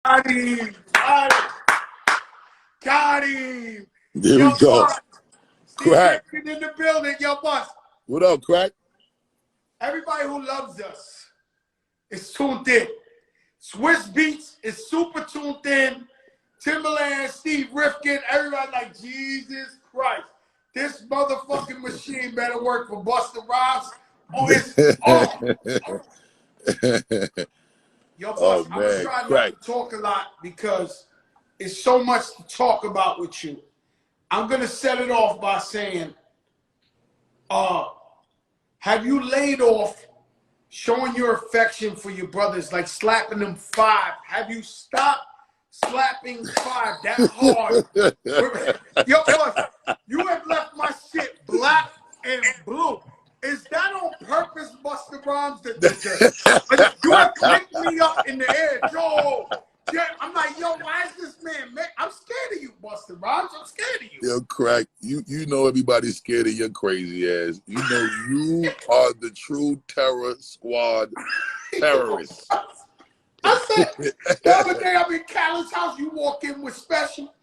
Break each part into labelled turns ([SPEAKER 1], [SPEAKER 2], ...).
[SPEAKER 1] Got him. Got him.
[SPEAKER 2] There we go.
[SPEAKER 1] Crack. In the building, yo, Bust.
[SPEAKER 2] What up, Crack?
[SPEAKER 1] Everybody who loves us is tuned in. Swiss Beats is super tuned in. Timberland, Steve Rifkin, everybody like, Jesus Christ. This motherfucking machine better work for Busta Rhymes. Oh, it's on. Yo, Bust, I'm going to try not to talk a lot because it's so much to talk about with you. I'm going to set it off by saying, have you laid off showing your affection for your brothers, like slapping them 5? Have you stopped slapping 5 that hard? Yo, Bust, you have left my shit black and blue. Is that on purpose, Busta Rhymes? You have picked me up in the air, yo. I'm like, yo, why is this man? I'm scared of you, Busta Rhymes. I'm scared of you.
[SPEAKER 2] Yo, Crack, you know everybody's scared of your crazy ass. You know you are the true terror squad terrorist.
[SPEAKER 1] I said, the other day I'm in Callum's house, you walk in with Special.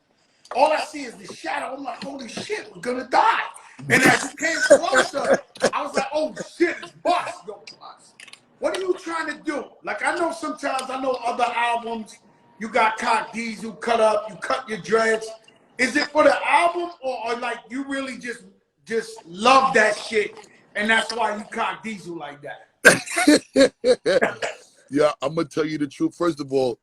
[SPEAKER 1] All I see is the shadow. I'm like, holy shit, we're gonna die. And as you came closer, I was like, oh shit, it's Bust. Yo, Bust, what are you trying to do? Like, I know sometimes, I know other albums, you got Cock Diesel cut up, you cut your dreads. Is it for the album or like you really just love that shit and that's why you Cock Diesel like that?
[SPEAKER 2] Yeah, I'm gonna tell you the truth. First of all,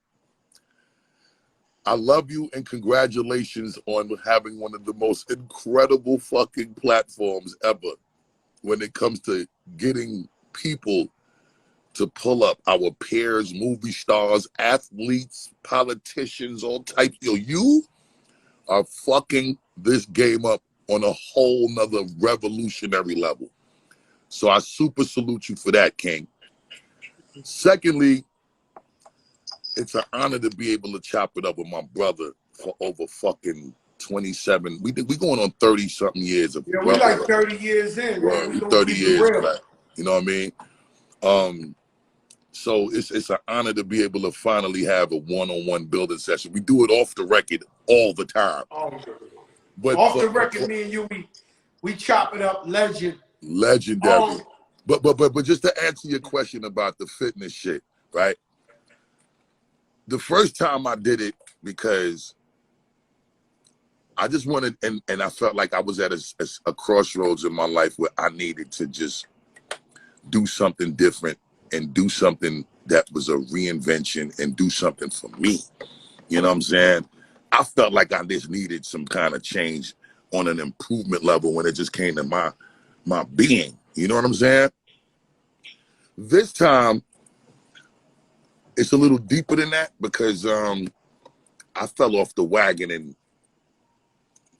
[SPEAKER 2] I love you and congratulations on having one of the most incredible fucking platforms ever when it comes to getting people to pull up, our peers, movie stars, athletes, politicians, all types. Yo, you are fucking this game up on a whole nother revolutionary level. So I super salute you for that, King. Secondly, it's an honor to be able to chop it up with my brother for over fucking 27. We going on 30-something years of
[SPEAKER 1] brother. We like 30 years in.
[SPEAKER 2] Right, we 30 years, right? You know what I mean? So it's an honor to be able to finally have a one-on-one building session. We do it off the record all the time.
[SPEAKER 1] But off the record, me and you, we chop it up,
[SPEAKER 2] legendary. But just to answer your question about the fitness shit, right? The first time I did it because I just wanted, and I felt like I was at a crossroads in my life where I needed to just do something different and do something that was a reinvention and do something for me. You know what I'm saying? I felt like I just needed some kind of change on an improvement level when it just came to my being. You know what I'm saying? This time, it's a little deeper than that because I fell off the wagon, and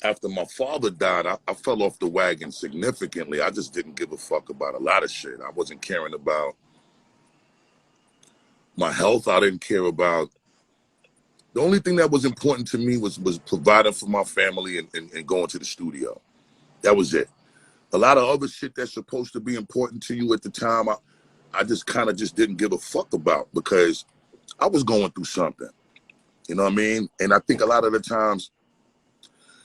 [SPEAKER 2] after my father died, I fell off the wagon significantly. I just didn't give a fuck about a lot of shit. I wasn't caring about my health. I didn't care about. The only thing that was important to me was providing for my family and going to the studio. That was it. A lot of other shit that's supposed to be important to you at the time, I just kind of just didn't give a fuck about because I was going through something. You know what I mean? And I think a lot of the times,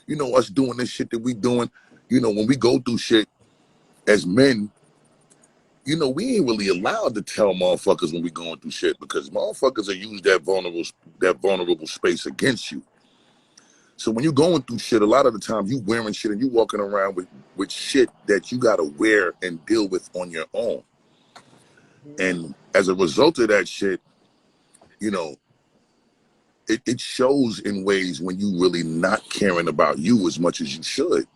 [SPEAKER 2] you know, us doing this shit that we doing, you know, when we go through shit as men, you know, we ain't really allowed to tell motherfuckers when we going through shit because motherfuckers will use that vulnerable space against you. So when you're going through shit, a lot of the time you wearing shit and you walking around with shit that you got to wear and deal with on your own. And as a result of that shit, you know, it shows in ways when you really not caring about you as much as you should.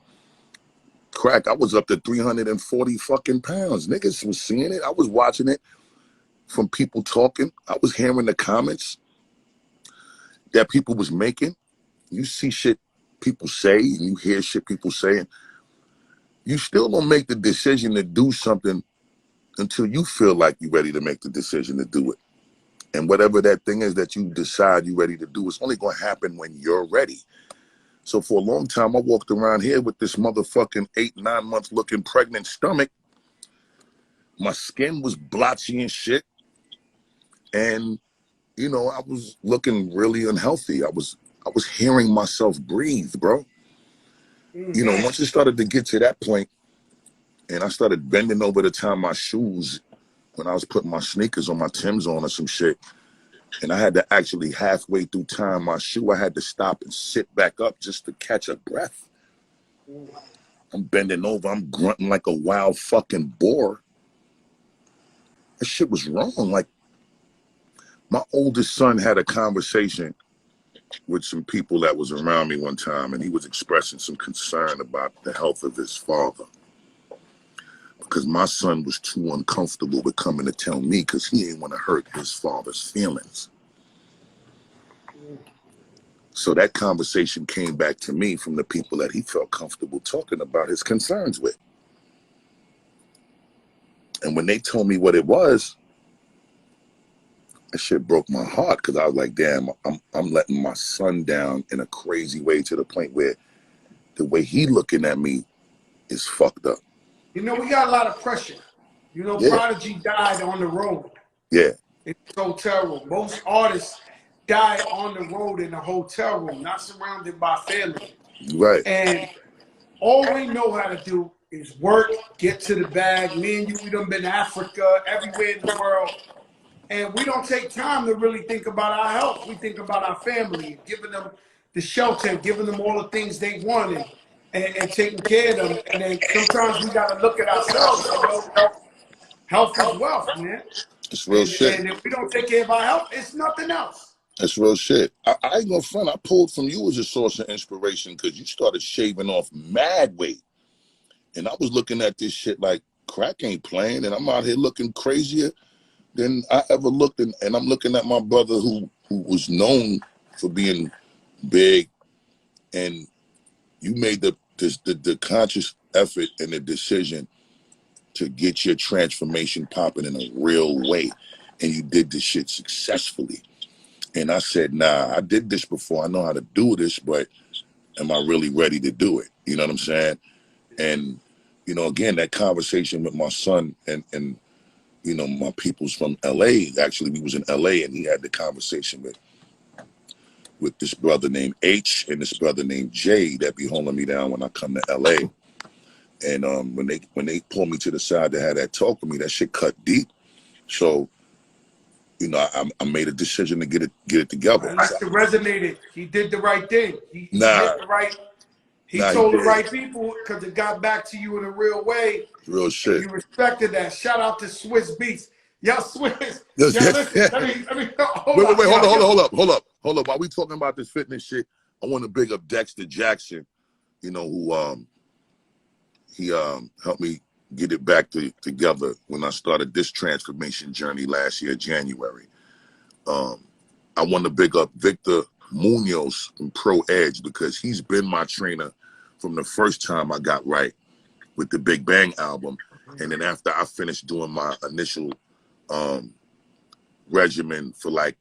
[SPEAKER 2] Crack, I was up to 340 fucking pounds. Niggas was seeing it. I was watching it from people talking. I was hearing the comments that people was making. You see shit people say and you hear shit people saying. You still don't make the decision to do something until you feel like you're ready to make the decision to do it. And whatever that thing is that you decide you're ready to do, it's only going to happen when you're ready. So for a long time, I walked around here with this motherfucking 8-9 month looking pregnant stomach. My skin was blotchy and shit. And you know, I was looking really unhealthy. I was hearing myself breathe, bro. You know, once it started to get to that point, and I started bending over to tie my shoes when I was putting my sneakers on, my Timbs on or some shit, and I had to actually halfway through tying my shoe, I had to stop and sit back up just to catch a breath. I'm bending over, I'm grunting like a wild fucking boar. That shit was wrong. Like, my oldest son had a conversation with some people that was around me one time, and he was expressing some concern about the health of his father. Because my son was too uncomfortable with coming to tell me because he didn't want to hurt his father's feelings. So that conversation came back to me from the people that he felt comfortable talking about his concerns with. And when they told me what it was, that shit broke my heart because I was like, damn, I'm letting my son down in a crazy way to the point where the way he looking at me is fucked up.
[SPEAKER 1] You know, we got a lot of pressure. You know,
[SPEAKER 2] Yeah.
[SPEAKER 1] Prodigy died on the road.
[SPEAKER 2] Yeah.
[SPEAKER 1] It's hotel room. Most artists die on the road in a hotel room, not surrounded by family.
[SPEAKER 2] Right.
[SPEAKER 1] And all we know how to do is work, get to the bag. Me and you, we done been to Africa, everywhere in the world. And we don't take time to really think about our health. We think about our family, giving them the shelter, giving them all the things they want, and taking care of them. And then sometimes we got to look at ourselves and know health is wealth, man.
[SPEAKER 2] It's real shit.
[SPEAKER 1] And if we don't take care of our health, it's nothing else.
[SPEAKER 2] That's real shit. I ain't gonna front. I pulled from you as a source of inspiration because you started shaving off mad weight. And I was looking at this shit like crack ain't playing, and I'm out here looking crazier than I ever looked. And I'm looking at my brother who was known for being big, and you made the conscious effort and the decision to get your transformation popping in a real way. And you did this shit successfully. And I said, nah, I did this before. I know how to do this, but am I really ready to do it? You know what I'm saying? And, you know, again, that conversation with my son and you know, my people's from LA. Actually, we was in LA and he had the conversation with this brother named H and this brother named J that be holding me down when I come to LA. And when they pulled me to the side to have that talk with me, that shit cut deep. So, you know, I made a decision to get it together.
[SPEAKER 1] I like to resonate. He did the right thing. He hit the right. He told the right people because it got back to you in a real way.
[SPEAKER 2] Real shit.
[SPEAKER 1] You respected that. Shout out to Swiss Beats. Yo, Swiss. Yo, listen, let me
[SPEAKER 2] hold up. While we talking about this fitness shit, I want to big up Dexter Jackson, you know, who he helped me get it back together when I started this transformation journey last year, January. I want to big up Victor Munoz from Pro Edge because he's been my trainer from the first time I got right with the Big Bang album. And then after I finished doing my initial regimen for like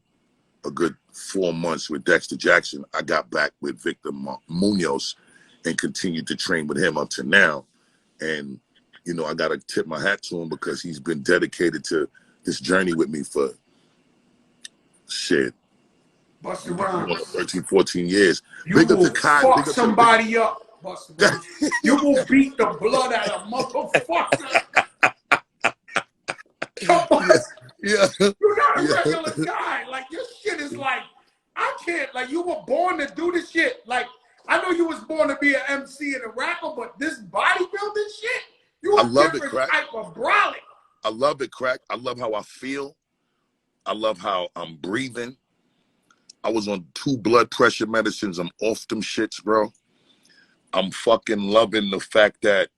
[SPEAKER 2] a good 4 months with Dexter Jackson, I got back with Victor Munoz and continued to train with him up to now. And, you know, I got to tip my hat to him because he's been dedicated to this journey with me for shit.
[SPEAKER 1] Busta Rhymes.
[SPEAKER 2] 13, 14 years.
[SPEAKER 1] You
[SPEAKER 2] Big
[SPEAKER 1] will
[SPEAKER 2] up to Kai.
[SPEAKER 1] fuck somebody up, Busta Rhymes. You will beat the blood out of motherfucker. Come on.
[SPEAKER 2] Yeah.
[SPEAKER 1] You're not a regular guy. Like, your shit is like, I can't. Like, you were born to do this shit. Like, I know you was born to be an MC and a rapper, but this bodybuilding shit, you a different type of brolic.
[SPEAKER 2] I love it, Crack. I love how I feel. I love how I'm breathing. I was on 2 blood pressure medicines. I'm off them shits, bro. I'm fucking loving the fact that,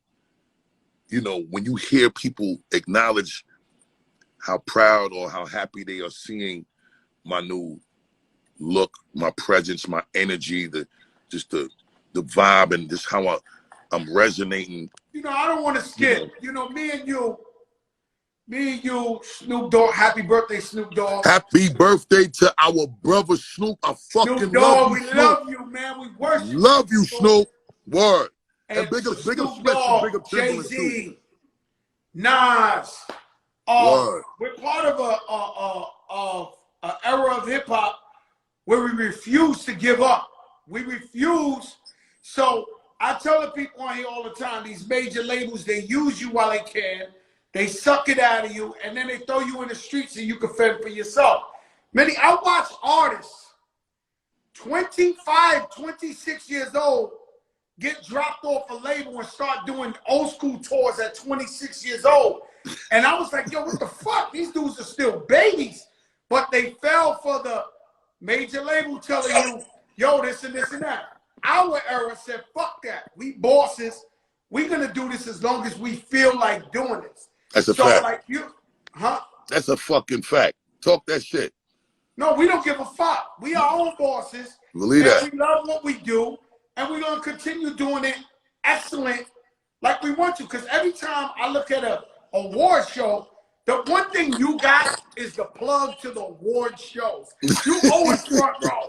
[SPEAKER 2] you know, when you hear people acknowledge how proud or how happy they are seeing my new look, my presence, my energy, the vibe, and just how I'm resonating.
[SPEAKER 1] You know, I don't want to skip. You know, me and you, Snoop Dogg. Happy birthday, Snoop Dogg.
[SPEAKER 2] Happy birthday to our brother Snoop. I fucking
[SPEAKER 1] Snoop
[SPEAKER 2] love
[SPEAKER 1] Dogg,
[SPEAKER 2] you,
[SPEAKER 1] we
[SPEAKER 2] Snoop.
[SPEAKER 1] love you, man. We worship you.
[SPEAKER 2] Love you, Snoop. Word.
[SPEAKER 1] And
[SPEAKER 2] big up
[SPEAKER 1] Snoop
[SPEAKER 2] Swiss,
[SPEAKER 1] Dogg,
[SPEAKER 2] big up Timberland,
[SPEAKER 1] Jay-Z, Nas.
[SPEAKER 2] Word.
[SPEAKER 1] We're part of an era of hip hop where we refuse to give up. We refuse. So I tell the people on here all the time, these major labels, they use you while they can. They suck it out of you, and then they throw you in the streets so you can fend for yourself. I watch artists, 25, 26 years old, get dropped off a label and start doing old school tours at 26 years old. And I was like, yo, what the fuck? These dudes are still babies. But they fell for the major label telling you, yo, this and this and that. Our era said, fuck that. We bosses. We're going to do this as long as we feel like doing this.
[SPEAKER 2] That's a fact.
[SPEAKER 1] Like you, huh?
[SPEAKER 2] That's a fucking fact. Talk that shit.
[SPEAKER 1] No, we don't give a fuck. We are our own bosses.
[SPEAKER 2] Believe that.
[SPEAKER 1] We love what we do, and we're going to continue doing it excellent like we want to. Because every time I look at a award show, the one thing you got is the plug to the award shows. You always front row.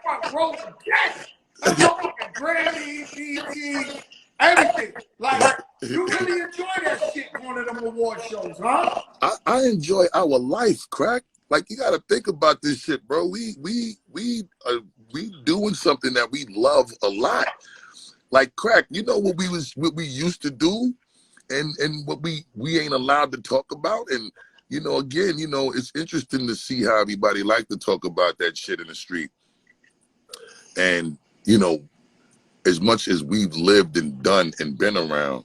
[SPEAKER 1] Front row again. I'm talking Grammy, BET, everything. Like, you really enjoy that shit going to them award shows, huh?
[SPEAKER 2] I enjoy our life, crack. Like, you gotta think about this shit, bro. We doing something that we love a lot. Like, crack, you know what we used to do, and what we ain't allowed to talk about. And again, it's interesting to see how everybody like to talk about that shit in the street. And as much as we've lived and done and been around,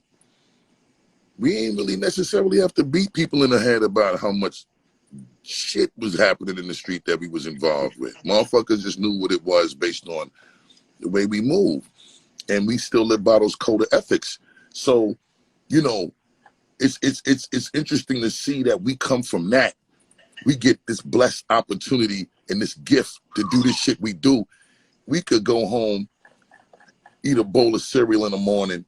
[SPEAKER 2] we ain't really necessarily have to beat people in the head about how much shit was happening in the street that we was involved with. Motherfuckers just knew what it was based on the way we move. And we still live by those code of ethics. So, it's interesting to see that we come from that. We get this blessed opportunity and this gift to do this shit we do. We could go home, eat a bowl of cereal in the morning,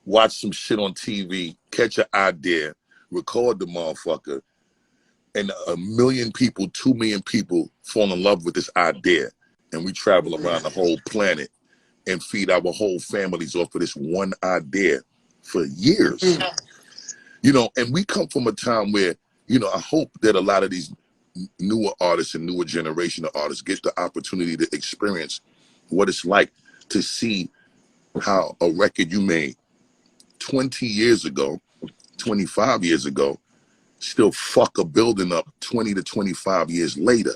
[SPEAKER 2] watch some shit on TV, catch an idea, record the motherfucker, and 1 million people, 2 million people fall in love with this idea. And we travel around the whole planet and feed our whole families off of this one idea for years. And we come from a time where, I hope that a lot of these newer artists and newer generation of artists get the opportunity to experience what it's like to see how a record you made 20 years ago, 25 years ago, still fuck a building up 20 to 25 years later.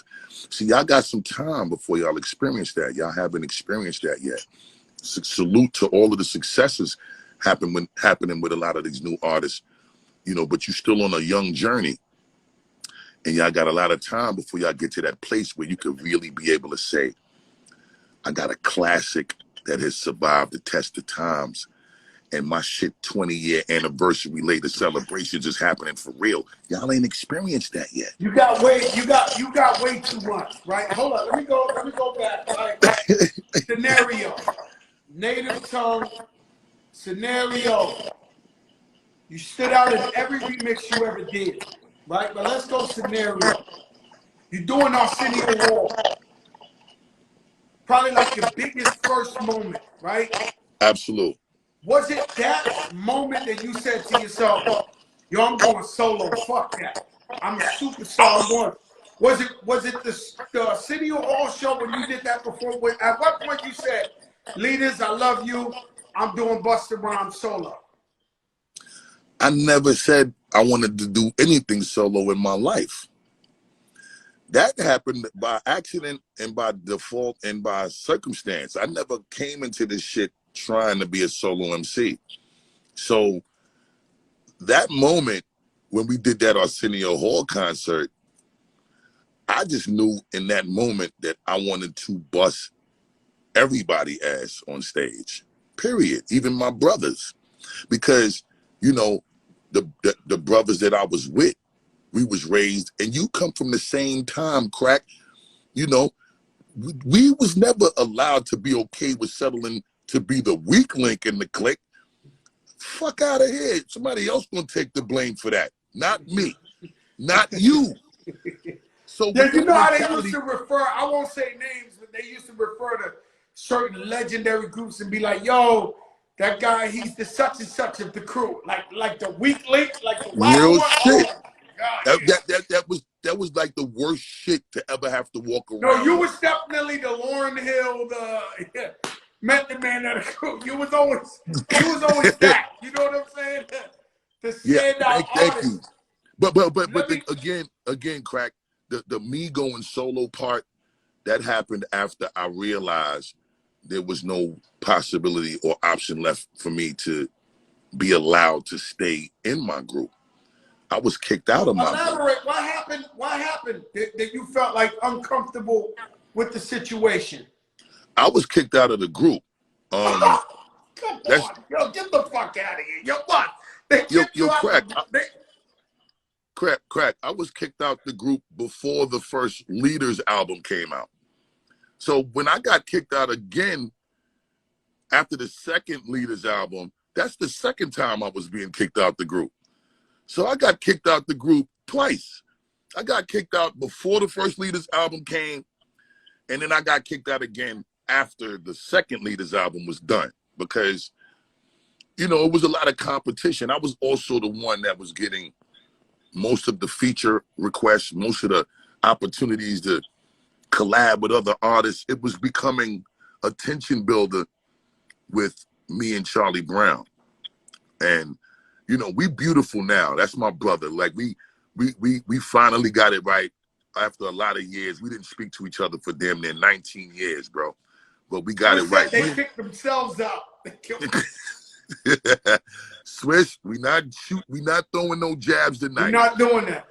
[SPEAKER 2] See, y'all got some time before y'all experience that. Y'all haven't experienced that yet. Salute to all of the successes happening with a lot of these new artists, but you're still on a young journey. And y'all got a lot of time before y'all get to that place where you could really be able to say, I got a classic that has survived the test of times. And my shit 20-year anniversary later celebrations is happening for real. Y'all ain't experienced that yet.
[SPEAKER 1] You got way too much, right? Hold on, let me go back. Right? Scenario. Native tongue scenario. You stood out in every remix you ever did. Right, but let's go scenario. You're doing Arsenio Hall. Probably like your biggest first moment, right?
[SPEAKER 2] Absolute.
[SPEAKER 1] Was it that moment that you said to yourself, yo, I'm going solo, fuck that. I'm a superstar, I'm going. Was it the Arsenio Hall show when you did that before? At what point you said, leaders, I love you, I'm doing Busta Rhymes solo?
[SPEAKER 2] I never said I wanted to do anything solo in my life. That happened by accident and by default and by circumstance. I never came into this shit trying to be a solo MC. So that moment when we did that Arsenio Hall concert, I just knew in that moment that I wanted to bust everybody ass on stage, period, even my brothers. Because, the brothers that I was with, we was raised, and you come from the same time, crack. We was never allowed to be okay with settling to be the weak link in the clique. Fuck out of here. Somebody else gonna take the blame for that. Not me. Not you. So
[SPEAKER 1] yeah, you know how they used to refer, I won't say names, but they used to refer to certain legendary groups and be like, yo, that guy, he's the such and such of the crew, like the weak link, like the whack
[SPEAKER 2] Real
[SPEAKER 1] one.
[SPEAKER 2] shit.
[SPEAKER 1] Oh my God,
[SPEAKER 2] That,
[SPEAKER 1] yeah.
[SPEAKER 2] that was like the worst shit to ever have to walk around.
[SPEAKER 1] No, you was definitely the Lauryn Hill, the Method Man of the crew. You was always that. You know what I'm saying? The standout
[SPEAKER 2] thank
[SPEAKER 1] artist.
[SPEAKER 2] you. But again, crack the me going solo part that happened after I realized there was no possibility or option left for me to be allowed to stay in my group. I was kicked out of my group.
[SPEAKER 1] Elaborate. What happened? What happened that you felt like uncomfortable with the situation?
[SPEAKER 2] I was kicked out of the group.
[SPEAKER 1] Come on, yo, get the fuck out of here. Yo, what? They kicked you out.
[SPEAKER 2] Crack. I was kicked out the group before the first Leaders album came out. So when I got kicked out again after the second Leaders album, that's the second time I was being kicked out the group. So I got kicked out the group twice. I got kicked out before the first Leaders album came, and then I got kicked out again after the second Leaders album was done because, you know, it was a lot of competition. I was also the one that was getting most of the feature requests, most of the opportunities to collab with other artists. It was becoming a tension builder with me and Charlie Brown. And, you know, we beautiful now. That's my brother. Like we finally got it right after a lot of years. We didn't speak to each other for damn near 19 years, bro. But we got it right.
[SPEAKER 1] They picked themselves out.
[SPEAKER 2] Swish, we not throwing no jabs tonight.
[SPEAKER 1] We're not doing that.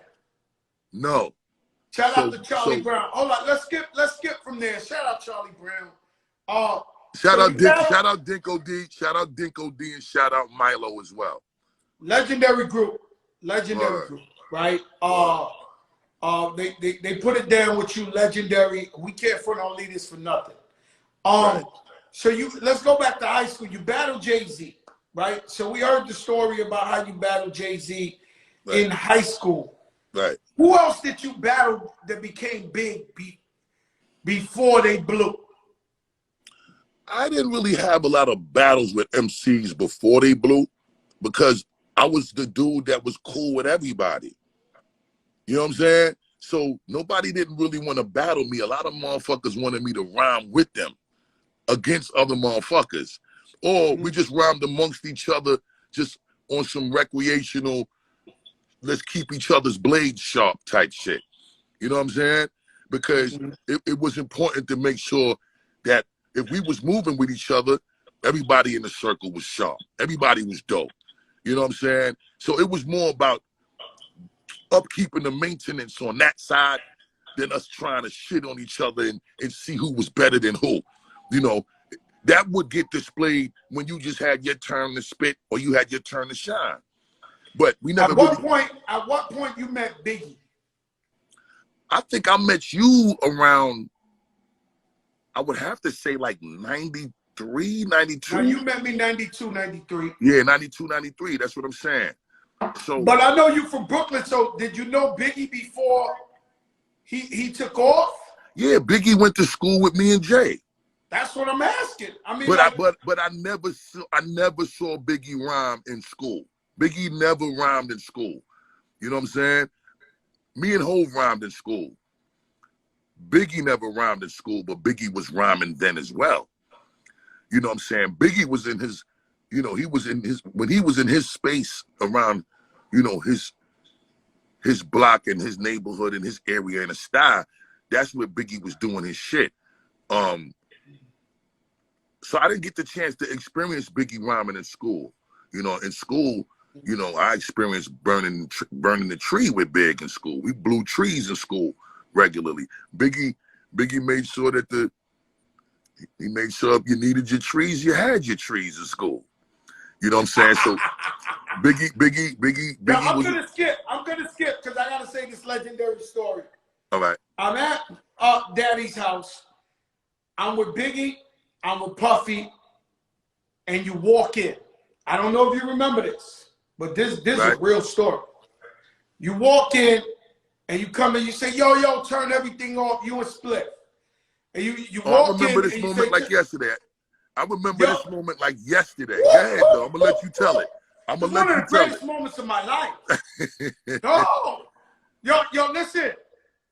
[SPEAKER 2] No.
[SPEAKER 1] Shout out to Charlie Brown. Hold on, let's skip from there. Shout out Charlie Brown.
[SPEAKER 2] Shout out Dinko D, shout out Dinko D, and shout out Milo as well.
[SPEAKER 1] Legendary group, right? They put it down with you, legendary. We can't front our leaders for nothing.
[SPEAKER 2] Right.
[SPEAKER 1] So let's go back to high school. You battled Jay-Z, right? So we heard the story about how you battled Jay-Z in high school.
[SPEAKER 2] Right.
[SPEAKER 1] Who else did you battle that became big before they blew?
[SPEAKER 2] I didn't really have a lot of battles with MCs before they blew because I was the dude that was cool with everybody. You know what I'm saying? So nobody didn't really want to battle me. A lot of motherfuckers wanted me to rhyme with them against other motherfuckers. Or we just rhymed amongst each other just on some recreational, let's keep each other's blades sharp type shit. You know what I'm saying? Because it was important to make sure that if we was moving with each other, everybody in the circle was sharp. Everybody was dope. You know what I'm saying? So it was more about upkeeping the maintenance on that side than us trying to shit on each other and see who was better than who. You know, that would get displayed when you just had your turn to spit or you had your turn to shine. But we never.
[SPEAKER 1] At what point you met Biggie?
[SPEAKER 2] I think I met you around, I would have to say like 93, 92.
[SPEAKER 1] Now you met me 92, 93.
[SPEAKER 2] Yeah, 92, 93. That's what I'm saying. So,
[SPEAKER 1] but I know you from Brooklyn. So did you know Biggie before he took off?
[SPEAKER 2] Yeah, Biggie went to school with me and Jay.
[SPEAKER 1] That's what I'm asking. I mean,
[SPEAKER 2] but I never saw Biggie rhyme in school. Biggie never rhymed in school. You know what I'm saying? Me and Hov rhymed in school. Biggie never rhymed in school, but Biggie was rhyming then as well. You know what I'm saying? Biggie was in his, you know, when he was in his space around, you know, his block and his neighborhood and his area and his style, that's where Biggie was doing his shit. So I didn't get the chance to experience Biggie rhyming in school. You know, in school, you know, I experienced burning the tree with Big in school. We blew trees in school regularly. Biggie made sure that he made sure if you needed your trees, you had your trees in school. You know what I'm saying? So Biggie.
[SPEAKER 1] Now, I'm gonna skip because I gotta say this legendary story.
[SPEAKER 2] All right.
[SPEAKER 1] I'm at Daddy's house. I'm with Biggie. I'm with Puffy, and you walk in. I don't know if you remember this, but this is a real story. You walk in, and you come in, you say, yo, turn everything off, you and Split. And you walk in.
[SPEAKER 2] I remember this moment like yesterday. I remember
[SPEAKER 1] Yo.
[SPEAKER 2] this moment like yesterday. Go ahead, though. I'm gonna let you tell it. I'm gonna let you tell it.
[SPEAKER 1] One of the greatest moments of my life. Yo, listen.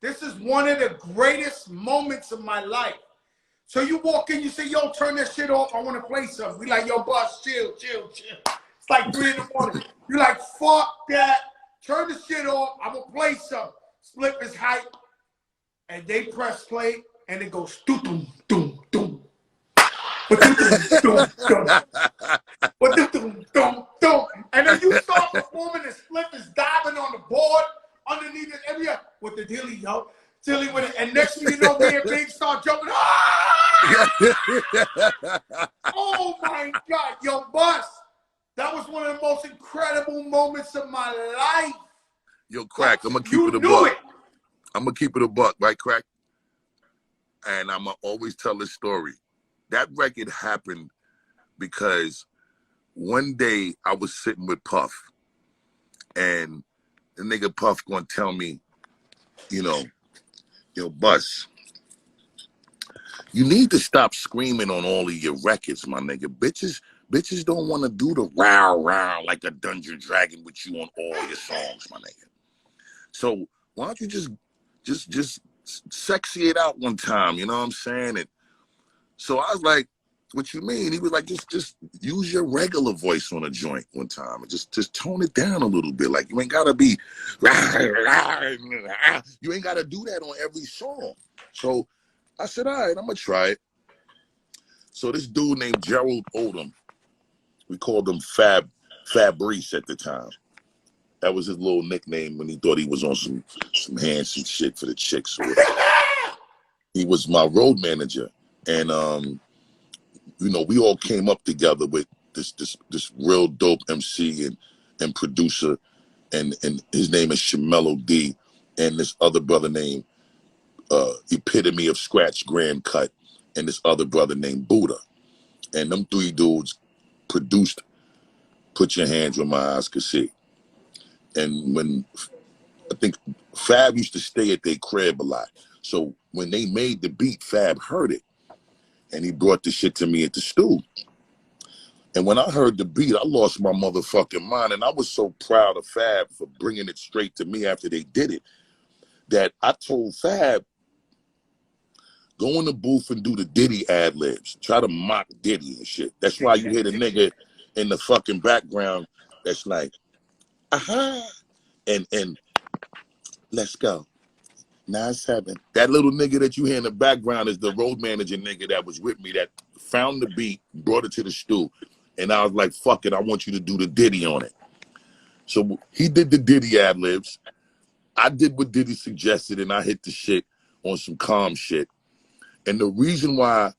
[SPEAKER 1] This is one of the greatest moments of my life. So you walk in, you say, yo, turn that shit off. I want to play something. We like, yo, boss, chill. It's like 3 in the morning. You like, fuck that. Turn the shit off. I'm going to play something. Split is hype. And they press play, and it goes, doom, doom, doom. And then you start performing, and Split is diving on the board underneath the area with the dilly, yo. Dilly with it. And next thing you know, me and Big start jumping. Ah! Oh my God. Yo, Bus, that was one of the most incredible moments of my life.
[SPEAKER 2] Yo, Crack, I'm going to keep it a buck. I'm going to keep it a buck, right, Crack? And I'm going to always tell this story. That record happened because one day I was sitting with Puff, and the nigga Puff gonna tell me, you know, yo, Bus, you need to stop screaming on all of your records, my nigga. Bitches don't want to do the row like a Dungeon Dragon with you on all your songs, my nigga. So why don't you just sexy it out one time, you know what I'm saying? And so I was like, what you mean? He was like, just use your regular voice on a joint one time and just tone it down a little bit. Like, you ain't gotta be, you ain't gotta do that on every song. So I said, all right, I'm gonna try it. So this dude named Gerald Odom, we called him Fabrice at the time. That was his little nickname when he thought he was on some handsome shit for the chicks. He was my road manager, and you know, we all came up together with this real dope MC and producer, and his name is Shamello D, and this other brother named Epitome of Scratch Grand Cut, and this other brother named Buddha. And them 3 dudes produced Put Your Hands Where My Eyes Could See. And when, I think Fab used to stay at their crib a lot. So when they made the beat, Fab heard it. And he brought the shit to me at the stew. And when I heard the beat, I lost my motherfucking mind. And I was so proud of Fab for bringing it straight to me after they did it, that I told Fab, go in the booth and do the Diddy ad-libs. Try to mock Diddy and shit. That's why you hear the nigga in the fucking background that's like, aha, and let's go. 9-7. That little nigga that you hear in the background is the road manager nigga that was with me that found the beat, brought it to the stew, and I was like, fuck it, I want you to do the Diddy on it. So he did the Diddy ad-libs. I did what Diddy suggested, and I hit the shit on some calm shit. And the reason why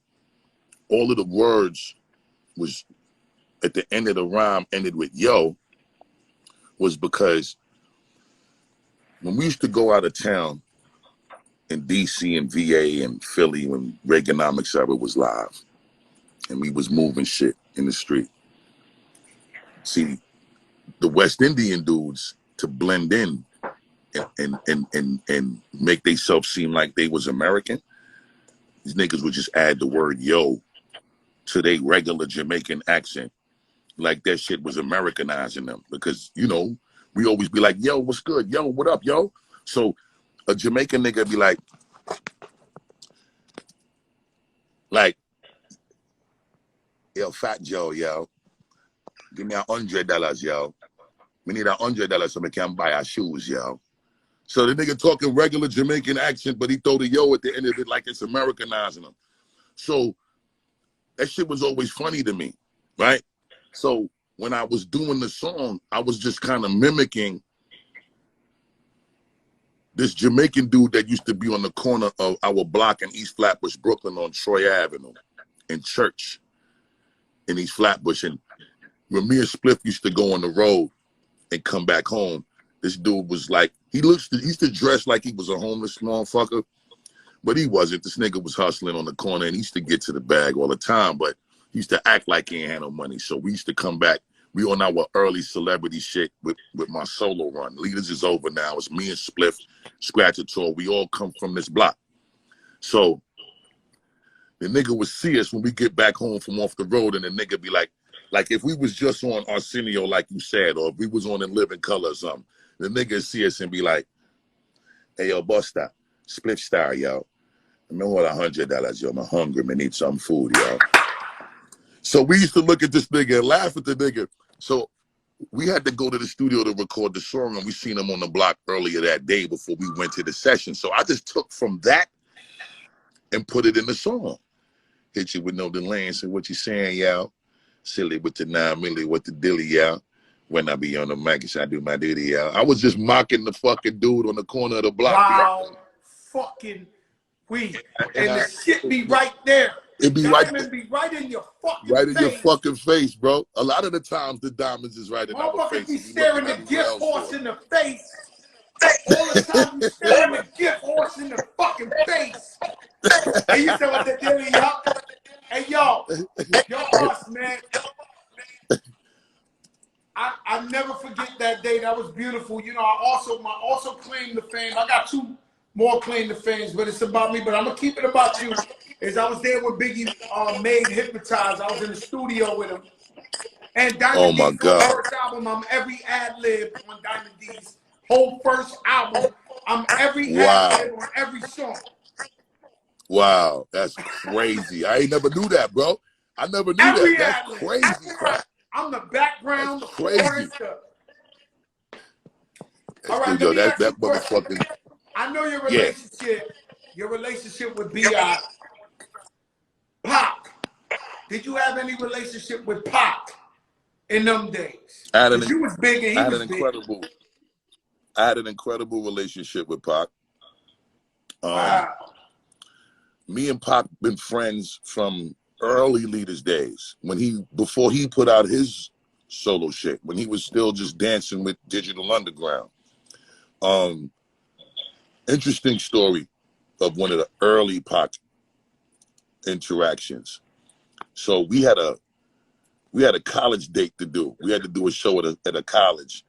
[SPEAKER 2] all of the words was at the end of the rhyme ended with yo was because when we used to go out of town in DC and VA and Philly when Reaganomics era was live and we was moving shit in the street. See, the West Indian dudes, to blend in and make themselves seem like they was American, these niggas would just add the word yo to their regular Jamaican accent. Like that shit was Americanizing them because, you know, we always be like, yo, what's good? Yo, what up, yo? So a Jamaican nigga be like, yo, Fat Joe, yo, give me $100, yo. We need $100 so we can buy our shoes, yo. So the nigga talking regular Jamaican accent, but he throw the yo at the end of it like it's Americanizing him. So that shit was always funny to me, right? So when I was doing the song, I was just kind of mimicking this Jamaican dude that used to be on the corner of our block in East Flatbush, Brooklyn on Troy Avenue in Church in East Flatbush. And when me and Spliff used to go on the road and come back home, this dude was like, he used to dress like he was a homeless motherfucker, but he wasn't. This nigga was hustling on the corner and he used to get to the bag all the time, but he used to act like he ain't had no money. So we used to come back. We on our early celebrity shit with my solo run. Leaders is over now. It's me and Spliff, Scratch-A-Tour. We all come from this block. So the nigga would see us when we get back home from off the road, and the nigga be like if we was just on Arsenio, like you said, or if we was on In Living Color or something, the nigga see us and be like, hey, yo, Busta, split star, yo. I mean, what, $100, yo. I'm hungry, man, need some food, yo. So we used to look at this nigga and laugh at the nigga. So we had to go to the studio to record the song, and we seen him on the block earlier that day before we went to the session. So I just took from that and put it in the song. Hit you with no delay and say, what you saying, yo? Silly with the 9 milli, with the dilly, yo. When I be on the mic, I do my duty, yo. I was just mocking the fucking dude on the corner of the block.
[SPEAKER 1] Wow, fucking weed. And the shit be right there.
[SPEAKER 2] It be right there.
[SPEAKER 1] Be right in your fucking face.
[SPEAKER 2] Right in your fucking face, bro. A lot of the times the diamonds is right in our face.
[SPEAKER 1] Be staring the gift horse in the face. All the time you staring the gift horse in the fucking face. And you say what the deal, yo? Hey, yo, us, man. I never forget that day. That was beautiful. You know, I also claim the fame. I got 2 more claim to fame, but it's about me. But I'm gonna keep it about you. As I was there when Biggie made Hypnotized, I was in the studio with him. And Diamond D's first album, I'm every ad lib on Diamond D's whole first album. I'm every ad lib on every song.
[SPEAKER 2] Wow, that's crazy. I ain't never knew that, bro. I never knew that. That's crazy, bro.
[SPEAKER 1] I'm the background.
[SPEAKER 2] That's crazy.
[SPEAKER 1] All right,
[SPEAKER 2] yo, that motherfucking.
[SPEAKER 1] I know your relationship. Your relationship with B.I. Pac. Did you have any relationship with Pac in them days? You was big and he was big.
[SPEAKER 2] I had an incredible relationship with Pac.
[SPEAKER 1] Wow.
[SPEAKER 2] Me and Pac been friends from early Leaders days, before he put out his solo shit, when he was still just dancing with Digital Underground. Interesting story of one of the early Pac interactions. So we had a college date to do. We had to do a show at a college,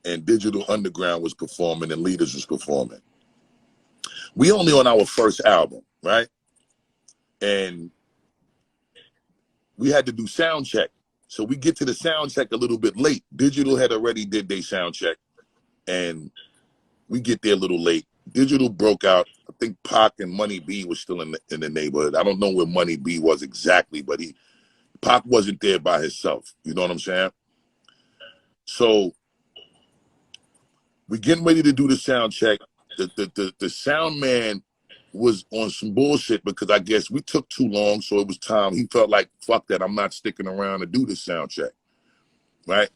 [SPEAKER 2] and Digital Underground was performing and Leaders was performing. We only on our first album, right? And we had to do sound check. So we get to the sound check a little bit late. Digital had already did their sound check, and we get there a little late. Digital broke out. I think Pac and Money B was still in the neighborhood. I don't know where Money B was exactly, but Pac wasn't there by himself. You know what I'm saying? So we getting ready to do the sound check. The sound man was on some bullshit because I guess we took too long, so it was time. He felt like, fuck that, I'm not sticking around to do this sound check, right?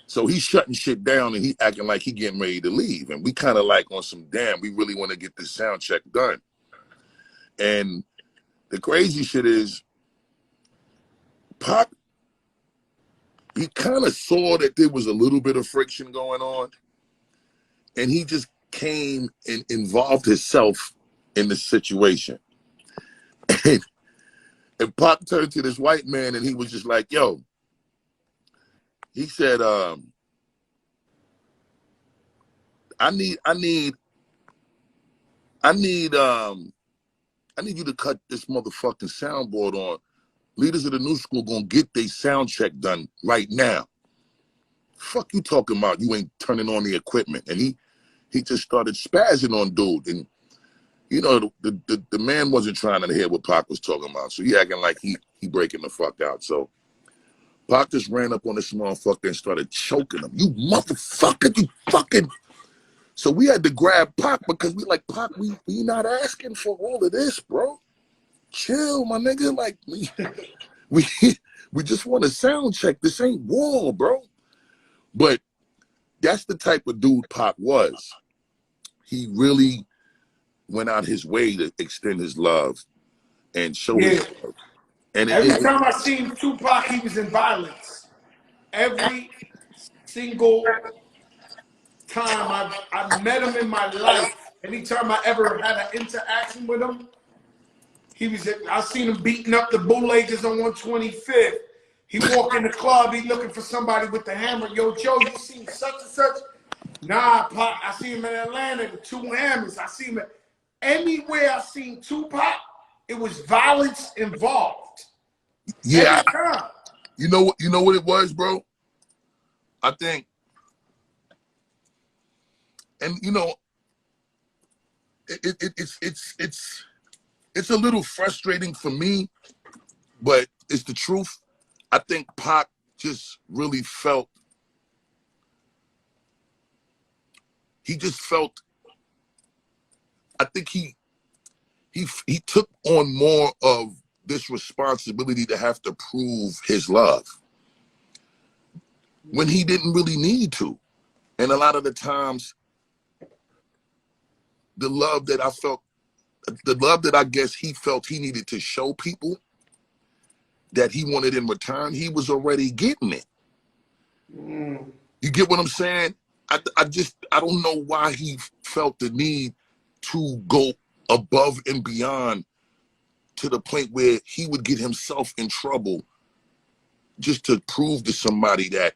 [SPEAKER 2] So he's shutting shit down and he acting like he getting ready to leave. And we kind of like on some, damn, we really want to get this sound check done. And the crazy shit is, Pac, he kind of saw that there was a little bit of friction going on, and he just came and involved himself in the situation. And Pac turned to this white man and he was just like, yo, he said, I need you to cut this motherfucking soundboard on. Leaders of the New School gonna get their sound check done right now. Fuck you talking about? You ain't turning on the equipment. And he just started spazzing on dude. And you know, the man wasn't trying to hear what Pac was talking about. So he acting like he breaking the fuck out. So Pac just ran up on this motherfucker and started choking him. You motherfucker, you fucking. So we had to grab Pac because we like, Pac, we not asking for all of this, bro. Chill, my nigga. Like, we just want to sound check. This ain't war, bro. But that's the type of dude Pac was. He really went out his way to extend his love and show his love. And
[SPEAKER 1] every time I seen Tupac, he was in violence. Every single time I met him in my life, anytime I ever had an interaction with him, I seen him beating up the bootleggers on 125th. He walk in the club, he looking for somebody with the hammer. Yo, Joe, you seen such and such? Nah, Pac, I see him in Atlanta with 2 hammers. I see him anywhere I seen Tupac, it was violence involved.
[SPEAKER 2] Yeah,
[SPEAKER 1] Every time.
[SPEAKER 2] you know what it was, bro? I think, and you know, it's a little frustrating for me, but it's the truth. I think Pac just really felt, he just felt, I think he took on more of this responsibility to have to prove his love when he didn't really need to. And a lot of the times, the love that I guess he felt he needed to show people that he wanted in return, he was already getting it. You get what I'm saying? I don't know why he felt the need to go above and beyond to the point where he would get himself in trouble just to prove to somebody that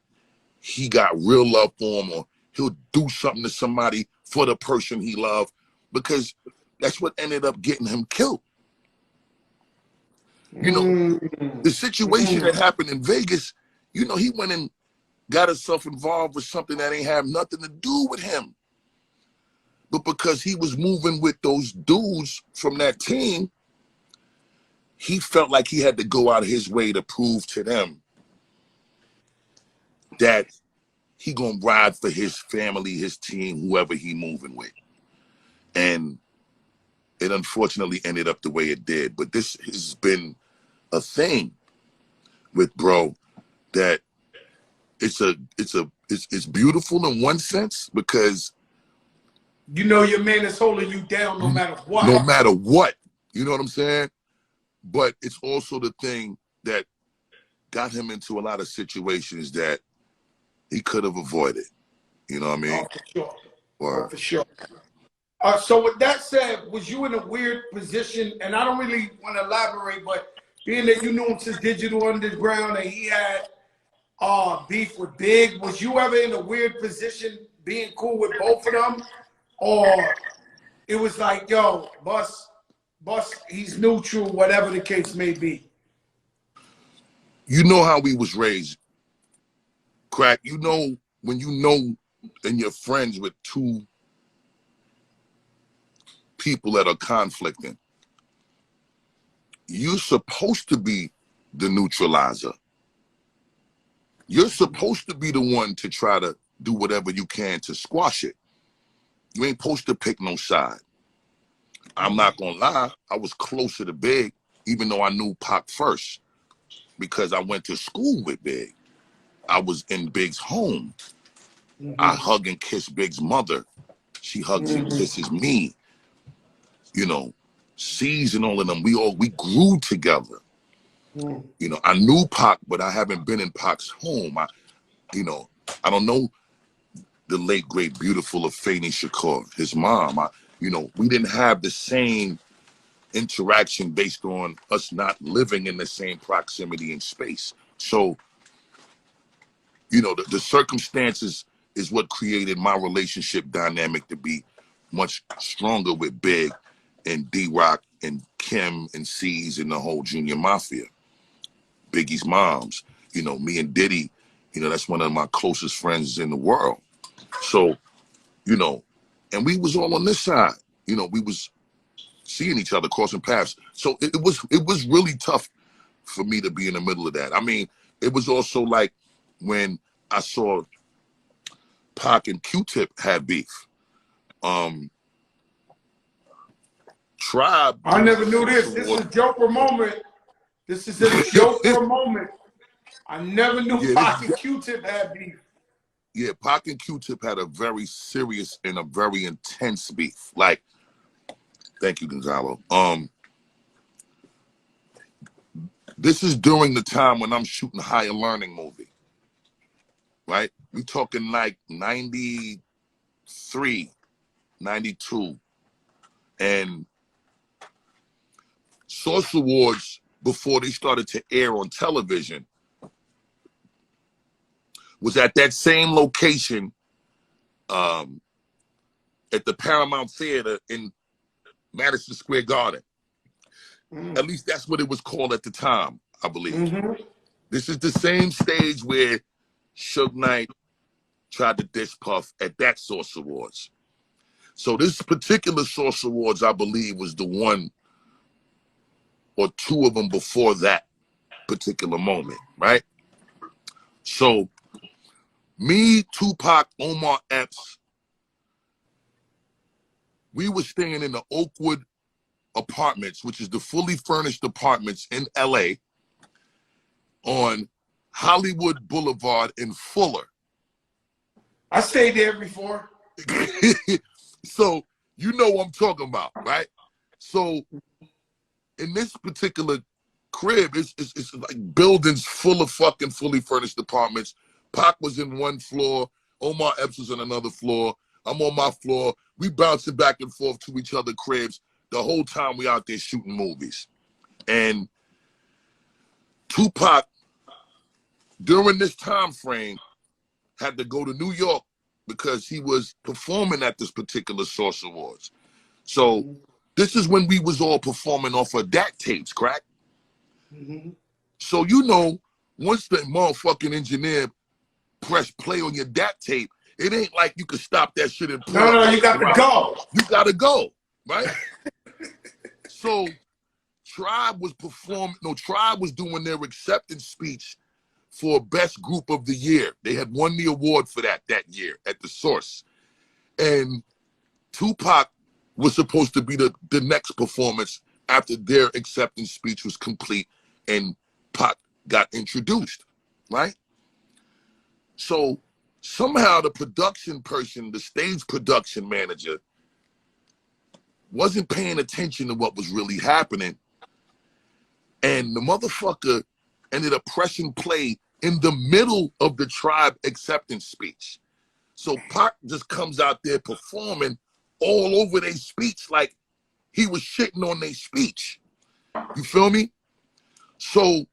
[SPEAKER 2] he got real love for him, or he'll do something to somebody for the person he loved, because that's what ended up getting him killed. You know, the situation that happened in Vegas, you know, he went and got himself involved with something that ain't have nothing to do with him. But because he was moving with those dudes from that team, he felt like he had to go out of his way to prove to them that he gonna ride for his family, his team, whoever he moving with. And it unfortunately ended up the way it did. But this has been a thing with bro that it's beautiful in one sense, because
[SPEAKER 1] you know your man is holding you down no matter what.
[SPEAKER 2] No matter what. You know what I'm saying? But it's also the thing that got him into a lot of situations that he could have avoided. You know what I mean?
[SPEAKER 1] Oh, for sure.
[SPEAKER 2] Or,
[SPEAKER 1] oh, for sure. So with that said, was you in a weird position? And I don't really want to elaborate, but being that you knew him since Digital Underground and he had beef with Big, was you ever in a weird position being cool with both of them? Or it was like, yo, Bus, he's neutral, whatever the case may be?
[SPEAKER 2] you know how we was raised, Crack. You know, when you know and you're friends with two people that are conflicting, you're supposed to be the neutralizer. You're supposed to be the one to try to do whatever you can to squash it. You ain't supposed to pick no side. I'm not gonna lie, I was closer to Big, even though I knew Pac first, because I went to school with Big. I was in Big's home. I hug and kiss Big's mother. She hugs and kisses me. You know, C's and all of them, we grew together. You know, I knew Pac, but I haven't been in Pac's home. I don't know the late, great, beautiful Afeni Shakur, his mom. We didn't have the same interaction based on us not living in the same proximity and space. So, the circumstances is what created my relationship dynamic to be much stronger with Big and D-Rock and Kim and C's and the whole Junior Mafia. Biggie's moms, me and Diddy, that's one of my closest friends in the world. So, and we was all on this side, we was seeing each other, crossing paths. So it was really tough for me to be in the middle of that. I mean, it was also like when I saw Pac and Q-Tip had beef. Tribe.
[SPEAKER 1] I never knew this. This is a Joker moment. This is a Joker moment. I never knew Pac and Q-Tip had beef.
[SPEAKER 2] Yeah, Pac and Q-Tip had a very serious and a very intense beef. Like, thank you, Gonzalo. This is during the time when I'm shooting Higher Learning movie, right? We talking like 93, 92. And Source Awards, before they started to air on television, was at that same location at the Paramount Theater in Madison Square Garden. At least that's what it was called at the time, I believe.
[SPEAKER 1] Mm-hmm.
[SPEAKER 2] This is the same stage where Suge Knight tried to diss Puff at that Source Awards. So this particular Source Awards, I believe, was the one or two of them before that particular moment, right? So me, Tupac, Omar Epps, we were staying in the Oakwood Apartments, which is the fully furnished apartments in LA on Hollywood Boulevard in Fuller.
[SPEAKER 1] I stayed there before.
[SPEAKER 2] So you know what I'm talking about, right? So in this particular crib, it's like buildings full of fucking fully furnished apartments. Pac was in one floor, Omar Epps was on another floor. I'm on my floor. We bouncing back and forth to each other cribs the whole time we out there shooting movies. And Tupac, during this time frame, had to go to New York because he was performing at this particular Source Awards. So this is when we was all performing off of DAT tapes, crack.
[SPEAKER 1] Mm-hmm.
[SPEAKER 2] So you know, once the motherfucking engineer press play on your DAT tape, it ain't like you could stop that shit and pull
[SPEAKER 1] No, you got to go.
[SPEAKER 2] You gotta go, right? So Tribe was Tribe was doing their acceptance speech for Best Group of the Year. They had won the award for that year at the Source. And Tupac was supposed to be the next performance after their acceptance speech was complete and Pac got introduced, right? So somehow the production person, the stage production manager, wasn't paying attention to what was really happening. And the motherfucker ended up pressing play in the middle of the Tribe acceptance speech. So Pac just comes out there performing all over their speech like he was shitting on their speech. You feel me? So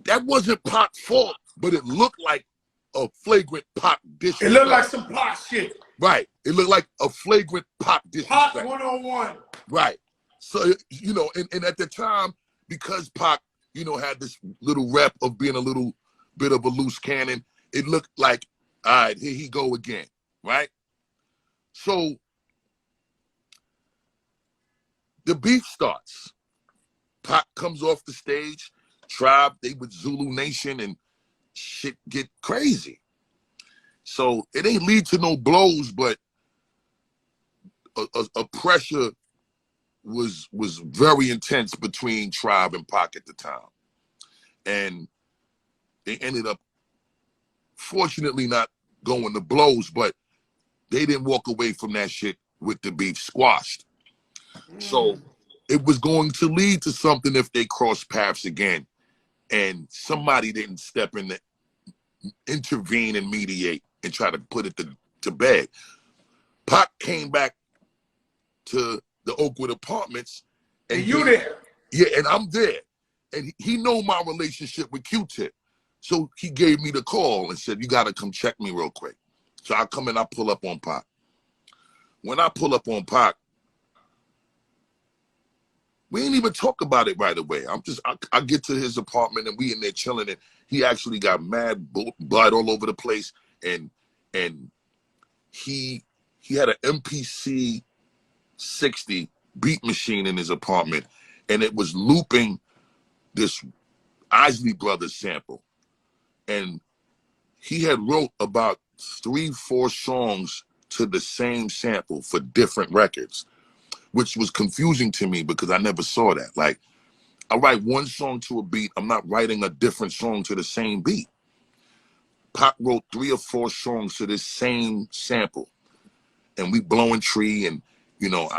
[SPEAKER 2] that wasn't Pac's fault, but it looked like a flagrant Pac disrespect.
[SPEAKER 1] It looked like some Pac shit.
[SPEAKER 2] Right. It looked like a flagrant Pac disrespect.
[SPEAKER 1] Pac 101.
[SPEAKER 2] Right. So, you know, and at the time, because Pac, you know, had this little rep of being a little bit of a loose cannon, it looked like, all right, here he go again, right? So the beef starts. Pac comes off the stage, Tribe, they with Zulu Nation, and shit get crazy. So it ain't lead to no blows, but a pressure was very intense between Tribe and Pac at the time. And they ended up, fortunately, not going to blows, but they didn't walk away from that shit with the beef squashed. So it was going to lead to something if they crossed paths again and somebody didn't step in, intervene and mediate and try to put it to bed. Pac came back to the Oakwood Apartments.
[SPEAKER 1] And you there?
[SPEAKER 2] Yeah, and I'm there. And he know my relationship with Q-Tip. So he gave me the call and said, you got to come check me real quick. So I come in, I pull up on Pac. When I pull up on Pac, we ain't even talk about it right away. I get to his apartment and we in there chilling, and he actually got mad blood all over the place, and he had an MPC 60 beat machine in his apartment, and it was looping this Isley Brothers sample, and he had wrote about 3-4 songs to the same sample for different records, which was confusing to me because I never saw that. Like, I write one song to a beat, I'm not writing a different song to the same beat. Pac wrote 3 or 4 songs to this same sample, and we blowing tree, and you know,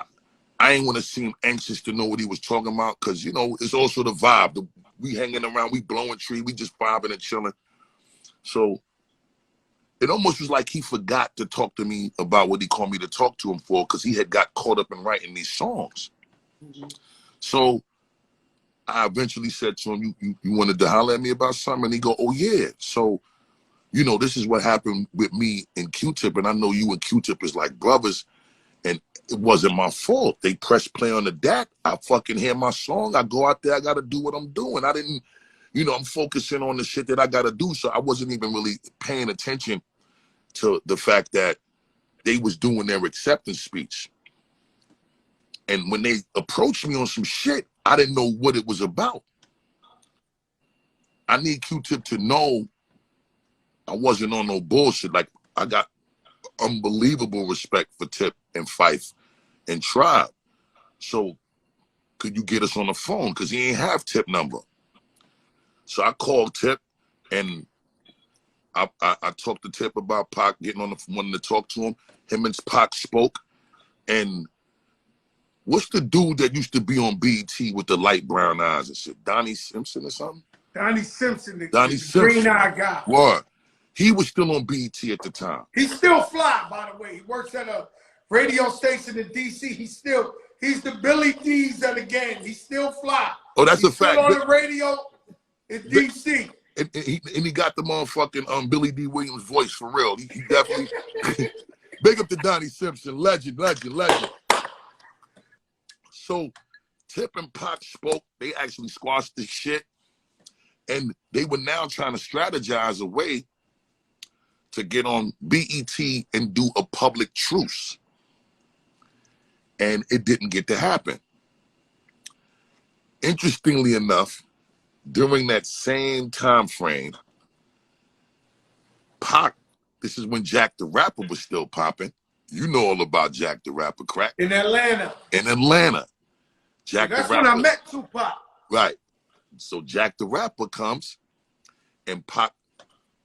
[SPEAKER 2] I ain't want to seem anxious to know what he was talking about, because you know, it's also the vibe. We hanging around, we blowing tree, we just vibing and chilling. So it almost was like he forgot to talk to me about what he called me to talk to him for, because he had got caught up in writing these songs. So I eventually said to him, you wanted to holler at me about something? And he go, oh yeah. So, you know, this is what happened with me and Q-Tip, and I know you and Q-Tip is like brothers. And it wasn't my fault. They pressed play on the DAC. I fucking hear my song. I go out there. I got to do what I'm doing. I didn't, you know, I'm focusing on the shit that I got to do. So I wasn't even really paying attention to the fact that they was doing their acceptance speech. And when they approached me on some shit, I didn't know what it was about. I need Q-Tip to know I wasn't on no bullshit. Like, I got unbelievable respect for Tip and Fife and Tribe. So could you get us on the phone? Because he ain't have Tip number. So I called Tip, and I talked to Tip about Pac getting on the wanting to talk to him. Him and Pac spoke. And what's the dude that used to be on BET with the light brown eyes and shit? Donnie Simpson or something?
[SPEAKER 1] Donnie Simpson, the
[SPEAKER 2] Simpson.
[SPEAKER 1] green-eyed guy.
[SPEAKER 2] What? He was still on BET at the time.
[SPEAKER 1] He's still fly, by the way. He works at a radio station in D.C. He's the Billy D's of the game. He's still fly.
[SPEAKER 2] Oh, that's
[SPEAKER 1] He's
[SPEAKER 2] a fact.
[SPEAKER 1] Still on the radio in D.C.
[SPEAKER 2] And he got the motherfucking Billy D. Williams voice for real. He definitely big up to Donnie Simpson, legend. So Tip and Pac spoke. They actually squashed the shit, and they were now trying to strategize a way to get on BET and do a public truce. And it didn't get to happen. Interestingly enough, during that same time frame, Pac, this is when Jack the Rapper was still popping. You know all about Jack the Rapper, crack.
[SPEAKER 1] In Atlanta.
[SPEAKER 2] Jack the Rapper.
[SPEAKER 1] That's when I met Tupac.
[SPEAKER 2] Right. So Jack the Rapper comes, and Pac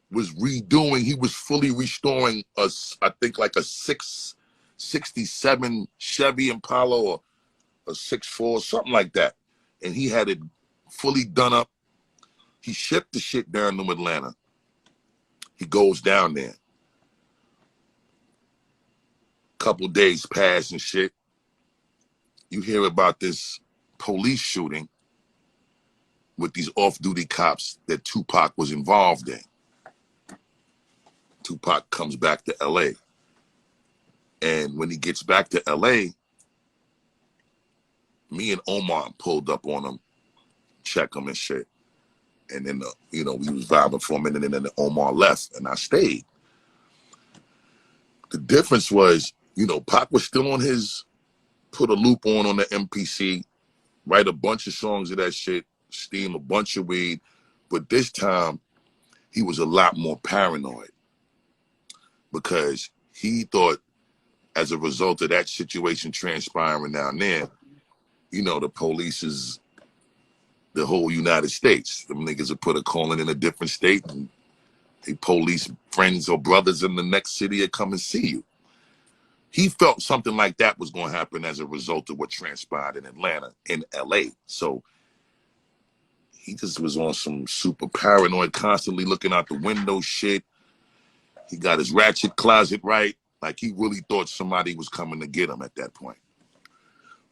[SPEAKER 2] was redoing, he was fully restoring us, I think like a 667 Chevy Impala or a 64, something like that. And he had it fully done up. He shipped the shit down to Atlanta. He goes down there. Couple days pass and shit. You hear about this police shooting with these off-duty cops that Tupac was involved in. Tupac comes back to LA. And when he gets back to LA, me and Omar pulled up on him, check him and shit. And then, you know, we was vibing for a minute, and then Omar left, and I stayed. The difference was, you know, Pac was still on his, put a loop on the MPC, write a bunch of songs of that shit, steam a bunch of weed. But this time, he was a lot more paranoid because he thought, as a result of that situation transpiring down there, you know, the police is the whole United States. Them niggas will put a calling in a different state, and they police friends or brothers in the next city will come and see you. He felt something like that was going to happen as a result of what transpired in Atlanta, in LA. So he just was on some super paranoid, constantly looking out the window shit. He got his ratchet closet right. Like, he really thought somebody was coming to get him at that point.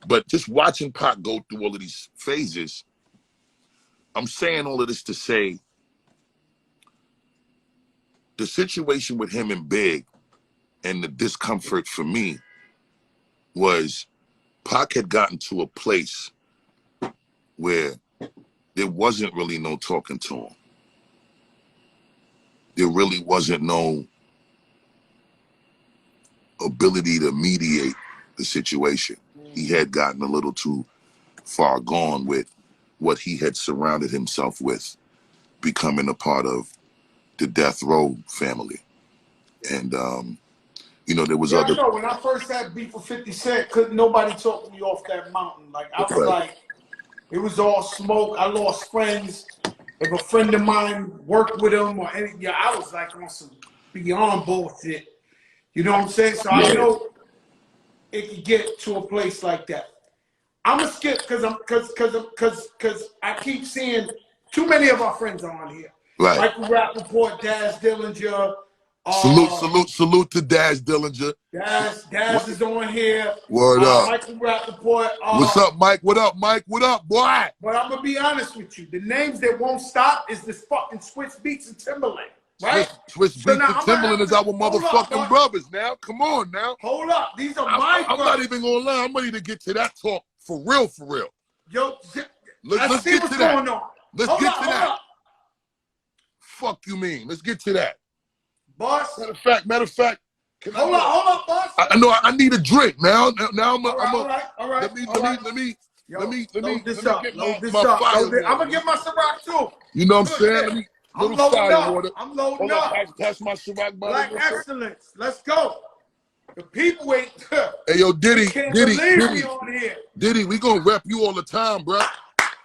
[SPEAKER 2] But just watching Pac go through all of these phases, I'm saying all of this to say the situation with him and Big and the discomfort for me was Pac had gotten to a place where there wasn't really no talking to him. There really wasn't no ability to mediate the situation. He had gotten a little too far gone with what he had surrounded himself with, becoming a part of the Death Row family. And, you know, there was other...
[SPEAKER 1] I know, when I first had beef with 50 Cent, couldn't nobody talk me off that mountain. Like, I was like, it was all smoke. I lost friends. If a friend of mine worked with him or anything, I was like on some beyond bullshit. You know what I'm saying? So I know it could get to a place like that. I'm gonna skip because I keep seeing too many of our friends are on here.
[SPEAKER 2] Right.
[SPEAKER 1] Michael Rappaport, Daz Dillinger.
[SPEAKER 2] Salute to Daz Dillinger.
[SPEAKER 1] Daz is on here.
[SPEAKER 2] Word up.
[SPEAKER 1] Michael Rappaport.
[SPEAKER 2] What's up, Mike? What up, Mike? What up, boy?
[SPEAKER 1] But I'm gonna be honest with you. The names that won't stop is this fucking Switch Beats and Timberland. Right?
[SPEAKER 2] Switch Beats and Timberland is our motherfucking brothers now. Come on now.
[SPEAKER 1] Hold up. These are my brothers.
[SPEAKER 2] I'm not even gonna lie. I'm ready to get to that talk for real, for real.
[SPEAKER 1] Yo,
[SPEAKER 2] Let's
[SPEAKER 1] see
[SPEAKER 2] get
[SPEAKER 1] what's
[SPEAKER 2] to that.
[SPEAKER 1] going on.
[SPEAKER 2] Let's
[SPEAKER 1] Hold
[SPEAKER 2] get
[SPEAKER 1] up,
[SPEAKER 2] to
[SPEAKER 1] hold
[SPEAKER 2] that.
[SPEAKER 1] up.
[SPEAKER 2] Fuck you mean? Let's get to that.
[SPEAKER 1] Boss.
[SPEAKER 2] Matter of fact.
[SPEAKER 1] Hold up, boss.
[SPEAKER 2] I know I need a drink now. Now I'm
[SPEAKER 1] all right.
[SPEAKER 2] Let me
[SPEAKER 1] Load this
[SPEAKER 2] get
[SPEAKER 1] up.
[SPEAKER 2] my fire water.
[SPEAKER 1] I'm gonna get my Ciroc too.
[SPEAKER 2] You know what I'm saying?
[SPEAKER 1] I'm
[SPEAKER 2] Little
[SPEAKER 1] loading
[SPEAKER 2] fire
[SPEAKER 1] up.
[SPEAKER 2] water.
[SPEAKER 1] I'm loading
[SPEAKER 2] Hold
[SPEAKER 1] up.
[SPEAKER 2] Pass my Ciroc bottle.
[SPEAKER 1] Black excellence. Let's go. The people ain't.
[SPEAKER 2] Hey yo, Diddy,
[SPEAKER 1] Diddy,
[SPEAKER 2] we gonna rep you all the time, bro.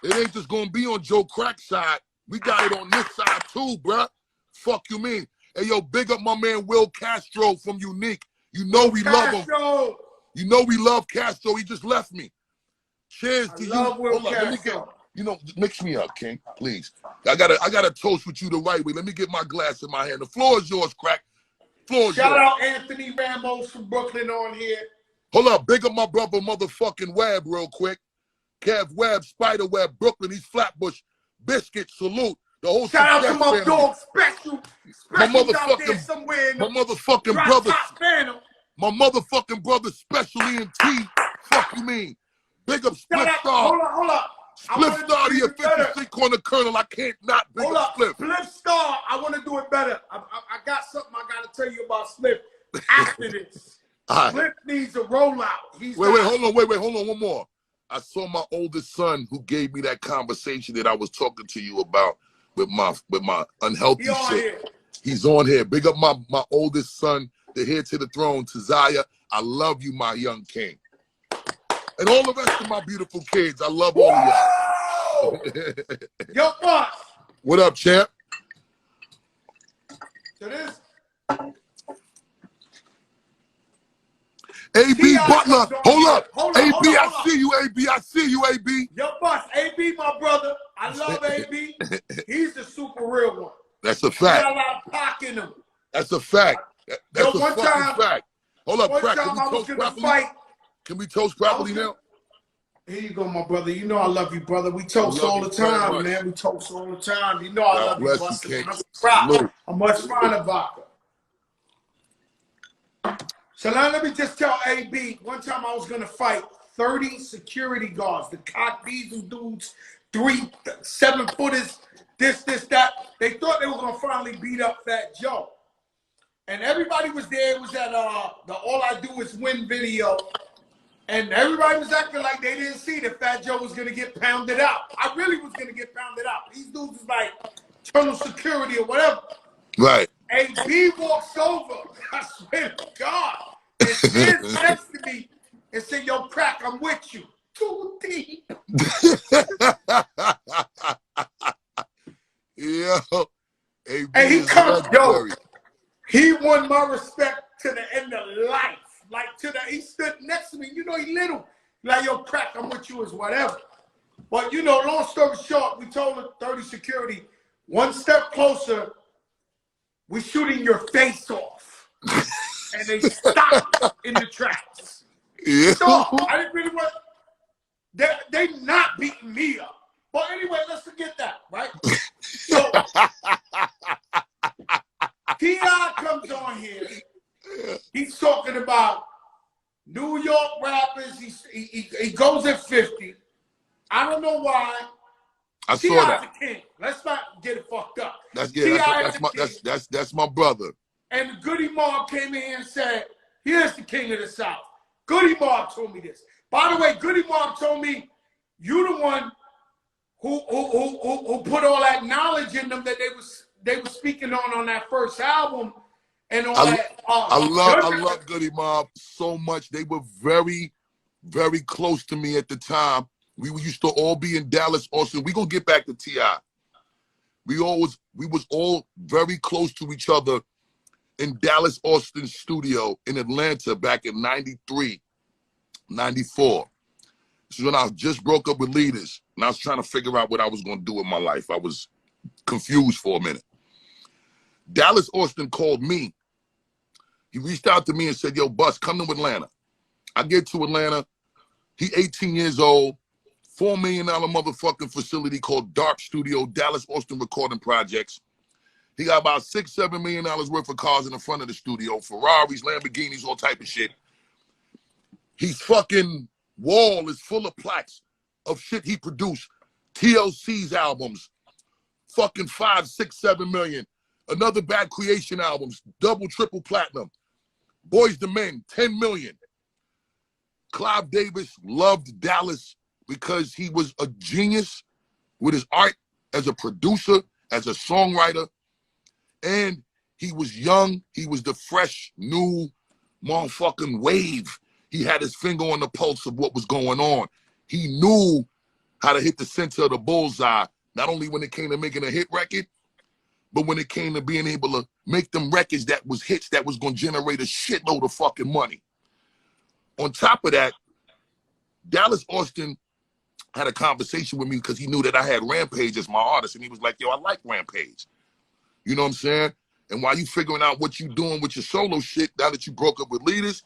[SPEAKER 2] It ain't just gonna be on Joe Crack's side. We got it on this side too, bro. Fuck you mean? Hey yo, big up my man Will Castro from Unique. You know we love him. You know we love Castro. He just left me. Cheers to you. Hold up, let me get. Mix me up, King, please. I gotta toast with you the right way. Let me get my glass in my hand. The floor is yours, Crack.
[SPEAKER 1] Shout out Anthony Ramos from Brooklyn on here.
[SPEAKER 2] Hold up, big up my brother motherfucking Webb real quick. Kev Webb, Spider Webb, Brooklyn, he's Flatbush. Biscuit, salute. The whole
[SPEAKER 1] shout out to my
[SPEAKER 2] family.
[SPEAKER 1] dog Special.
[SPEAKER 2] My motherfucking brother. My motherfucking brother, Special E&T. Fuck you mean? Big up Split Star.
[SPEAKER 1] Hold up.
[SPEAKER 2] Split Star, the official three-corner colonel. I can't not big up Split.
[SPEAKER 1] Split Star, I want to do it better. I got something I got to tell you about Split after this. Split needs a rollout. Wait, hold on, one more. I saw my oldest son who gave me that conversation that I was talking to you about with my unhealthy shit. He's on here. Big up my oldest son, the heir to the throne, Tazaya. I love you, my young king. And all the rest of my beautiful kids. I love all of y'all. Yo, boss.
[SPEAKER 2] What up, champ?
[SPEAKER 1] So this
[SPEAKER 2] AB Butler, hold up. AB, I see you, AB. I see you, AB.
[SPEAKER 1] Yo, boss, AB, my brother. I love AB. He's the super real one.
[SPEAKER 2] That's a fact.
[SPEAKER 1] He got a lot of pack in him.
[SPEAKER 2] That's a fact. That's a fucking fact. Hold up, Crack. Can we toast properly now?
[SPEAKER 1] Here you go, my brother. You know I love you, brother. We toast all the time, man. We toast all the time. You know I love you, Busta. I'm much finer vodka. So now let me just tell AB, one time I was going to fight 30 security guards, the cock diesel dudes, 3 7-footers, this, that. They thought they were going to finally beat up Fat Joe. And everybody was there. It was at the All I Do Is Win video. And everybody was acting like they didn't see that Fat Joe was going to get pounded out. I really was going to get pounded out. These dudes was like internal security or whatever.
[SPEAKER 2] Right.
[SPEAKER 1] AB walks over, I swear to God, and stands next to me and said, yo, Crack, I'm with you. Too deep.
[SPEAKER 2] Yo, AB
[SPEAKER 1] and he comes,
[SPEAKER 2] legendary.
[SPEAKER 1] He won my respect to the end of life. Like, he stood next to me. You know, he little. Like, yo, Crack, I'm with you as whatever. But, you know, long story short, we told the 30 security, one step closer, we're shooting your face off. And they stopped in the tracks.
[SPEAKER 2] Yeah.
[SPEAKER 1] So I didn't really want, they not beating me up. But anyway, let's forget that, right? So T.I. comes on here. He's talking about New York rappers. He goes at 50. I don't know why.
[SPEAKER 2] I saw that.
[SPEAKER 1] The king. Let's not get it fucked up.
[SPEAKER 2] That's my brother.
[SPEAKER 1] And the Goody Mob came in and said, here's the king of the South. Goody Mob told me this. By the way, Goody Mob told me you the one who put all that knowledge in them that they were speaking on that first album and all that.
[SPEAKER 2] I love Goody Mob so much. They were very, very close to me at the time. We used to all be in Dallas, Austin. We gonna get back to T.I. We was all very close to each other in Dallas, Austin studio in Atlanta back in 93, 94. This is when I just broke up with Leaders and I was trying to figure out what I was gonna do with my life. I was confused for a minute. Dallas Austin called me. He reached out to me and said, yo, Bus, come to Atlanta. I get to Atlanta. He 18 years old. $4 million motherfucking facility called Dark Studio, Dallas Austin Recording Projects. He got about $6-7 million worth of cars in the front of the studio, Ferraris, Lamborghinis, all type of shit. His fucking wall is full of plaques of shit he produced. TLC's albums, fucking 5, 6, 7 million. Another Bad Creation albums, double, triple platinum. Boys to Men, 10 million. Clive Davis loved Dallas because he was a genius with his art as a producer, as a songwriter, and he was young. He was the fresh, new motherfucking wave. He had his finger on the pulse of what was going on. He knew how to hit the center of the bullseye, not only when it came to making a hit record, but when it came to being able to make them records that was hits that was going to generate a shitload of fucking money. On top of that, Dallas Austin had a conversation with me because he knew that I had Rampage as my artist, and he was like, yo, I like Rampage. You know what I'm saying? And while you figuring out what you doing with your solo shit, now that you broke up with Leaders,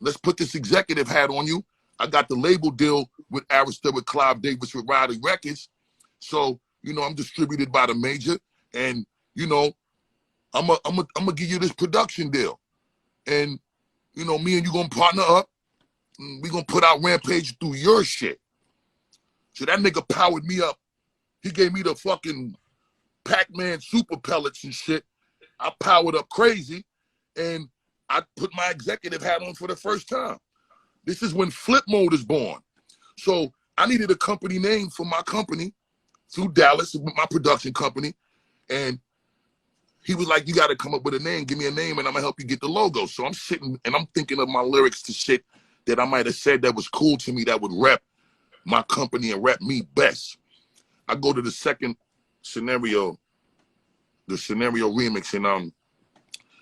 [SPEAKER 2] let's put this executive hat on you. I got the label deal with Arista, with Clive Davis, with Riley Records. So, you know, I'm distributed by the major, and, you know, I'm gonna give you this production deal. And, you know, me and you gonna partner up. We gonna put out Rampage through your shit. So that nigga powered me up. He gave me the fucking Pac-Man super pellets and shit. I powered up crazy, and I put my executive hat on for the first time. This is when Flip Mode is born. So I needed a company name for my company through Dallas, my production company. And he was like, you got to come up with a name. Give me a name, and I'm going to help you get the logo. So I'm sitting, and I'm thinking of my lyrics to shit that I might have said that was cool to me, that would rep my company and rep me best. I go to the second scenario, the scenario remix, and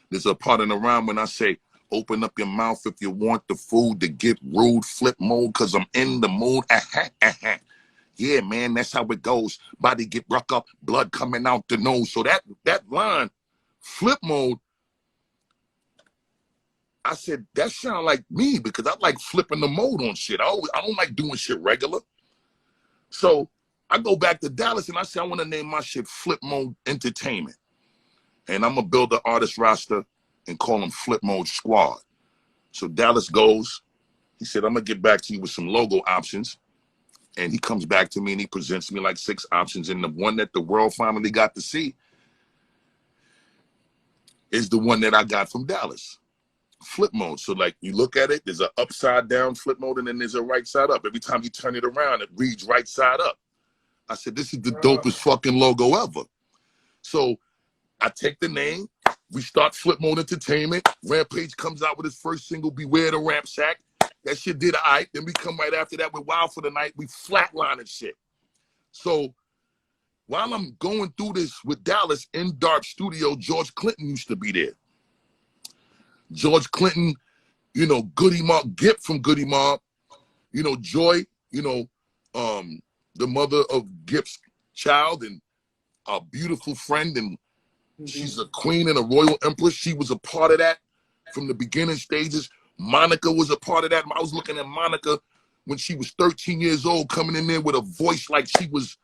[SPEAKER 2] there's a part in the rhyme when I say, open up your mouth if you want the food to get rude, Flip Mode, because I'm in the mood. Yeah, man, that's how it goes. Body get rough up, blood coming out the nose. So that line, Flip Mode, I said, that sound like me, because I like flipping the mode on shit. I don't like doing shit regular. So I go back to Dallas and I say, I want to name my shit Flip Mode Entertainment. And I'm going to build the artist roster and call them Flip Mode Squad. So Dallas goes, he said, I'm going to get back to you with some logo options. And he comes back to me and he presents me like 6 options. And the one that the world finally got to see is the one that I got from Dallas. Flip Mode. So like you look at it, there's an upside down Flip Mode and then there's a right side up. Every time you turn it around, it reads right side up. I said, this is the dopest fucking logo ever. So I take the name, we start Flip Mode Entertainment. Rampage comes out with his first single, Beware the Ramp Sack. That shit did alright. Then we come right after that with Wild for the Night. We flatlining shit. So while I'm going through this with Dallas in Dark Studio, George Clinton used to be there. George Clinton, you know, Goody Mob, Gip from Goody Mob, you know, Joy, you know, the mother of Gip's child and a beautiful friend, and she's a queen and a royal empress. She was a part of that from the beginning stages. Monica was a part of that. I was looking at Monica when she was 13 years old, coming in there with a voice like she was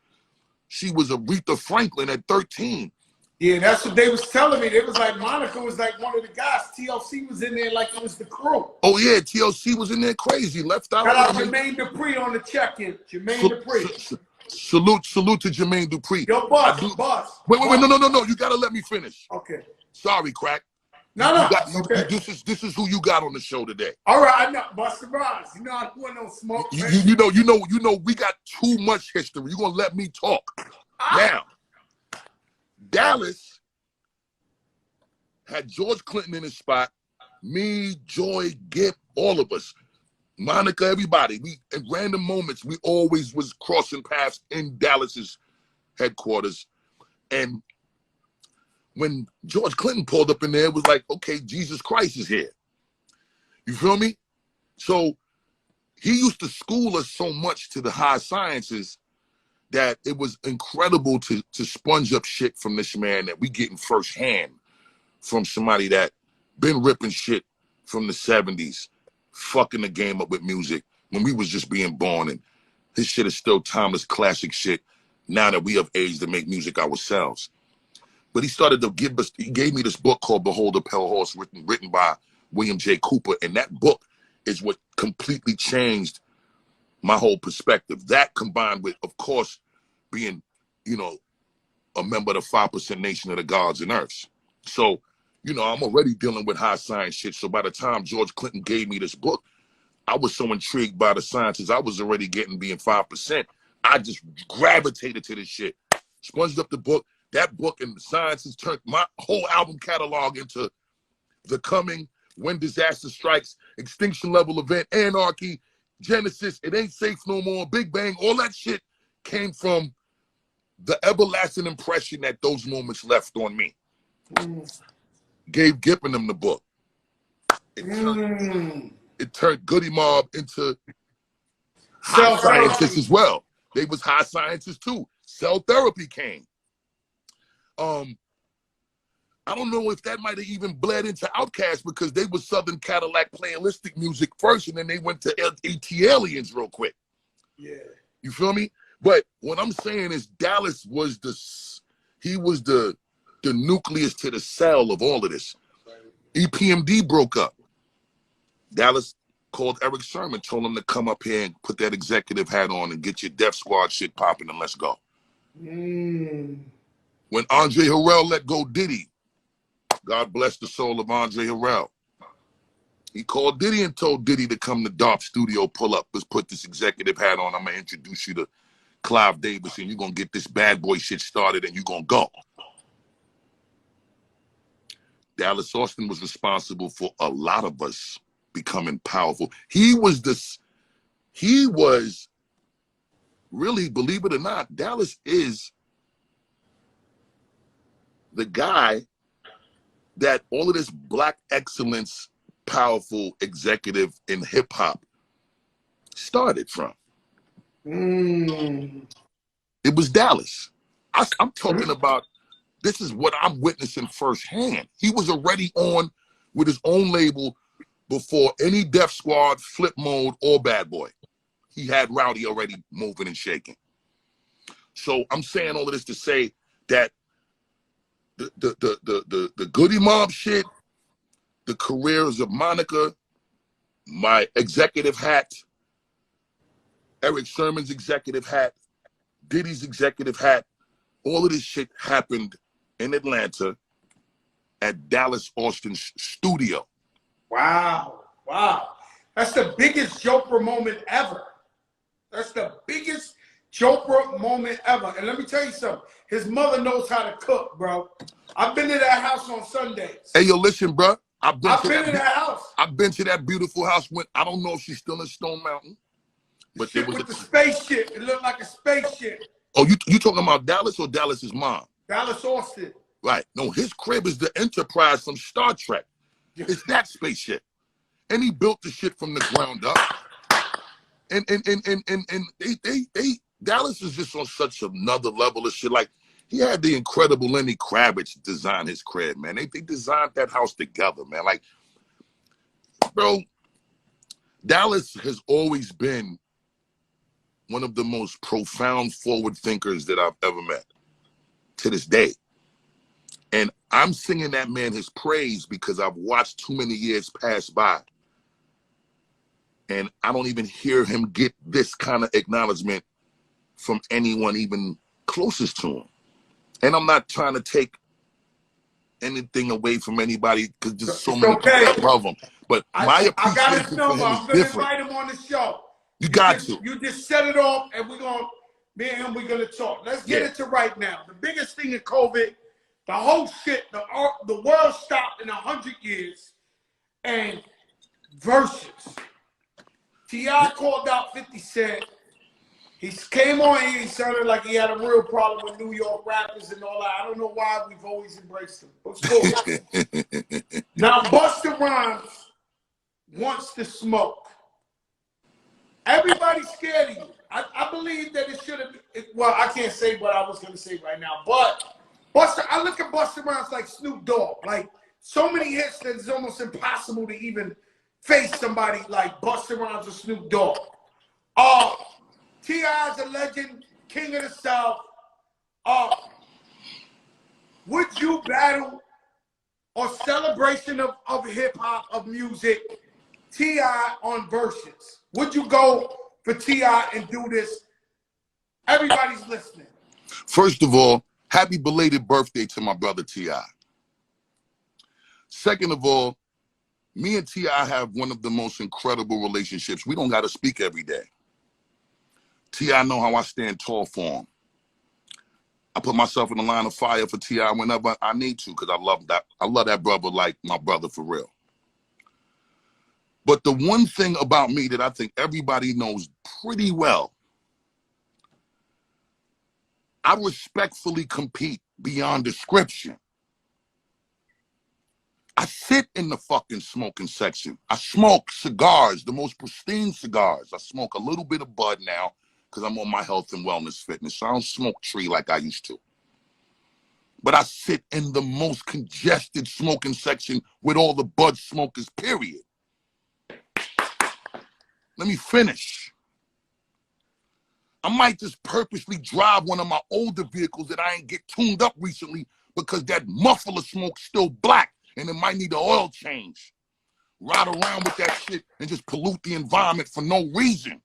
[SPEAKER 2] Aretha Franklin at 13.
[SPEAKER 1] Yeah, that's what they was telling me. They was like, Monica was like one of the guys. TLC was in there like it was the crew.
[SPEAKER 2] Oh yeah, TLC was in there crazy. Left out.
[SPEAKER 1] Shout out Jermaine Dupri on the check-in. Jermaine Dupri.
[SPEAKER 2] Salute to Jermaine Dupri.
[SPEAKER 1] Yo, boss.
[SPEAKER 2] Wait, no. You gotta let me finish.
[SPEAKER 1] Okay.
[SPEAKER 2] Sorry, Crack.
[SPEAKER 1] No. Okay.
[SPEAKER 2] This is who you got on the show today.
[SPEAKER 1] All right, I know. Busta Rhymes. You know I don't want no smoke.
[SPEAKER 2] You know. We got too much history. You gonna let me talk now? Dallas had George Clinton in his spot. Me, Joy, Gip, all of us. Monica, everybody. We at random moments we always was crossing paths in Dallas's headquarters. And when George Clinton pulled up in there, it was like, okay, Jesus Christ is here. You feel me? So he used to school us so much to the high sciences that it was incredible to sponge up shit from this man that we getting firsthand from somebody that been ripping shit from the 70s, fucking the game up with music when we was just being born. And his shit is still timeless classic shit now that we have age to make music ourselves. But he started to he gave me this book called Behold the Pale Horse, written by William J. Cooper. And that book is what completely changed my whole perspective. That combined with, of course, being, you know, a member of the 5% Nation of the Gods and Earths. So, you know, I'm already dealing with high science shit. So by the time George Clinton gave me this book, I was so intrigued by the sciences I was already getting being 5%. I just gravitated to this shit. Sponged up the book. That book and the sciences turned my whole album catalog into The Coming, When Disaster Strikes, Extinction Level Event, Anarchy, Genesis, It Ain't Safe No More, Big Bang. All that shit came from the everlasting impression that those moments left on me. Gave Gipp and them the book. It turned Goody Mob into high scientists as well. They was high scientists too. Cell therapy came. I don't know if that might have even bled into Outkast because they were Southern Cadillac playalistic music first, and then they went to AT Aliens real quick.
[SPEAKER 1] Yeah.
[SPEAKER 2] You feel me? But what I'm saying is Dallas was the nucleus to the cell of all of this. EPMD broke up. Dallas called Eric Sermon, told him to come up here and put that executive hat on and get your Def Squad shit popping and let's go. When Andre Harrell let go Diddy, God bless the soul of Andre Harrell, he called Diddy and told Diddy to come to Darp Studio, pull up, let's put this executive hat on, I'm going to introduce you to Clive Davis and you're going to get this bad boy shit started and you're going to go. Dallas Austin was responsible for a lot of us becoming powerful. He was really, believe it or not, Dallas is the guy that all of this black excellence, powerful executive in hip hop started from. It was Dallas. I'm talking about, this is what I'm witnessing firsthand. He was already on with his own label before any Def Squad, Flip Mode, or Bad Boy. He had Rowdy already moving and shaking. So I'm saying all of this to say that the Goody Mob shit, the careers of Monica, my executive hat, Eric Sermon's executive hat, Diddy's executive hat, all of this shit happened in Atlanta at Dallas Austin's studio.
[SPEAKER 1] Wow. That's the biggest Joker moment ever. That's the biggest Joker moment ever. And let me tell you something. His mother knows how to cook, bro. I've been to that house on Sundays.
[SPEAKER 2] Hey, yo, listen, bro. I've been to
[SPEAKER 1] that house.
[SPEAKER 2] I've been to that beautiful house. I don't know if she's still in Stone Mountain. But
[SPEAKER 1] shit with the spaceship. It looked like a spaceship.
[SPEAKER 2] Oh, you talking about Dallas or Dallas's mom?
[SPEAKER 1] Dallas Austin.
[SPEAKER 2] Right. No, his crib is the Enterprise from Star Trek. It's that spaceship. And he built the shit from the ground up. And they Dallas is just on such another level of shit. Like, he had the incredible Lenny Kravitz design his crib, man. They designed that house together, man. Like, bro, Dallas has always been one of the most profound forward thinkers that I've ever met to this day. And I'm singing that man his praise because I've watched too many years pass by. And I don't even hear him get this kind of acknowledgement from anyone even closest to him. And I'm not trying to take anything away from anybody because there's so many people that love him. But my appreciation for him is different.
[SPEAKER 1] I'm gonna invite him on the show.
[SPEAKER 2] You got to.
[SPEAKER 1] You just set it off, and me and him, we're gonna talk. Let's get into right now. The biggest thing in COVID, the whole shit, the world stopped in 100 years, and verses. T.I. called out 50 Cent. He came on here, he sounded like he had a real problem with New York rappers and all that. I don't know why we've always embraced him. But cool. Now, Busta Rhymes wants to smoke. Everybody's scared of you. I believe that it should have been, well, I can't say what I was going to say right now, but I look at Busta Rhymes like Snoop Dogg. Like, so many hits that it's almost impossible to even face somebody like Busta Rhymes or Snoop Dogg. T.I.'s a legend, king of the South. Would you battle or celebration of hip-hop, of music, T.I. on Versus? Would you go for T.I. and do this? Everybody's listening.
[SPEAKER 2] First of all, happy belated birthday to my brother T.I. Second of all, me and T.I. have one of the most incredible relationships. We don't got to speak every day. T.I. know how I stand tall for him. I put myself in the line of fire for T.I. whenever I need to, because I love that brother like my brother for real. But the one thing about me that I think everybody knows pretty well, I respectfully compete beyond description. I sit in the fucking smoking section. I smoke cigars, the most pristine cigars. I smoke a little bit of bud now because I'm on my health and wellness fitness. So I don't smoke tree like I used to. But I sit in the most congested smoking section with all the bud smokers, period. Let me finish. I might just purposely drive one of my older vehicles that I ain't get tuned up recently because that muffler smoke's still black and it might need an oil change. Ride around with that shit and just pollute the environment for no reason.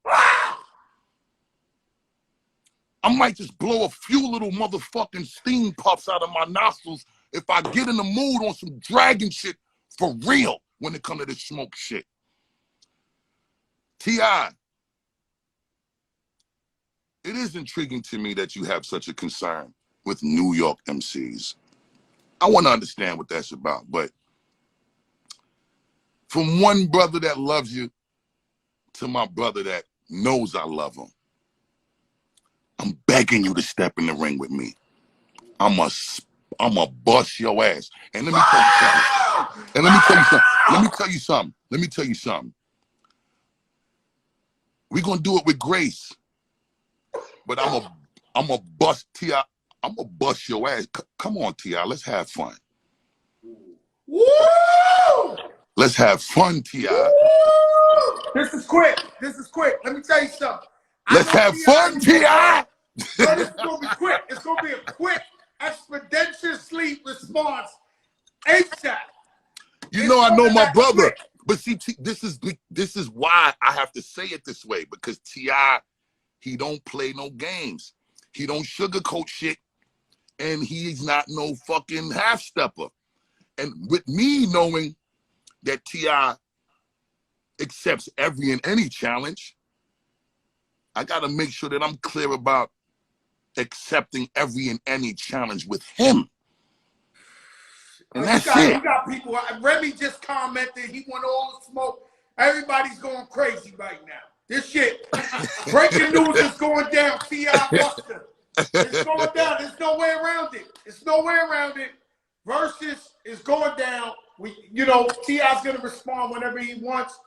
[SPEAKER 2] I might just blow a few little motherfucking steam puffs out of my nostrils if I get in the mood on some dragon shit for real when it comes to this smoke shit. T.I., it is intriguing to me that you have such a concern with New York MCs. I want to understand what that's about, but from one brother that loves you to my brother that knows I love him, I'm begging you to step in the ring with me. I'ma bust your ass. And let me tell you something. And let me tell you something. We're gonna do it with grace. But I'm a bust T.I. I'm gonna bust your ass. Come on, T.I. Let's have fun.
[SPEAKER 1] Woo!
[SPEAKER 2] Let's have fun, T.I.
[SPEAKER 1] Woo! This is quick. Let me tell you something.
[SPEAKER 2] Let's have fun, T.I.
[SPEAKER 1] So this is gonna be quick. It's gonna be a quick, expeditiously response. ASAP.
[SPEAKER 2] You know I know my brother, but see, this is why I have to say it this way, because T.I., he don't play no games. He don't sugarcoat shit, and he's not no fucking half-stepper. And with me knowing that T.I. accepts every and any challenge, I got to make sure that I'm clear about accepting every and any challenge with him. And that's it.
[SPEAKER 1] You got people. Remy just commented he want all the smoke. Everybody's going crazy right now. This shit. Breaking news is going down. T.I. Busta. It's going down. There's no way around it. Versus is going down. T.I.'s gonna respond whenever he wants.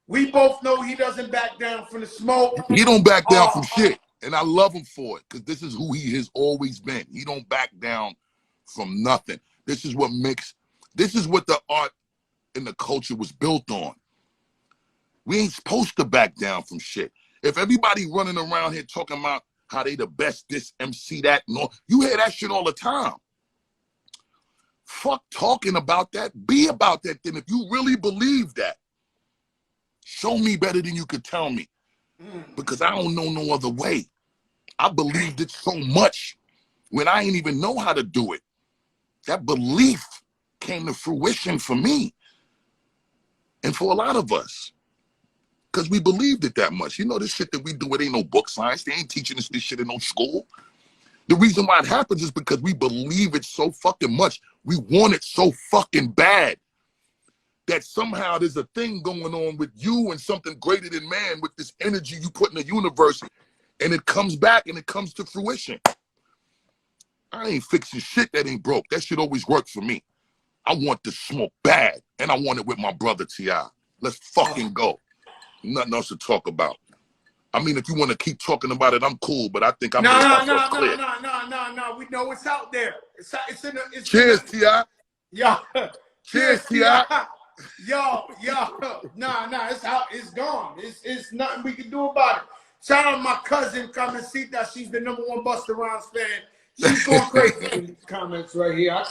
[SPEAKER 1] We both know he doesn't back down from the smoke.
[SPEAKER 2] He don't back down from shit. And I love him for it, because this is who he has always been. He don't back down from nothing. This is what the art and the culture was built on. We ain't supposed to back down from shit. If everybody running around here talking about how they the best, this MC, that, no, you hear that shit all the time. Fuck talking about that. Be about that then. If you really believe that, show me better than you could tell me. Because I don't know no other way. I believed it so much when I ain't even know how to do it. That belief came to fruition for me and for a lot of us, because we believed it that much. You know, this shit that we do, it ain't no book science. They ain't teaching us this shit in no school. The reason why it happens is because we believe it so fucking much. We want it so fucking bad that somehow there's a thing going on with you and something greater than man with this energy you put in the universe, and it comes back and it comes to fruition. I ain't fixing shit that ain't broke. That shit always worked for me. I want the smoke bad, and I want it with my brother T.I. Let's fucking go. Nothing else to talk about. I mean, if you want to keep talking about it, I'm cool, but I think I'm clear.
[SPEAKER 1] No. We know it's out there.
[SPEAKER 2] Cheers, T.I.
[SPEAKER 1] Yeah.
[SPEAKER 2] Cheers, T.I.
[SPEAKER 1] Yo. Nah. It's out. It's gone. It's nothing we can do about it. Shout out to my cousin, Carmencita. She's the #1 Busta Rhymes fan. She's going crazy in these comments right here.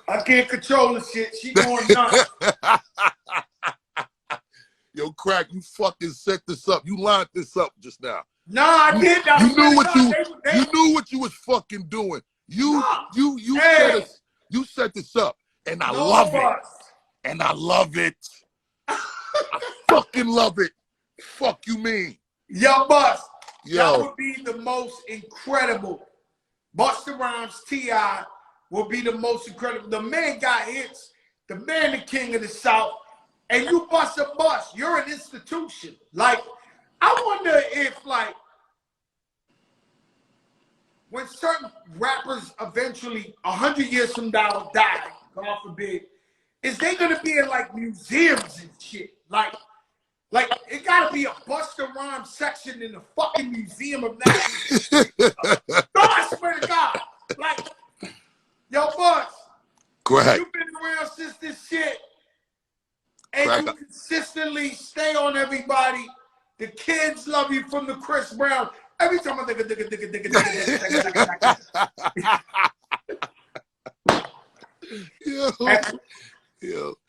[SPEAKER 1] I can't control the shit. She going nuts.
[SPEAKER 2] Yo, Crack, you fucking set this up. You lined this up just now.
[SPEAKER 1] No, I did.
[SPEAKER 2] You knew what you knew what you was fucking doing. You set this up, and I love it. And I love it. I fucking love it. Fuck you mean?
[SPEAKER 1] Yo, Bust.
[SPEAKER 2] Yo.
[SPEAKER 1] That would be the most incredible. Busta Rhymes, T.I. will be the most incredible. The man got hits. The man, the king of the South. And you bust a bust. You're an institution. Like, I wonder if, like, when certain rappers eventually, 100 years from now, die, God forbid, is they gonna be in like museums and shit? Like it gotta be a Busta Rhymes section in the fucking Museum of Natural. God, I swear to God. Like, yo, Bust, you've been around since this shit, and you consistently stay on everybody. The kids love you from the Chris Brown. Every time I think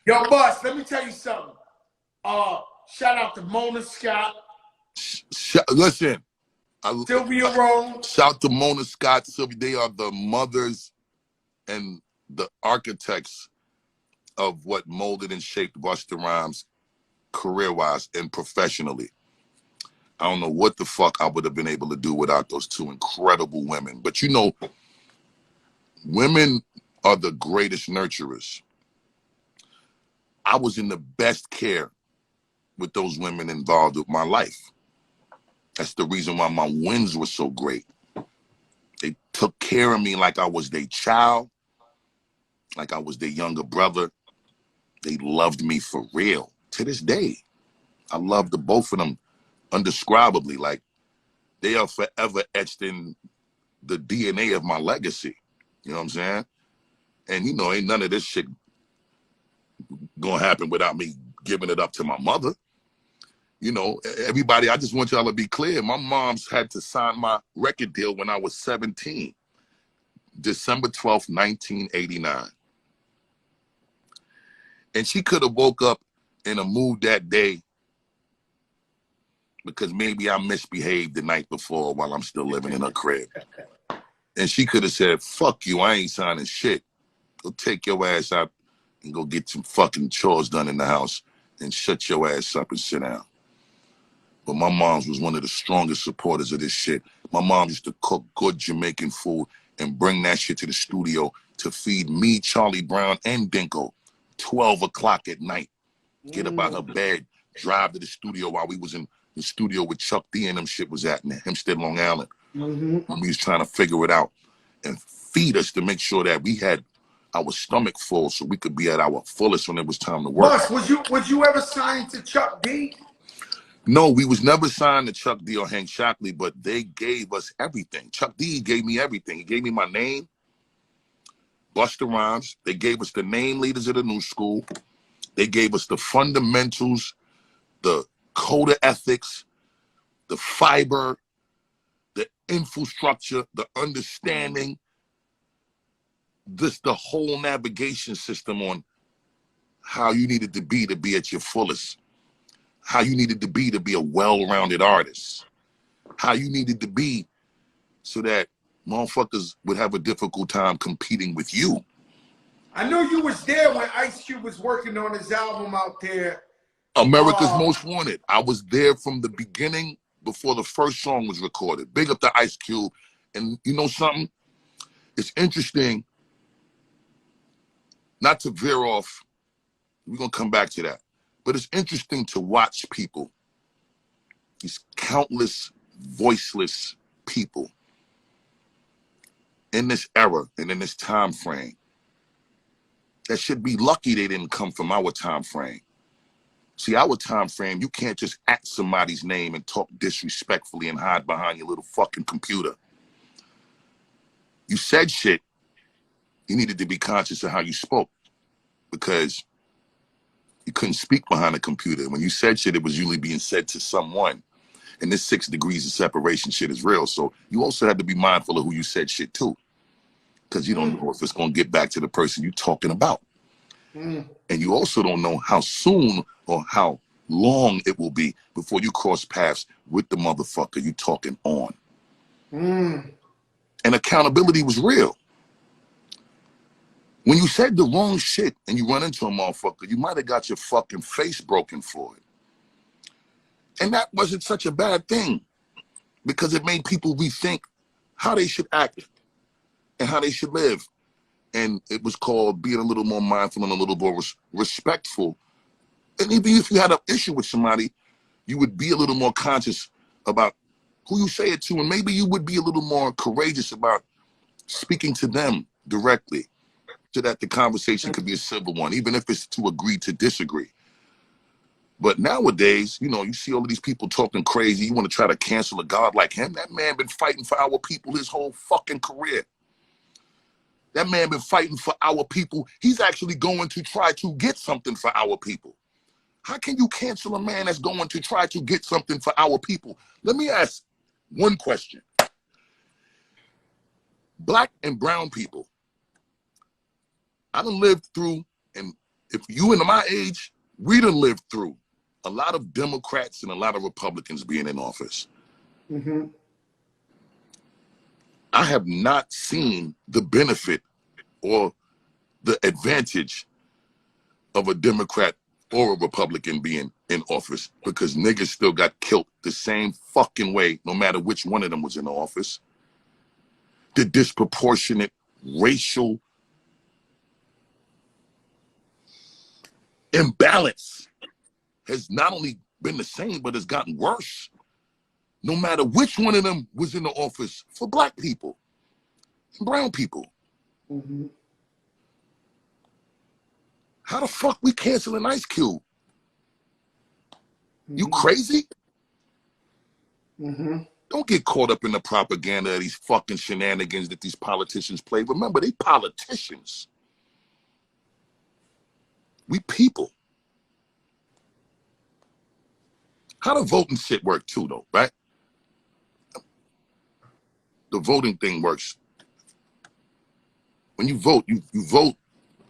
[SPEAKER 1] Yo, Bust, let me tell you something. Shout out to Mona Scott.
[SPEAKER 2] Listen.
[SPEAKER 1] Sylvia Rome.
[SPEAKER 2] Shout to Mona Scott, Sylvia. They are the mothers and the architects of what molded and shaped Busta Rhymes career-wise and professionally. I don't know what the fuck I would have been able to do without those two incredible women. But you know, women are the greatest nurturers. I was in the best care with those women involved with my life. That's the reason why my wins were so great. They took care of me like I was their child, like I was their younger brother. They loved me for real. To this day, I love the both of them undescribably. Like, they are forever etched in the DNA of my legacy. You know what I'm saying? And, you know, ain't none of this shit gonna happen without me giving it up to my mother. You know, everybody, I just want y'all to be clear. My mom's had to sign my record deal when I was 17, December 12th, 1989. And she could have woke up in a mood that day because maybe I misbehaved the night before while I'm still living in her crib. And she could have said, fuck you, I ain't signing shit. Go take your ass out and go get some fucking chores done in the house and shut your ass up and sit down. But my mom's was one of the strongest supporters of this shit. My mom used to cook good Jamaican food and bring that shit to the studio to feed me, Charlie Brown, and Dinko 12 o'clock at night. Get up out her bed, drive to the studio while we was in the studio with Chuck D and them shit was at in Hempstead, Long Island. And we was trying to figure it out and feed us to make sure that we had our stomach full so we could be at our fullest when it was time to work.
[SPEAKER 1] Bus, was you ever signed to Chuck D?
[SPEAKER 2] No, we was never signed to Chuck D or Hank Shockley, but they gave us everything. Chuck D gave me everything. He gave me my name, Busta Rhymes. They gave us the name leaders of the new school. They gave us the fundamentals, the code of ethics, the fiber, the infrastructure, the understanding, the whole navigation system on how you needed to be at your fullest. How you needed to be a well-rounded artist. How you needed to be so that motherfuckers would have a difficult time competing with you.
[SPEAKER 1] I know you was there when Ice Cube was working on his album out there.
[SPEAKER 2] America's Most Wanted. I was there from the beginning before the first song was recorded. Big up to Ice Cube. And you know something? It's interesting, not to veer off, we're going to come back to that. But it's interesting to watch people, these countless voiceless people in this era and in this time frame that should be lucky they didn't come from our time frame. See, our time frame, you can't just at somebody's name and talk disrespectfully and hide behind your little fucking computer. You said shit, you needed to be conscious of how you spoke because you couldn't speak behind a computer. When you said shit, it was usually being said to someone. And this 6 degrees of separation shit is real. So you also have to be mindful of who you said shit to. Because you don't know if it's going to get back to the person you're talking about. And you also don't know how soon or how long it will be before you cross paths with the motherfucker you talking on. And accountability was real. When you said the wrong shit and you run into a motherfucker, you might have got your fucking face broken for it. And that wasn't such a bad thing, because it made people rethink how they should act and how they should live. And it was called being a little more mindful and a little more respectful. And even if you had an issue with somebody, you would be a little more conscious about who you say it to, and maybe you would be a little more courageous about speaking to them directly, so that the conversation could be a civil one, even if it's to agree to disagree. But nowadays, you know, you see all of these people talking crazy. You want to try to cancel a god like him? That man been fighting for our people his whole fucking career. That man been fighting for our people. He's actually going to try to get something for our people. How can you cancel a man that's going to try to get something for our people? Let me ask one question. Black and brown people, I done lived through, and if you and my age, we done lived through a lot of Democrats and a lot of Republicans being in office. I have not seen the benefit or the advantage of a Democrat or a Republican being in office, because niggas still got killed the same fucking way, no matter which one of them was in the office. The disproportionate racial imbalance has not only been the same, but has gotten worse, no matter which one of them was in the office, for black people and brown people. How the fuck we canceling Ice Cube? You crazy? Don't get caught up in the propaganda of these fucking shenanigans that these politicians play. Remember, they politicians. We people. How the voting shit work too, though, right? The voting thing works. When you vote, you vote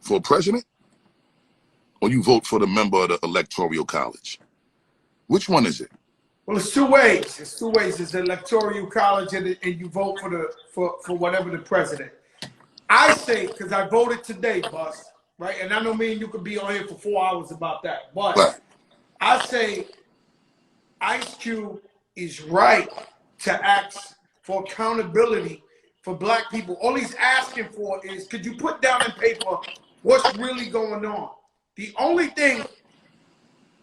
[SPEAKER 2] for a president, or you vote for the member of the electoral college? Which one is it?
[SPEAKER 1] Well, it's two ways. It's two ways. It's the electoral college, and you vote for whatever the president. I say, because I voted today, Bus, right? And I know me and you could be on here for 4 hours about that. But
[SPEAKER 2] Right.
[SPEAKER 1] I say Ice Cube is right to ask for accountability for black people. All he's asking for is, could you put down in paper what's really going on? The only thing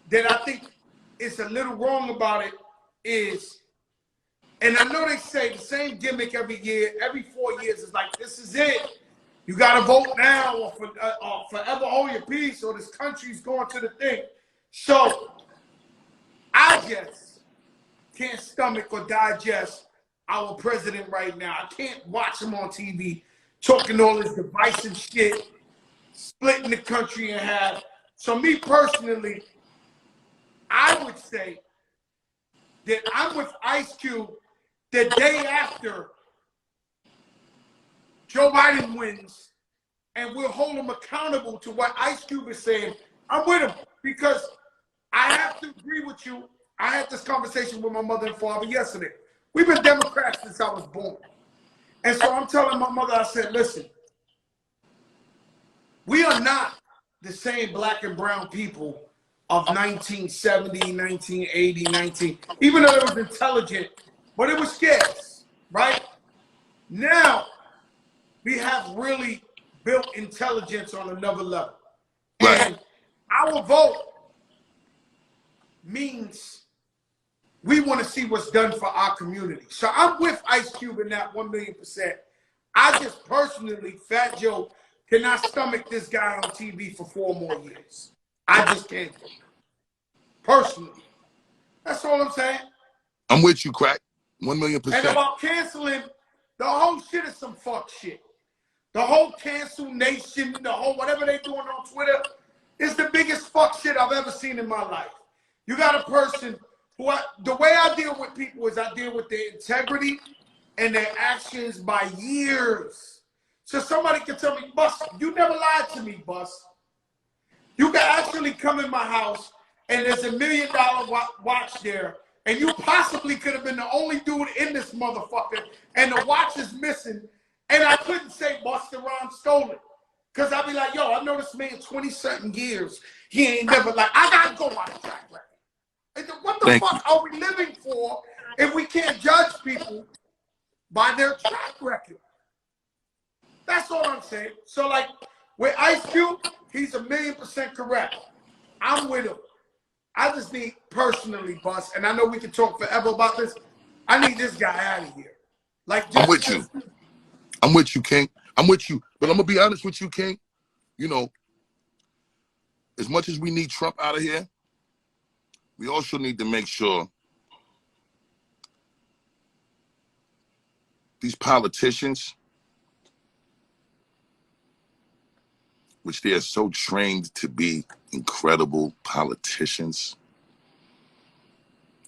[SPEAKER 1] that I think is a little wrong about it is, and I know they say the same gimmick every year, every 4 years, is like, this is it. You got to vote now or forever hold your peace, or this country's going to the thing. So I just can't stomach or digest our president right now. I can't watch him on TV talking all this divisive shit, splitting the country in half. So me personally, I would say that I'm with Ice Cube the day after Joe Biden wins, and we'll hold him accountable to what Ice Cube is saying. I'm with him, because I have to agree with you. I had this conversation with my mother and father yesterday. We've been Democrats since I was born. And so I'm telling my mother, I said, listen, we are not the same black and brown people of 1970, 1980, even though it was intelligent, but it was scarce, right? Now, we have really built intelligence on another level.
[SPEAKER 2] Right.
[SPEAKER 1] And our vote means we want to see what's done for our community. So I'm with Ice Cube in that 1,000,000%. I just personally, Fat Joe, cannot stomach this guy on TV for 4 more years. I just can't. Personally. That's all I'm saying.
[SPEAKER 2] I'm with you, Crack. 1,000,000%.
[SPEAKER 1] And about canceling, the whole shit is some fuck shit. The whole cancel nation, the whole whatever they doing on Twitter is the biggest fuck shit I've ever seen in my life. You got a person who, the way I deal with people is I deal with their integrity and their actions by years. So somebody can tell me, Bus, you never lied to me, Bus. You can actually come in my house and there's $1 million watch there, and you possibly could have been the only dude in this motherfucker, and the watch is missing, and I couldn't say Busta Rhymes stole it. Because I'd be like, yo, I know this man 20-something years. He ain't never like, I gotta go by the track record. What the fuck are we living for if we can't judge people by their track record? That's all I'm saying. So, like, with Ice Cube, he's 1,000,000% correct. I'm with him. I just need, personally, Bus, and I know we can talk forever about this, I need this guy out of here. Like,
[SPEAKER 2] I'm with you. I'm with you, King. I'm with you. But I'm going to be honest with you, King. You know, as much as we need Trump out of here, we also need to make sure these politicians, which they are so trained to be incredible politicians,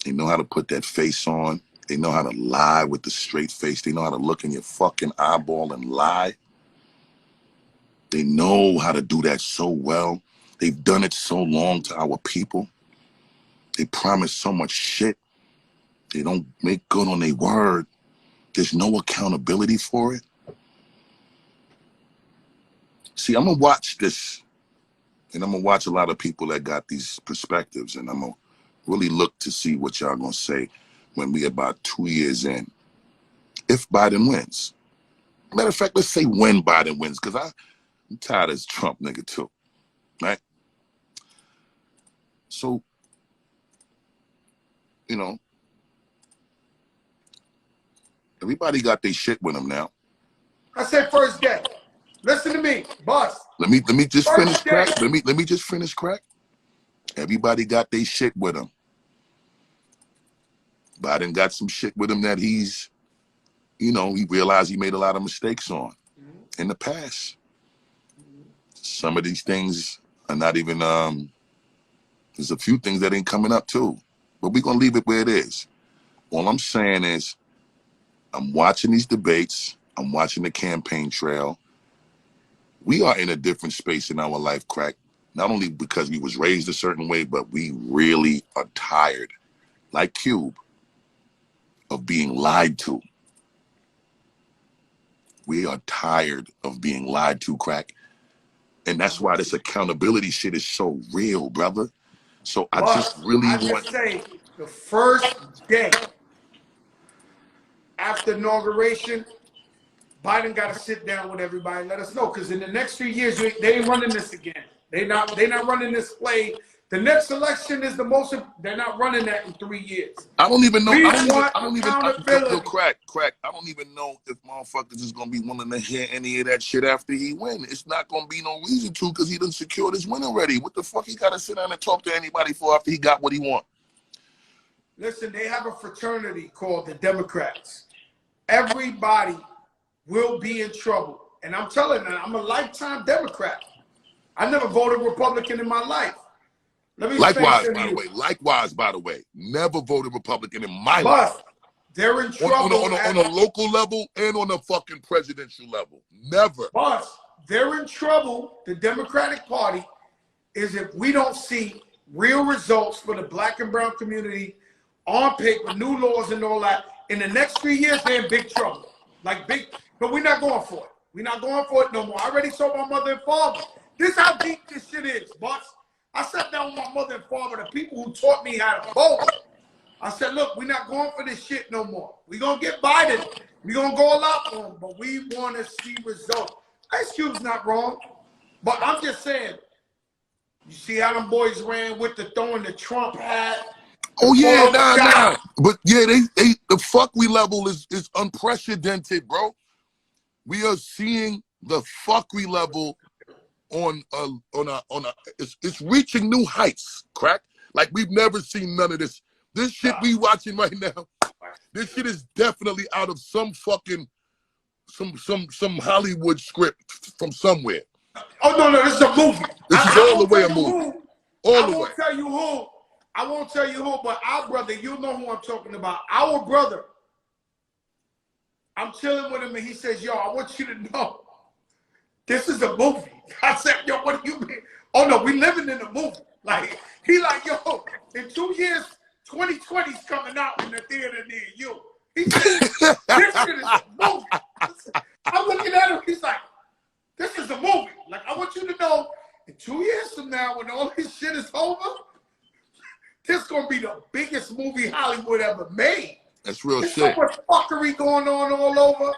[SPEAKER 2] they know how to put that face on. They know how to lie with the straight face. They know how to look in your fucking eyeball and lie. They know how to do that so well. They've done it so long to our people. They promise so much shit. They don't make good on their word. There's no accountability for it. See, I'm going to watch this, and I'm going to watch a lot of people that got these perspectives, and I'm going to really look to see what y'all going to say when we about 2 years in, if Biden wins. Matter of fact, let's say when Biden wins, because I'm tired of this Trump nigga too, right? So, you know, everybody got their shit with them now.
[SPEAKER 1] I said first day. Listen to me, Bus.
[SPEAKER 2] Let me just
[SPEAKER 1] First
[SPEAKER 2] finish,
[SPEAKER 1] day.
[SPEAKER 2] crack. Let me just finish, crack. Everybody got their shit with him. Biden got some shit with him that he's, you know, he realized he made a lot of mistakes on in the past. Some of these things are not even, there's a few things that ain't coming up too. But we're going to leave it where it is. All I'm saying is, I'm watching these debates. I'm watching the campaign trail. We are in a different space in our life, crack. Not only because we was raised a certain way, but we really are tired, like Cube, of being lied to. We are tired of being lied to, crack. And that's why this accountability shit is so real, brother. So I just really want...
[SPEAKER 1] say the first day after inauguration, Biden got to sit down with everybody and let us know, because in the next few years, they ain't running this again. They not running this play. The next election is the most. They're not running that in 3 years.
[SPEAKER 2] I don't even know.
[SPEAKER 1] Crack.
[SPEAKER 2] I don't even know if motherfuckers is gonna be willing to hear any of that shit after he win. It's not gonna be no reason to, because he done secured his win already. What the fuck he gotta sit down and talk to anybody for after he got what he want?
[SPEAKER 1] Listen, they have a fraternity called the Democrats. Everybody will be in trouble, and I'm telling you, I'm a lifetime Democrat. I never voted Republican in my life.
[SPEAKER 2] Likewise, by the way, never voted Republican in my life.
[SPEAKER 1] They're in trouble
[SPEAKER 2] on a local level and on a fucking presidential level. Never.
[SPEAKER 1] But they're in trouble. The Democratic Party is if we don't see real results for the black and brown community on paper, new laws and all that. In the next 3 years, they're in big trouble. But we're not going for it. We're not going for it no more. I already told my mother and father. This is how deep this shit is, boss. I sat down with my mother and father, the people who taught me how to vote. I said, look, we're not going for this shit no more. We're going to get Biden. We're going to go a lot for him, but we want to see results. Ice Cube's not wrong, but I'm just saying, you see how them boys ran with the throwing the Trump hat?
[SPEAKER 2] Oh, yeah, nah. But, yeah, the fuckery level is unprecedented, bro. We are seeing the fuckery level it's reaching new heights, crack. Like we've never seen none of this. This shit we watching right now, this shit is definitely out of some fucking some Hollywood script from somewhere.
[SPEAKER 1] Oh no, this is a movie.
[SPEAKER 2] This is all the way a movie.
[SPEAKER 1] I won't tell you who. I won't tell you who, but our brother, you know who I'm talking about. Our brother. I'm chilling with him and he says, yo, I want you to know this is a movie. I said, yo, what do you mean? Oh, no, we living in a movie. Like, he like, yo, in 2 years, 2020's coming out in the theater near you. He said, this shit is a movie. I'm looking at him, he's like, this is a movie. Like, I want you to know, in 2 years from now, when all this shit is over, this is gonna be the biggest movie Hollywood ever made.
[SPEAKER 2] That's real
[SPEAKER 1] There's
[SPEAKER 2] shit.
[SPEAKER 1] so much fuckery going on all over.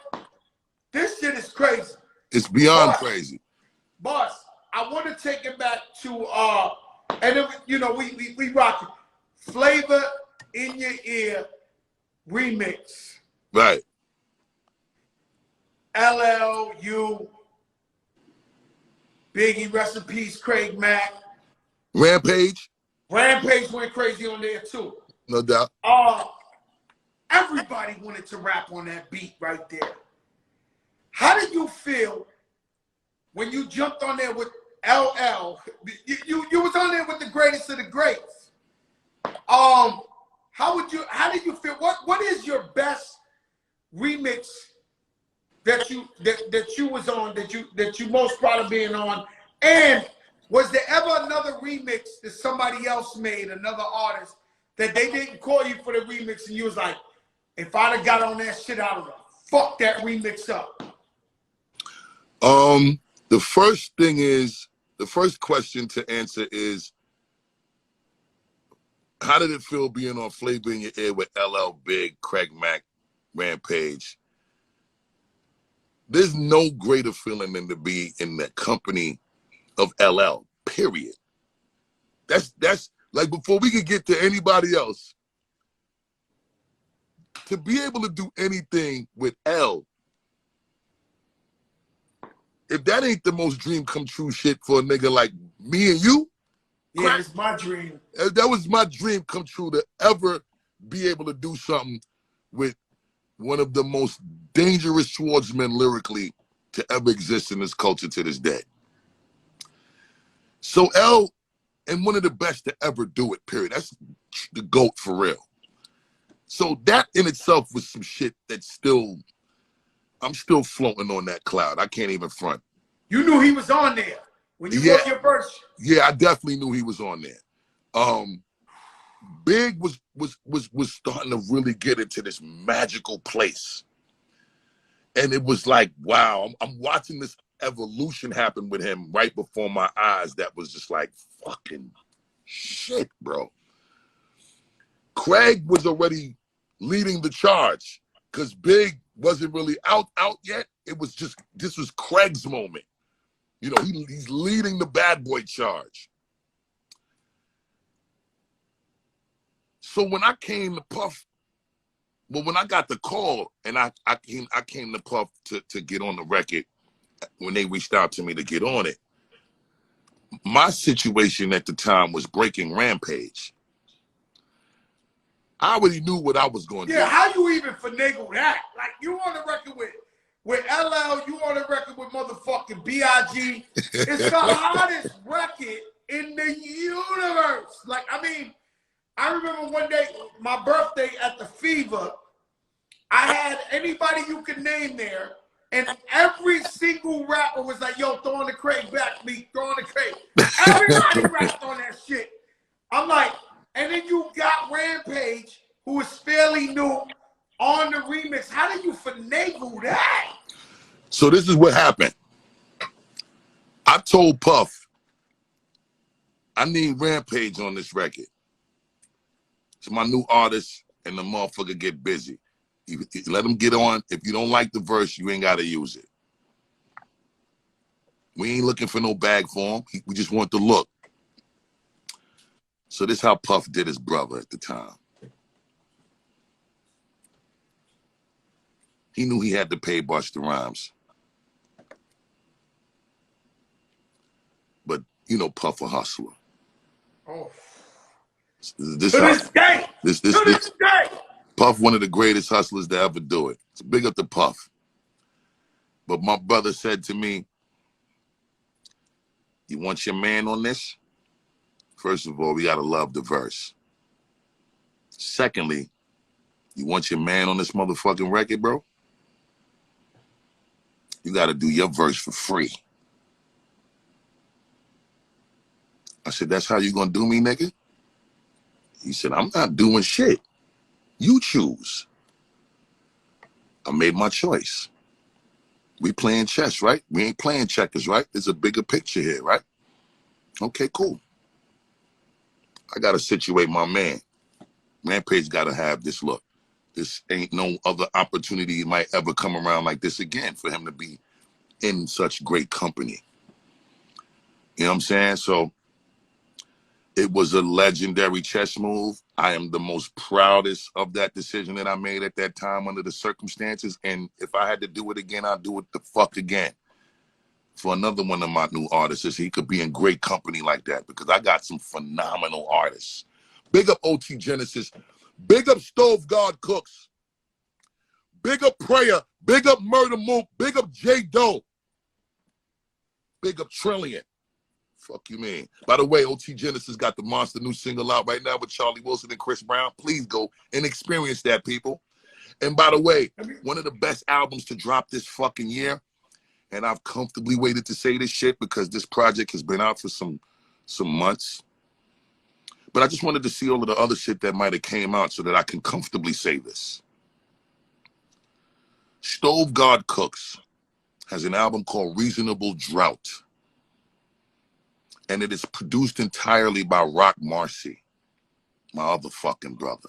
[SPEAKER 1] This shit is crazy.
[SPEAKER 2] It's beyond crazy.
[SPEAKER 1] Boss, I want to take it back to and then, you know, we rock it. Flavor in Your Ear remix.
[SPEAKER 2] Right.
[SPEAKER 1] LLU. Biggie, rest in peace, Craig Mack.
[SPEAKER 2] Rampage.
[SPEAKER 1] Rampage went crazy on there too.
[SPEAKER 2] No doubt.
[SPEAKER 1] Everybody wanted to rap on that beat right there. How did you feel when you jumped on there with LL? You was on there with the greatest of the greats. How did you feel? What is your best remix that you was on, that you most proud of being on? And was there ever another remix that somebody else made, another artist, that they didn't call you for the remix and you was like, if I'd have got on that shit, I would have fucked that remix up?
[SPEAKER 2] The first thing is, the first question to answer is, how did it feel being on Flavor in Your Ear with LL, Big, Craig Mack, Rampage? There's no greater feeling than to be in the company of LL, period. That's like, before we could get to anybody else, to be able to do anything with L, if that ain't the most dream come true shit for a nigga like me and you,
[SPEAKER 1] yeah, it's my dream.
[SPEAKER 2] That was my dream come true, to ever be able to do something with one of the most dangerous swordsmen lyrically to ever exist in this culture to this day. So L, and one of the best to ever do it, period. That's the GOAT for real. So that in itself was some shit that still, I'm still floating on that cloud. I can't even front.
[SPEAKER 1] You knew he was on there when you wrote your verse.
[SPEAKER 2] Yeah, I definitely knew he was on there. Big was starting to really get into this magical place. And it was like, wow, I'm watching this evolution happen with him right before my eyes. That was just like, fucking shit, bro. Craig was already leading the charge because Big wasn't really out yet. It was just, this was Craig's moment. You know, he's leading the bad boy charge. So when I came to Puff, well, when I got the call and I came to Puff to get on the record, when they reached out to me to get on it, my situation at the time was breaking Rampage. I already knew what I was going to do.
[SPEAKER 1] Yeah, how you even finagle that? Like, you on the record with LL, you on the record with motherfucking B.I.G. It's the hottest record in the universe. Like, I mean, I remember one day, my birthday at the Fever, I had anybody you could name there, and every single rapper was like, yo, throw on the Craig back beat, throw on the Craig. Everybody rapped on that shit. I'm like, and then you got Rampage, who is fairly new, on the remix. How do you finagle that?
[SPEAKER 2] So this is what happened. I told Puff, I need Rampage on this record. It's my new artist, and the motherfucker get busy. You let him get on. If you don't like the verse, you ain't got to use it. We ain't looking for no bag for him. We just want the look. So this is how Puff did his brother at the time. He knew he had to pay Busta Rhymes. But, you know, Puff a hustler.
[SPEAKER 1] Oh.
[SPEAKER 2] This
[SPEAKER 1] day.
[SPEAKER 2] Puff, one of the greatest hustlers to ever do it. It's big up to Puff. But my brother said to me, you want your man on this? First of all, we gotta love the verse. Secondly, you want your man on this motherfucking record, bro? You gotta do your verse for free. I said, that's how you gonna do me, nigga? He said, I'm not doing shit. You choose. I made my choice. We playing chess, right? We ain't playing checkers, right? There's a bigger picture here, right? Okay, cool. I gotta situate my man. Rampage gotta have this look. This ain't no other opportunity might ever come around like this again for him to be in such great company. You know what I'm saying? So it was a legendary chess move. I am the most proudest of that decision that I made at that time under the circumstances. And if I had to do it again, I'd do it the fuck again. For another one of my new artists, is he could be in great company like that, because I got some phenomenal artists. Big up OT Genesis. Big up Stove God Cooks. Big up Prayer. Big up Murder Mook. Big up J Doe. Big up Trillion. Fuck you, man. By the way, OT Genesis got the monster new single out right now with Charlie Wilson and Chris Brown. Please go and experience that, people. And by the way, one of the best albums to drop this fucking year, and I've comfortably waited to say this shit because this project has been out for some months. But I just wanted to see all of the other shit that might have came out so that I can comfortably say this. Stove God Cooks has an album called Reasonable Drought. And it is produced entirely by Rock Marcy, my other fucking brother.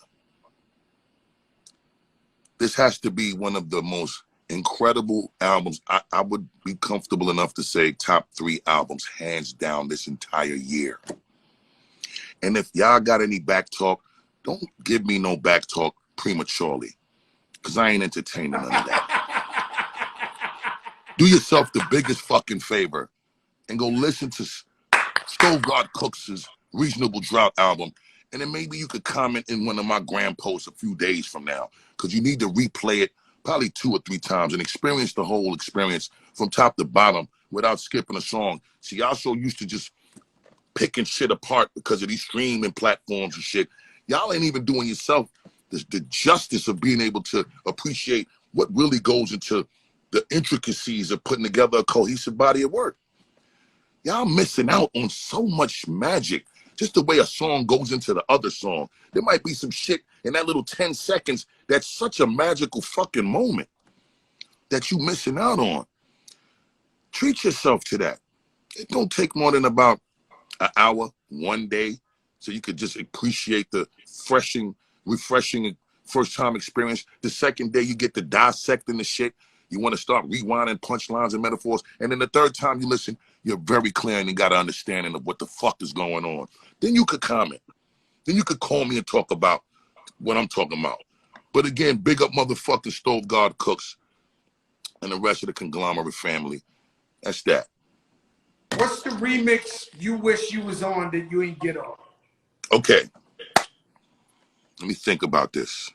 [SPEAKER 2] This has to be one of the most incredible albums. I would be comfortable enough to say top 3 albums, hands down, this entire year. And if y'all got any back talk, don't give me no back talk prematurely, because I ain't entertaining none of that. Do yourself the biggest fucking favor and go listen to Stove God Cooks' Reasonable Drought album, and then maybe you could comment in one of my gram posts a few days from now, because you need to replay it probably 2 or 3 times and experience the whole experience from top to bottom without skipping a song. See, y'all so used to just picking shit apart because of these streaming platforms and shit. Y'all ain't even doing yourself the justice of being able to appreciate what really goes into the intricacies of putting together a cohesive body of work. Y'all missing out on so much magic. Just the way a song goes into the other song. There might be some shit in that little 10 seconds that's such a magical fucking moment that you missing out on. Treat yourself to that. It don't take more than about an hour, one day, so you could just appreciate the refreshing first-time experience. The second day, you get to dissecting the shit. You want to start rewinding punchlines and metaphors. And then the third time you listen, you're very clear and you got an understanding of what the fuck is going on. Then you could comment. Then you could call me and talk about what I'm talking about. But again, big up motherfucking Stove God Cooks and the rest of the conglomerate family. That's that.
[SPEAKER 1] What's the remix you wish you was on that you ain't get on?
[SPEAKER 2] Okay. Let me think about this.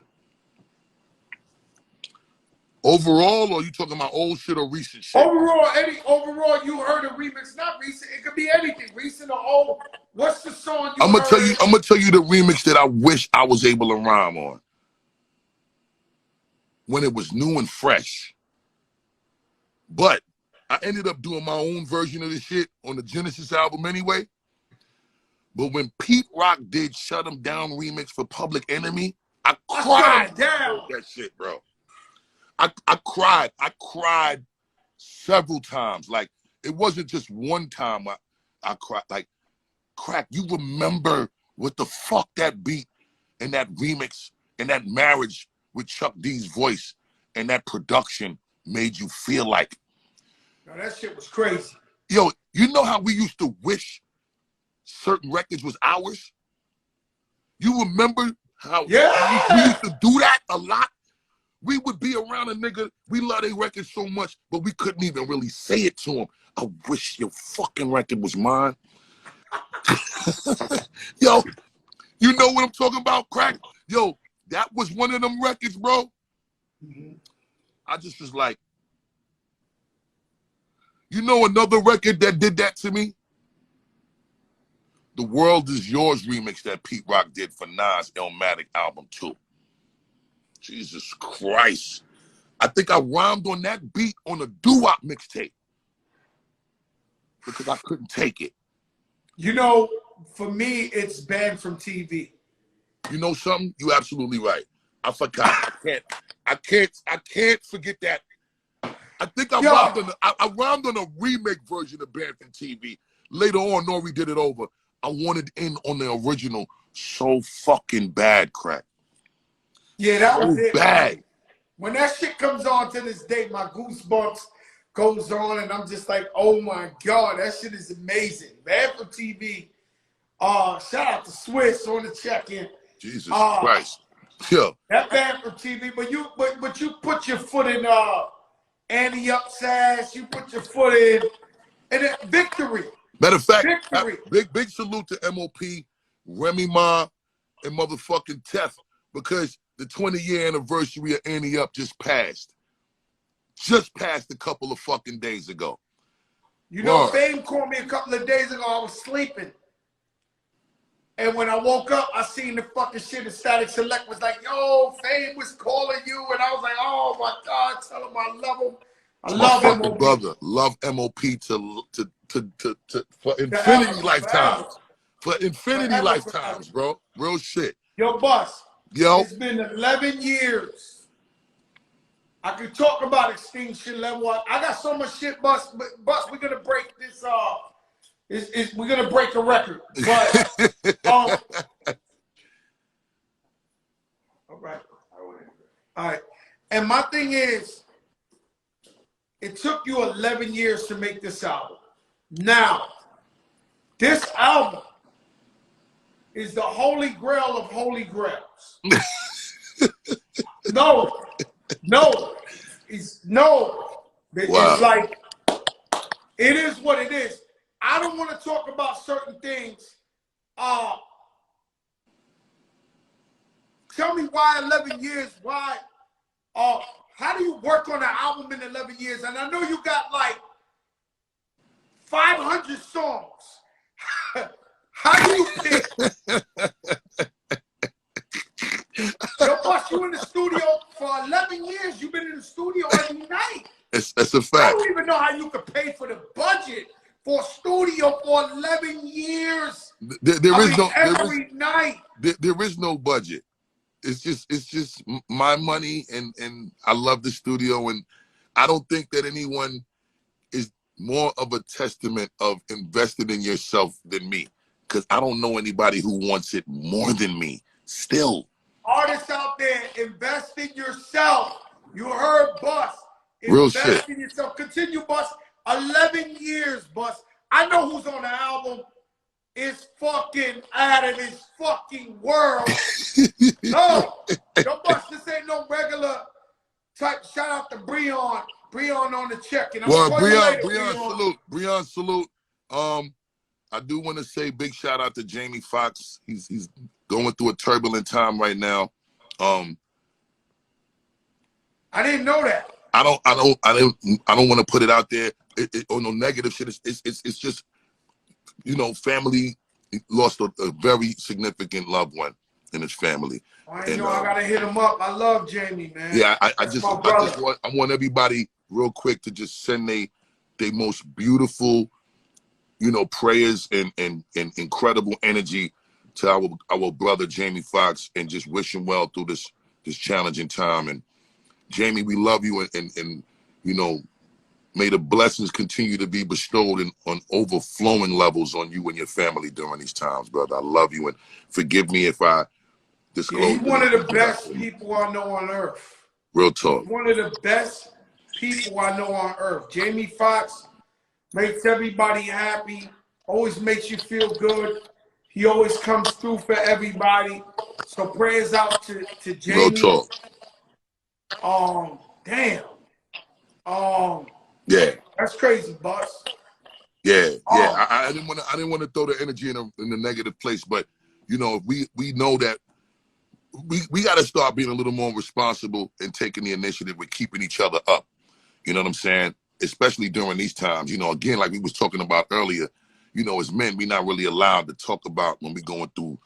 [SPEAKER 2] Overall, or are you talking about old shit or recent shit?
[SPEAKER 1] Overall, you heard a remix, not recent. It could be anything, recent or old. What's the song you
[SPEAKER 2] I'm
[SPEAKER 1] heard?
[SPEAKER 2] gonna tell you the remix that I wish I was able to rhyme on. When it was new and fresh. But I ended up doing my own version of the shit on the Genesis album anyway. But when Pete Rock did Shut 'Em Down remix for Public Enemy, I cried down that shit, bro. I cried several times. Like, it wasn't just one time I cried. Like, crack, you remember what the fuck that beat and that remix and that marriage with Chuck D's voice and that production made you feel like.
[SPEAKER 1] No, that shit was crazy.
[SPEAKER 2] Yo, you know how we used to wish certain records was ours? You remember how we used to do that a lot? We would be around a nigga, we love their record so much, but we couldn't even really say it to him. I wish your fucking record was mine. Yo, you know what I'm talking about, crack? Yo, that was one of them records, bro.
[SPEAKER 1] Mm-hmm.
[SPEAKER 2] I just was like, you know another record that did that to me? The World Is Yours remix that Pete Rock did for Nas' Illmatic album 2. Jesus Christ. I think I rhymed on that beat on a doo-wop mixtape because I couldn't take it.
[SPEAKER 1] You know, for me, it's banned from TV.
[SPEAKER 2] You know something? You absolutely right. I forgot. I can't forget that. I think I rhymed on a remake version of Banned from TV. Later on, Nori did it over. I wanted in on the original so fucking bad, crack.
[SPEAKER 1] Yeah, that
[SPEAKER 2] so
[SPEAKER 1] was it.
[SPEAKER 2] Bad.
[SPEAKER 1] When that shit comes on to this day, my goosebumps goes on, and I'm just like, oh my God, that shit is amazing. Banned from TV. Shout out to Swiss on the check-in.
[SPEAKER 2] Jesus Christ. Yeah.
[SPEAKER 1] That banned from TV, but you put your foot in Annie Up's ass, you put your foot in, and then victory.
[SPEAKER 2] Matter of fact,
[SPEAKER 1] victory.
[SPEAKER 2] Big salute to MOP, Remy Ma, and motherfucking Tef, because the 20-year anniversary of Annie Up just passed. Just passed a couple of fucking days ago.
[SPEAKER 1] You know, Fame called me a couple of days ago. I was sleeping. And when I woke up, I seen the fucking shit, and Static Select was like, yo, Fame was calling you. And I was like, oh my God, tell him I love him. I love him.
[SPEAKER 2] Fucking brother. Love MOP for infinity lifetimes. For infinity lifetimes, bro. Real shit.
[SPEAKER 1] Yo, Bus.
[SPEAKER 2] Yo.
[SPEAKER 1] It's been 11 years. I could talk about Extinction Level. I got so much shit, Bus. But Bus, we're gonna break this we're gonna break a record. But all right. And my thing is, it took you 11 years to make this album. Now, this album is the holy grail of holy grails. It's like, it is what it is. I don't want to talk about certain things. Tell me why 11 years, why, how do you work on an album in 11 years? And I know you got like 500 songs. How do you pick? Yo, Bus, you in the studio for 11 years. You've been in the studio every night.
[SPEAKER 2] That's a fact.
[SPEAKER 1] I don't even know how you could pay for the budget for a studio for 11 years. Every night.
[SPEAKER 2] There is no budget. It's just my money, and I love the studio, and I don't think that anyone is more of a testament of investing in yourself than me, because I don't know anybody who wants it more than me. Still,
[SPEAKER 1] artists out there, invest in yourself. You heard Bus.
[SPEAKER 2] Real
[SPEAKER 1] invest
[SPEAKER 2] shit.
[SPEAKER 1] in yourself. Continue, Bus. 11 years, Bus. I know who's on the album. It's fucking out of this fucking world. No, Bus, this ain't no regular type. Shout out to Breon. Breon on the check. And
[SPEAKER 2] Breon salute. I do want to say big shout out to Jamie Foxx. He's going through a turbulent time right now.
[SPEAKER 1] I didn't know that.
[SPEAKER 2] I don't want to put it out there on no negative shit. It's just, you know, family lost a very significant loved one in his family.
[SPEAKER 1] I gotta hit him up. I love Jamie, man.
[SPEAKER 2] Yeah, I want everybody real quick to just send they most beautiful, you know, prayers and incredible energy to our brother Jamie Foxx, and just wish him well through this challenging time. And Jamie, we love you, and you know, may the blessings continue to be bestowed on overflowing levels on you and your family during these times, brother. I love you, and forgive me if I disclose.
[SPEAKER 1] Yeah, he's one of the best people I know on earth.
[SPEAKER 2] Real talk.
[SPEAKER 1] One of the best people I know on earth. Jamie Foxx makes everybody happy, always makes you feel good. He always comes through for everybody. So prayers out to Jamie.
[SPEAKER 2] Real talk.
[SPEAKER 1] Damn.
[SPEAKER 2] Yeah.
[SPEAKER 1] That's crazy, Bus.
[SPEAKER 2] Yeah. I didn't want to throw the energy in a negative place, but you know, we know that we got to start being a little more responsible and taking the initiative with keeping each other up. You know what I'm saying? Especially during these times. You know, again, like we was talking about earlier, you know, as men, we're not really allowed to talk about when we're going through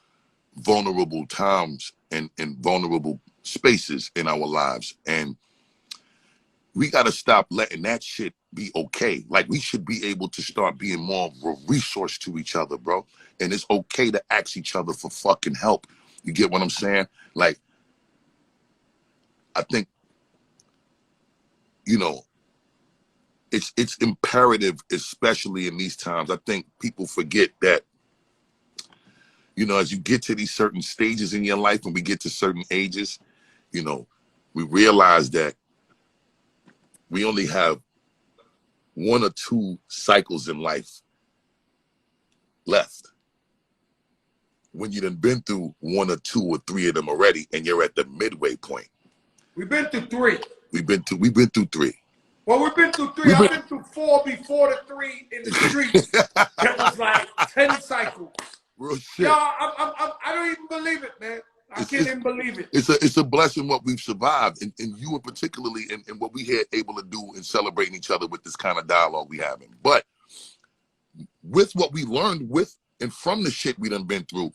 [SPEAKER 2] vulnerable times and vulnerable spaces in our lives. And we got to stop letting that shit be okay. Like, we should be able to start being more of a resource to each other, bro. And it's okay to ask each other for fucking help. You get what I'm saying? Like, I think, you know, it's imperative, especially in these times. I think people forget that, you know, as you get to these certain stages in your life, and we get to certain ages, you know, we realize that we only have 1 or 2 cycles in life left. When you done been through 1 or 2 or 3 of them already, and you're at the midway point.
[SPEAKER 1] We've been through 3.
[SPEAKER 2] We've been through 3.
[SPEAKER 1] Well, we've been through 3. I've been through 4 before the 3 in the streets. That was like 10 cycles.
[SPEAKER 2] Real shit.
[SPEAKER 1] Yo, I don't even believe it, man. I can't even believe it.
[SPEAKER 2] It's a blessing what we've survived, and you in particularly, and what we here able to do in celebrating each other with this kind of dialogue we having. But with what we learned with and from the shit we done been through,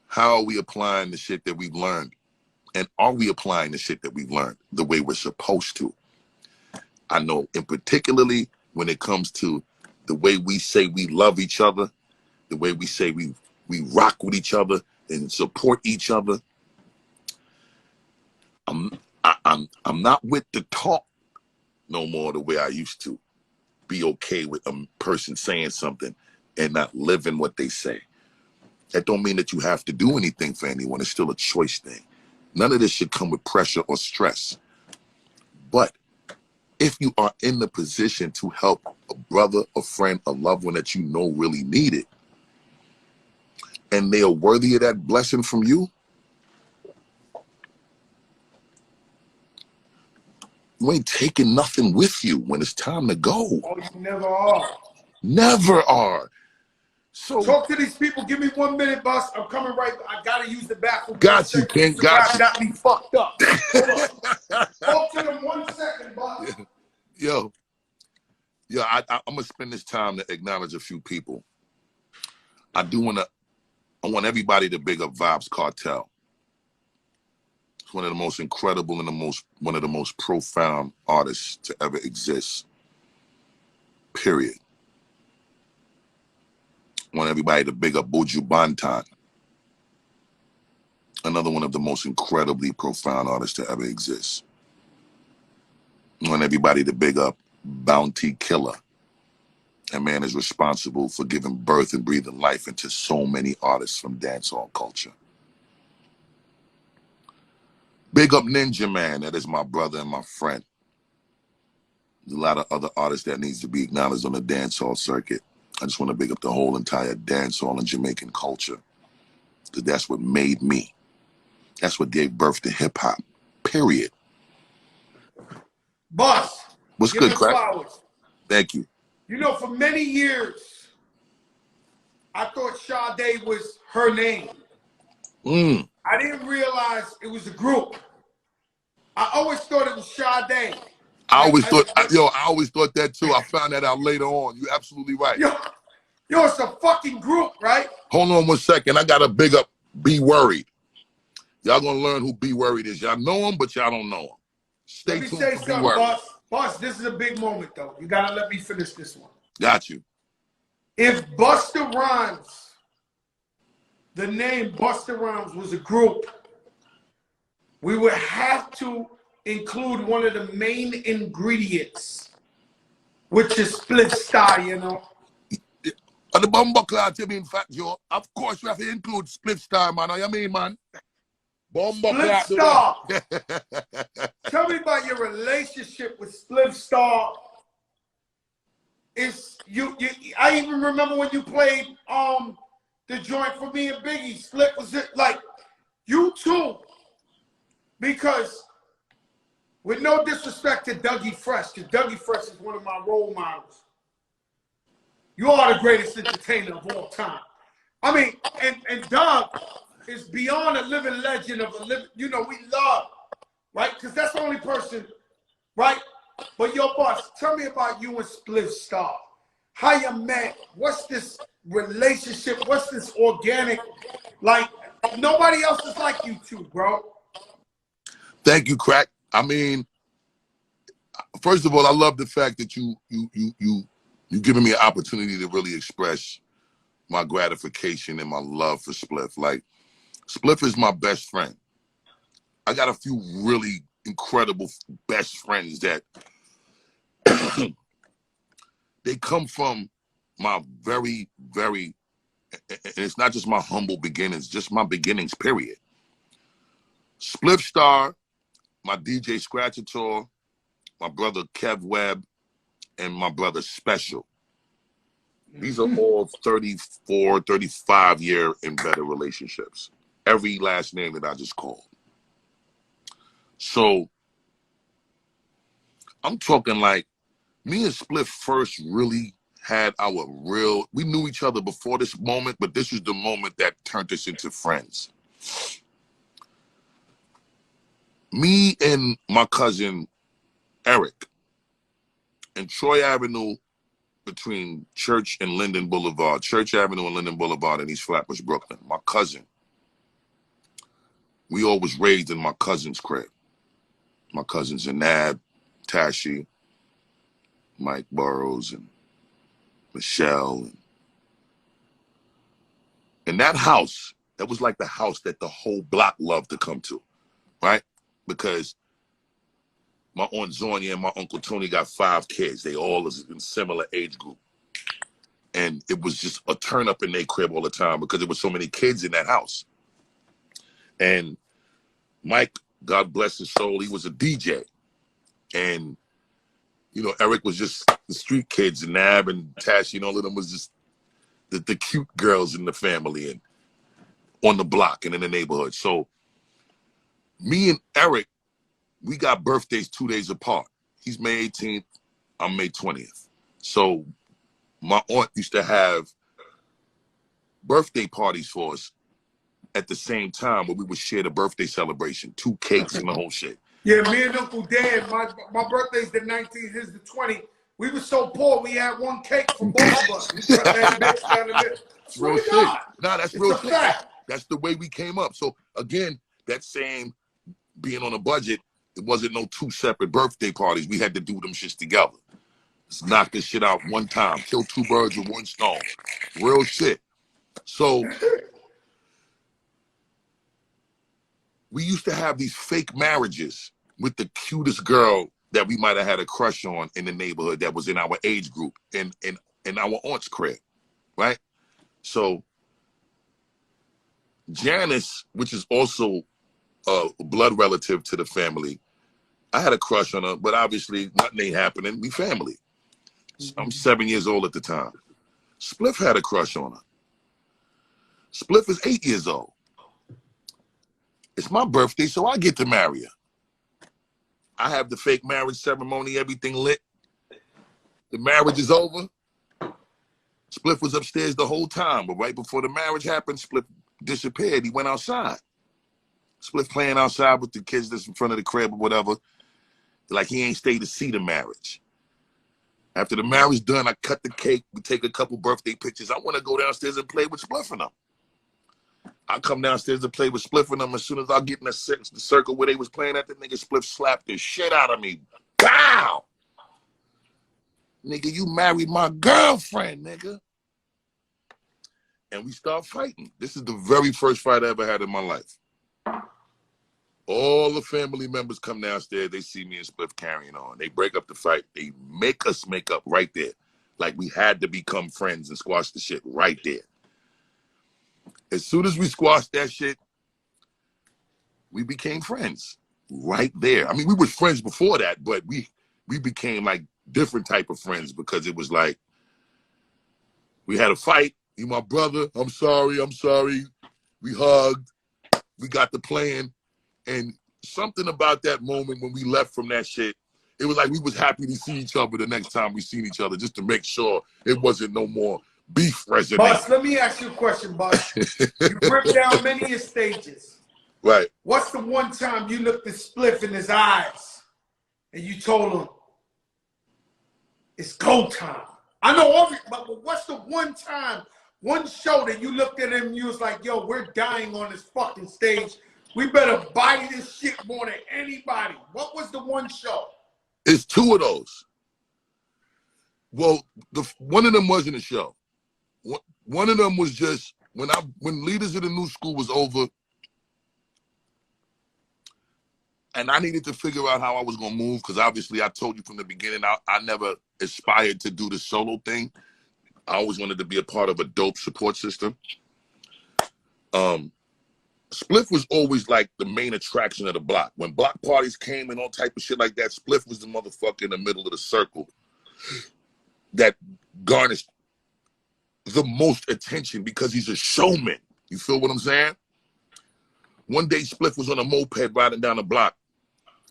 [SPEAKER 2] how are we applying the shit that we've learned? And are we applying the shit that we've learned the way we're supposed to? I know, in particularly when it comes to the way we say we love each other, the way we say we rock with each other and support each other. I'm not with the talk no more the way I used to. Be okay with a person saying something and not living what they say. That don't mean that you have to do anything for anyone. It's still a choice thing. None of this should come with pressure or stress. But if you are in the position to help a brother, a friend, a loved one that you know really need it, and they are worthy of that blessing from you, you ain't taking nothing with you when it's time to go.
[SPEAKER 1] Oh, you never are.
[SPEAKER 2] Never are. So
[SPEAKER 1] talk to these people. Give me 1 minute, boss. I'm coming right. I gotta use the bathroom.
[SPEAKER 2] Got you, King. Got you.
[SPEAKER 1] Got me fucked up. Talk to them 1 second, boss.
[SPEAKER 2] Yo, I'm gonna spend this time to acknowledge a few people. I want everybody to big up Vibes Cartel. It's one of the most incredible and one of the most profound artists to ever exist. Period. I want everybody to big up Buju Banton. Another one of the most incredibly profound artists to ever exist. I want everybody to big up Bounty Killer. That man is responsible for giving birth and breathing life into so many artists from dancehall culture. Big up Ninja Man. That is my brother and my friend. There's a lot of other artists that needs to be acknowledged on the dancehall circuit. I just want to big up the whole entire dancehall and Jamaican culture, because that's what made me. That's what gave birth to hip hop. Period.
[SPEAKER 1] Boss.
[SPEAKER 2] What's good, Crack? Thank you.
[SPEAKER 1] You know, for many years, I thought Sade was her name. I didn't realize it was a group. I always thought it was Sade.
[SPEAKER 2] I always thought that too. I found that out later on. You're absolutely right.
[SPEAKER 1] Yo, it's a fucking group, right?
[SPEAKER 2] Hold on 1 second. I got to big up Be Worried. Y'all gonna learn who Be Worried is. Y'all know him, but y'all don't know him. Stay tuned. Let me say something,
[SPEAKER 1] boss. Boss, this is a big moment, though. You gotta let me finish this one.
[SPEAKER 2] Got you.
[SPEAKER 1] If Busta Rhymes, the name Busta Rhymes was a group, we would have to include one of the main ingredients, which is split style, you know.
[SPEAKER 2] And the bumper cloth, you mean, Fat Joe? Of course, you have to include split style, man. You mean, man?
[SPEAKER 1] Split Star. Tell me about your relationship with Split Star. It's you. I even remember when you played the joint for me and Biggie. Split was it like you too? Because with no disrespect to Dougie Fresh, because Dougie Fresh is one of my role models. You are the greatest entertainer of all time. I mean, and Doug is beyond a living legend of a living, you know, we love, right? Because that's the only person, right? But yo, boss, tell me about you and Split Star. How you met? What's this relationship? What's this organic? Like, nobody else is like you two, bro.
[SPEAKER 2] Thank you, Crack. I mean, first of all, I love the fact that you giving me an opportunity to really express my gratification and my love for Spliff. Like, Spliff is my best friend. I got a few really incredible best friends that they come from my very, very, and it's not just my humble beginnings, just my beginnings, period. Spliff Star, my DJ Scratchator, my brother Kev Webb, and my brother Special. These are all 34, 35-year and better relationships. Every last name that I just called. So I'm talking like me and Spliff first really had our real, we knew each other before this moment, but this was the moment that turned us into friends. Me and my cousin Eric and Troy Avenue between Church and Linden Boulevard, Church Avenue and Linden Boulevard in East Flatbush, Brooklyn. My cousin. We all was raised in my cousin's crib. My cousins Zanab, Tashi, Mike Burrows, and Michelle. And that house, that was like the house that the whole block loved to come to, right? Because my Aunt Zonia and my Uncle Tony got 5 kids. They all is in similar age group. And it was just a turn up in their crib all the time because there was so many kids in that house. And Mike, God bless his soul, he was a DJ. And, you know, Eric was just the street kids, and Nab and Tash, you know, all of them was just the cute girls in the family and on the block and in the neighborhood. So me and Eric, we got birthdays 2 days apart. He's May 18th, I'm May 20th. So my aunt used to have birthday parties for us at the same time where we would share the birthday celebration, 2 cakes and the whole shit.
[SPEAKER 1] Yeah, me and Uncle Dan, my birthday's the 19th, his the 20th. We were so poor, we had 1 cake for both of us. We cut that bitch down the middle.
[SPEAKER 2] It's real shit. Nah, that's real shit. That's the way we came up. So again, that same being on a budget, it wasn't no 2 separate birthday parties. We had to do them shits together. Let's knock this shit out one time. Kill 2 birds with 1 stone. Real shit. So we used to have these fake marriages with the cutest girl that we might have had a crush on in the neighborhood that was in our age group in our aunt's crib, right? So Janice, which is also a blood relative to the family, I had a crush on her, but obviously nothing ain't happening. We family. I'm 7 years old at the time. Spliff had a crush on her. Spliff is 8 years old. It's my birthday, so I get to marry her. I have the fake marriage ceremony, everything lit. The marriage is over. Spliff was upstairs the whole time, but right before the marriage happened, Spliff disappeared. He went outside. Spliff playing outside with the kids that's in front of the crib or whatever. Like he ain't stayed to see the marriage. After the marriage done, I cut the cake. We take a couple birthday pictures. I want to go downstairs and play with Spliff and them. I come downstairs to play with Spliff and them. As soon as I get in the circle where they was playing at, the nigga Spliff slapped the shit out of me. Bow! Nigga, you married my girlfriend, nigga. And we start fighting. This is the very first fight I ever had in my life. All the family members come downstairs. They see me and Spliff carrying on. They break up the fight. They make us make up right there. Like we had to become friends and squash the shit right there. As soon as we squashed that shit, we became friends right there. I mean, we were friends before that, but we became like different type of friends because it was like we had a fight. You my brother. I'm sorry. We hugged. We got to playing. And something about that moment when we left from that shit, it was like we was happy to see each other the next time we seen each other, just to make sure it wasn't no more beef residue.
[SPEAKER 1] Bus, let me ask you a question, Bus. You ripped down many of your stages.
[SPEAKER 2] Right.
[SPEAKER 1] What's the one time you looked at Spliff in his eyes and you told him, it's go time? I know all of it, but what's the one time, one show that you looked at him and you was like, yo, we're dying on this fucking stage. We better buy this shit more than anybody. What was the one show?
[SPEAKER 2] It's two of those. Well, one of them wasn't a show. One of them was just when Leaders of the New School was over, and I needed to figure out how I was gonna move, because obviously I told you from the beginning I never aspired to do the solo thing. I always wanted to be a part of a dope support system. Spliff was always like the main attraction of the block. When block parties came and all type of shit like that, Spliff was the motherfucker in the middle of the circle that garnished the most attention because he's a showman. You feel what I'm saying? One day Spliff was on a moped riding down the block.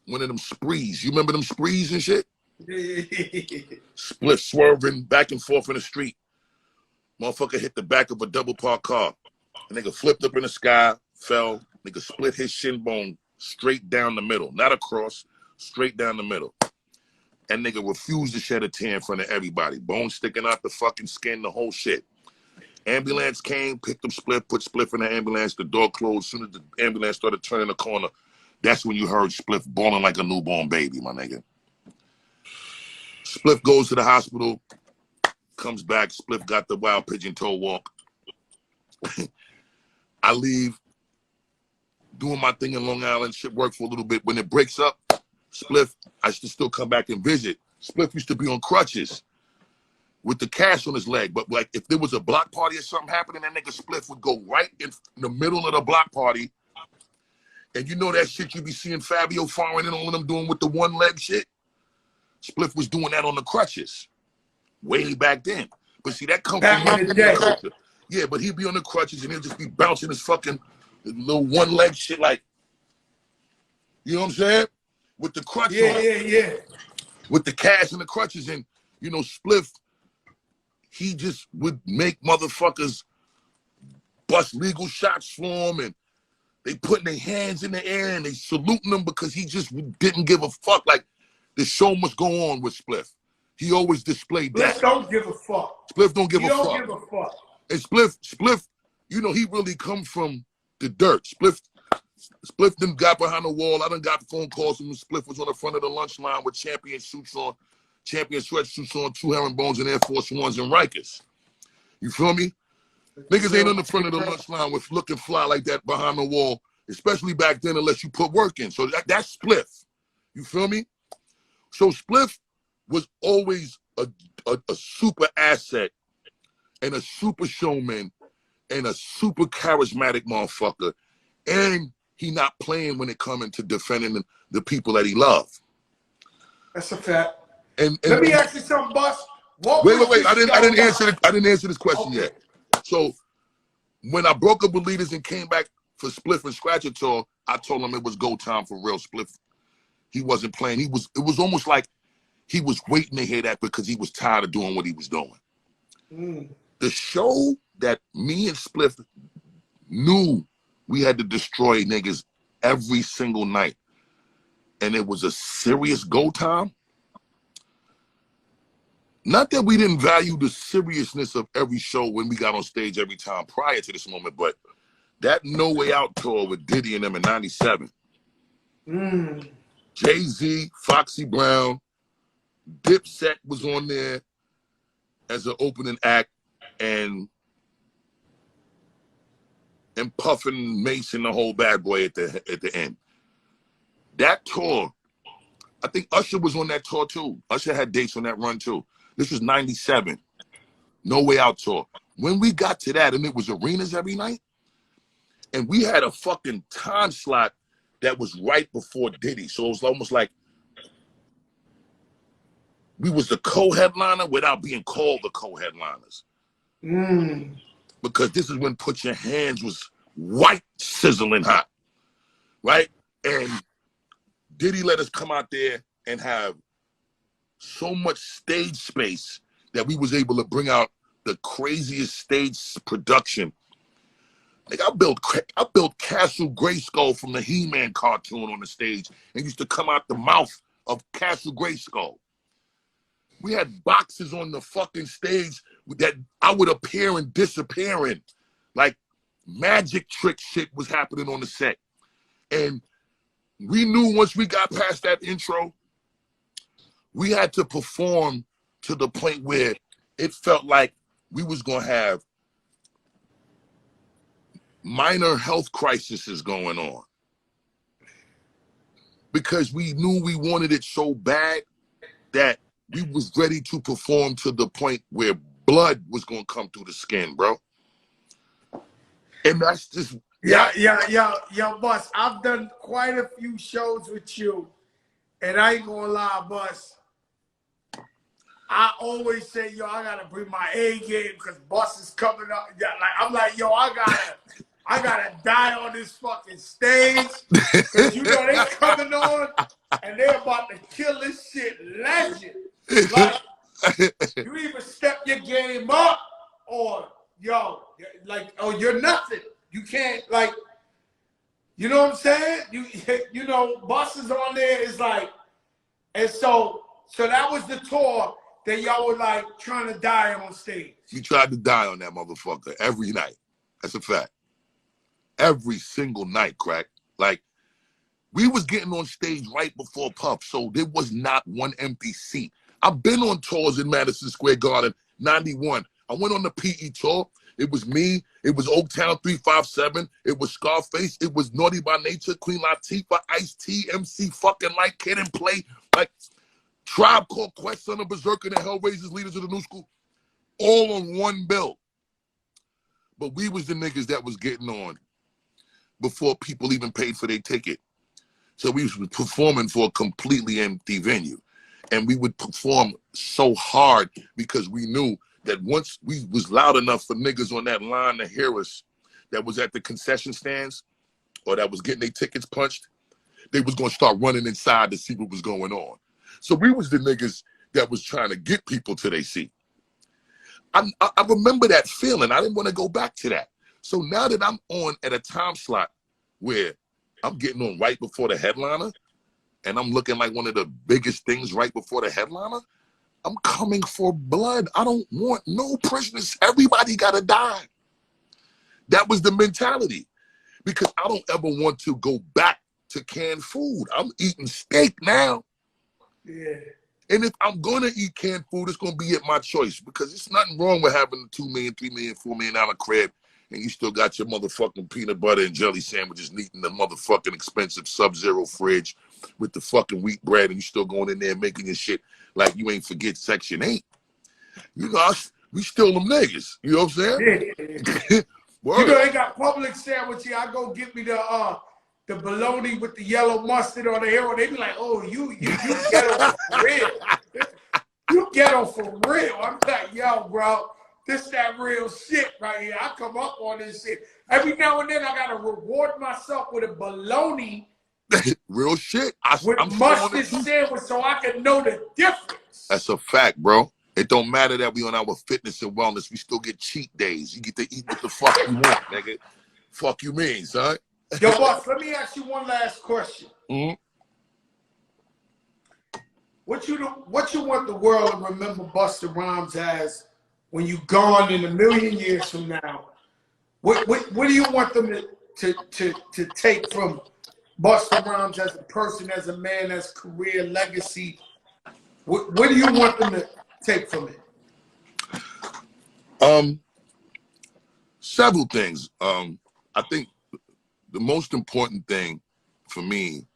[SPEAKER 2] One of them sprees. You remember them sprees and shit? Spliff swerving back and forth in the street. Motherfucker hit the back of a double parked car. A nigga flipped up in the sky, fell. Nigga split his shin bone straight down the middle. Not across, straight down the middle. And nigga refused to shed a tear in front of everybody. Bone sticking out the fucking skin, the whole shit. Ambulance came, picked up Spliff, put Spliff in the ambulance. The door closed. As soon as the ambulance started turning the corner, that's when you heard Spliff bawling like a newborn baby, my nigga. Spliff goes to the hospital, comes back. Spliff got the wild pigeon toe walk. I leave, doing my thing in Long Island. Shit worked for a little bit. When it breaks up, Spliff, I should still come back and visit. Spliff used to be on crutches with the cast on his leg. But like if there was a block party or something happening, that nigga Spliff would go right in the middle of the block party. And you know that shit you be seeing Fabio Foreign and all of them doing with the one leg shit? Spliff was doing that on the crutches way back then. But see, that comes from my culture. Yeah, but he'd be on the crutches and he'll just be bouncing his fucking little one leg shit like, you know what I'm saying? With the crutch on.
[SPEAKER 1] Yeah.
[SPEAKER 2] With the cast and the crutches. And, you know, Spliff, he just would make motherfuckers bust legal shots for him, and they putting their hands in the air and they saluting him because he just didn't give a fuck. Like, the show must go on with Spliff. He always displayed that.
[SPEAKER 1] Spliff don't give a fuck.
[SPEAKER 2] Spliff don't give a fuck.
[SPEAKER 1] He don't give a fuck.
[SPEAKER 2] And Spliff, you know, he really come from the dirt. Spliff done got behind the wall. I done got phone calls from him. Spliff was on the front of the lunch line with champion suits on, champion sweatsuits on, 2 herringbones and Air Force Ones and Rikers. You feel me? Niggas ain't on the front of the lunch line with looking fly like that behind the wall, especially back then, unless you put work in. So that's Spliff. You feel me? So Spliff was always a super asset and a super showman and a super charismatic motherfucker. And he not playing when it coming to defending the people that he loved.
[SPEAKER 1] That's a fact.
[SPEAKER 2] And
[SPEAKER 1] let me ask you something, Bus.
[SPEAKER 2] Wait. I didn't answer this question yet. So when I broke up with Leaders and came back for Spliff and Scratcher Tour, I told him it was go time for real. Spliff, he wasn't playing. It was almost like he was waiting to hear that because he was tired of doing what he was doing. The show that me and Spliff knew we had to destroy niggas every single night, and it was a serious go time. Not that we didn't value the seriousness of every show when we got on stage every time prior to this moment, but that No Way Out tour with Diddy and them in '97. Jay-Z, Foxy Brown, Dipset was on there as an opening act, and Puffin, Mason, the whole bad boy at the end. That tour, I think Usher was on that tour too. Usher had dates on that run too. This was '97, No Way Out tour. When we got to that, and it was arenas every night, and we had a fucking time slot that was right before Diddy. So it was almost like we was the co-headliner without being called the co-headliners. Because this is when Put Your Hands was white, sizzling hot, right? And Diddy let us come out there and have so much stage space that we was able to bring out the craziest stage production. Like I built Castle Grayskull from the He-Man cartoon on the stage and used to come out the mouth of Castle Grayskull. We had boxes on the fucking stage that I would appear and disappear in. Like magic trick shit was happening on the set. And we knew once we got past that intro, we had to perform to the point where it felt like we was going to have minor health crises going on. Because we knew we wanted it so bad that we was ready to perform to the point where blood was going to come through the skin, bro. And that's just...
[SPEAKER 1] Yo, Bus, I've done quite a few shows with you, and I ain't gonna lie, Bus. I always say, yo, I gotta bring my A game because Bus is coming up. Yeah, like I'm like, yo, I gotta die on this fucking stage because you know they coming on and they're about to kill this shit legend. Like, you either step your game up or yo, like, oh, you're nothing. You can't, like, you know what I'm saying? You know, Bus is on there. It's like, and so that was the tour that y'all were like trying to die on stage.
[SPEAKER 2] We tried to die on that motherfucker every night. That's a fact. Every single night, crack. Like, we was getting on stage right before Puff, so there was not one empty seat. I've been on tours in Madison Square Garden, 91. I went on the PE tour. It was me. It was Oaktown 357. It was Scarface. It was Naughty by Nature, Queen Latifah, Ice-T, MC fucking Light, Kid and Play. Like, Tribe Called Quest, Son of Berserker, and the Hellraisers, Leaders of the New School. All on one bill. But we was the niggas that was getting on before people even paid for their ticket. So we was performing for a completely empty venue. And we would perform so hard because we knew that once we was loud enough for niggas on that line to hear us that was at the concession stands or that was getting their tickets punched, they was going to start running inside to see what was going on. So we was the niggas that was trying to get people to their seat. I remember that feeling. I didn't want to go back to that. So now that I'm on at a time slot where I'm getting on right before the headliner and I'm looking like one of the biggest things right before the headliner, I'm coming for blood. I don't want no prisoners. Everybody got to die. That was the mentality. Because I don't ever want to go back to canned food. I'm eating steak now.
[SPEAKER 1] Yeah.
[SPEAKER 2] And if I'm going to eat canned food, it's going to be at my choice. Because it's nothing wrong with having a $2 million, $3 million, $4 million crib and you still got your motherfucking peanut butter and jelly sandwiches and eating the motherfucking expensive Sub-Zero fridge with the fucking wheat bread and you still going in there making your shit like you ain't forget Section 8. You know, we still them niggas. You know what I'm saying?
[SPEAKER 1] Yeah. You know, they got Public sandwich here. I go get me the bologna with the yellow mustard on the hero. They be like, oh, you ghetto for real. You ghetto for real. I'm like, yo, bro, this that real shit right here. I come up on this shit. Every now and then I gotta reward myself with a bologna.
[SPEAKER 2] Real shit.
[SPEAKER 1] I'm mustard sandwich so I can know the difference.
[SPEAKER 2] That's a fact, bro. It don't matter that we on our fitness and wellness. We still get cheat days. You get to eat what the fuck you want, nigga. Fuck you mean, son?
[SPEAKER 1] Yo, boss, let me ask you one last question.
[SPEAKER 2] Mm-hmm.
[SPEAKER 1] What you want the world to remember Busta Rhymes as when you gone in a million years from now? What do you want them to take from Busta Rhymes as a person, as a man, as career, legacy? What do you want them to take from it?
[SPEAKER 2] Several things. I think the most important thing for me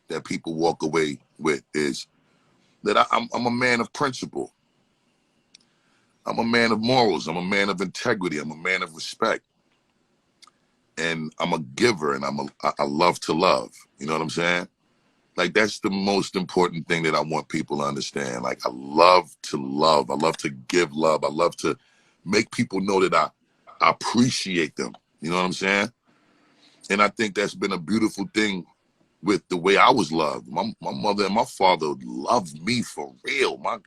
[SPEAKER 2] that people walk away with is that I'm a man of principle. I'm a man of morals. I'm a man of integrity. I'm a man of respect. And I'm a giver and I love to love. You know what I'm saying? Like, that's the most important thing that I want people to understand. Like, I love to love. I love to give love. I love to make people know that I appreciate them. You know what I'm saying? And I think that's been a beautiful thing with the way I was loved. My mother and my father loved me for real. My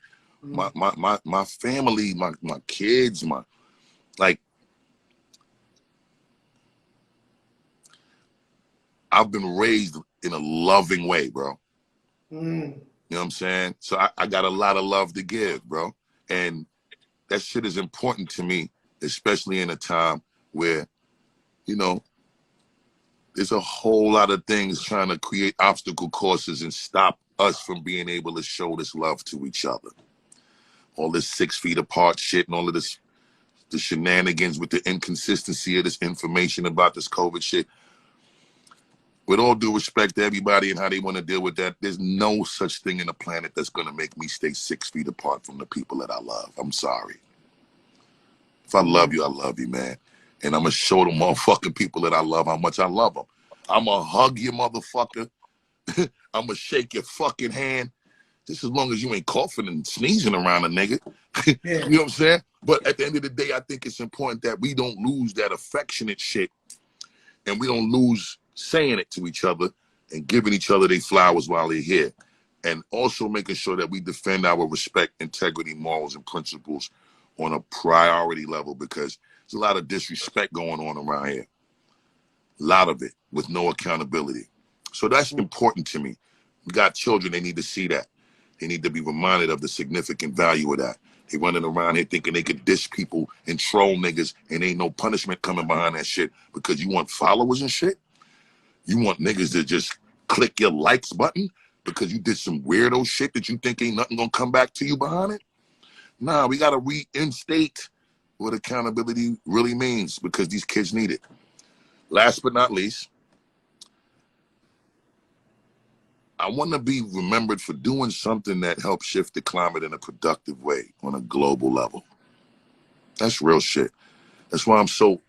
[SPEAKER 2] family, my kids, I've been raised in a loving way, bro. You know what I'm saying? So I got a lot of love to give, bro. And that shit is important to me, especially in a time where, you know, There's a whole lot of things trying to create obstacle courses and stop us from being able to show this love to each other. All this 6 feet apart shit and all of this, the shenanigans with the inconsistency of this information about this COVID shit. With all due respect to everybody and how they want to deal with that, there's no such thing in the planet that's going to make me stay 6 feet apart from the people that I love. I'm sorry. If I love you, I love you, man. And I'm going to show the motherfucking people that I love how much I love them. I'm going to hug you, motherfucker. I'm going to shake your fucking hand. Just as long as you ain't coughing and sneezing around a nigga.
[SPEAKER 1] Yeah.
[SPEAKER 2] You know what I'm saying? But at the end of the day, I think it's important that we don't lose that affectionate shit, and we don't lose saying it to each other and giving each other their flowers while they're here. And also making sure that we defend our respect, integrity, morals, and principles on a priority level, because there's a lot of disrespect going on around here. A lot of it with no accountability. So that's important to me. We got children, they need to see that. They need to be reminded of the significant value of that. They running around here thinking they could dish people and troll niggas, and ain't no punishment coming behind that shit because you want followers and shit. You want niggas to just click your likes button because you did some weirdo shit that you think ain't nothing gonna come back to you behind it. Nah, we gotta reinstate what accountability really means, because these kids need it. Last but not least, I want to be remembered for doing something that helps shift the climate in a productive way on a global level. That's real shit. That's why I'm so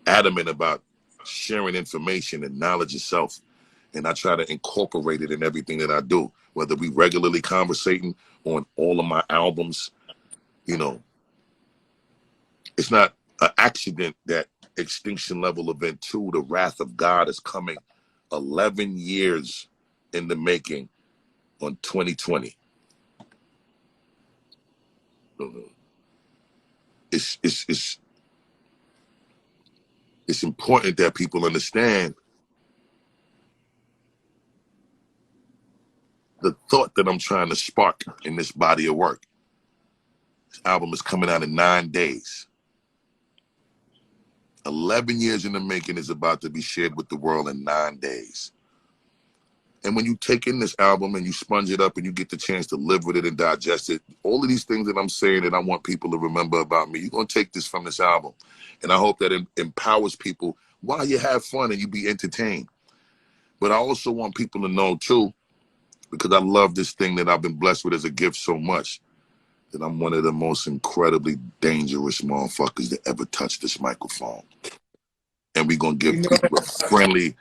[SPEAKER 2] adamant about sharing information and knowledge itself. And I try to incorporate it in everything that I do, whether we regularly conversating on all of my albums. You know, it's not an accident that Extinction Level Event 2, The Wrath of God, is coming 11 years in the making on 2020. It's important that people understand the thought that I'm trying to spark in this body of work. This album is coming out in 9 days. 11 years in the making is about to be shared with the world in 9 days. And when you take in this album and you sponge it up and you get the chance to live with it and digest it, all of these things that I'm saying that I want people to remember about me, you're going to take this from this album. And I hope that it empowers people while you have fun and you be entertained. But I also want people to know, too, because I love this thing that I've been blessed with as a gift so much, that I'm one of the most incredibly dangerous motherfuckers that ever touched this microphone. And we're going to give people a friendly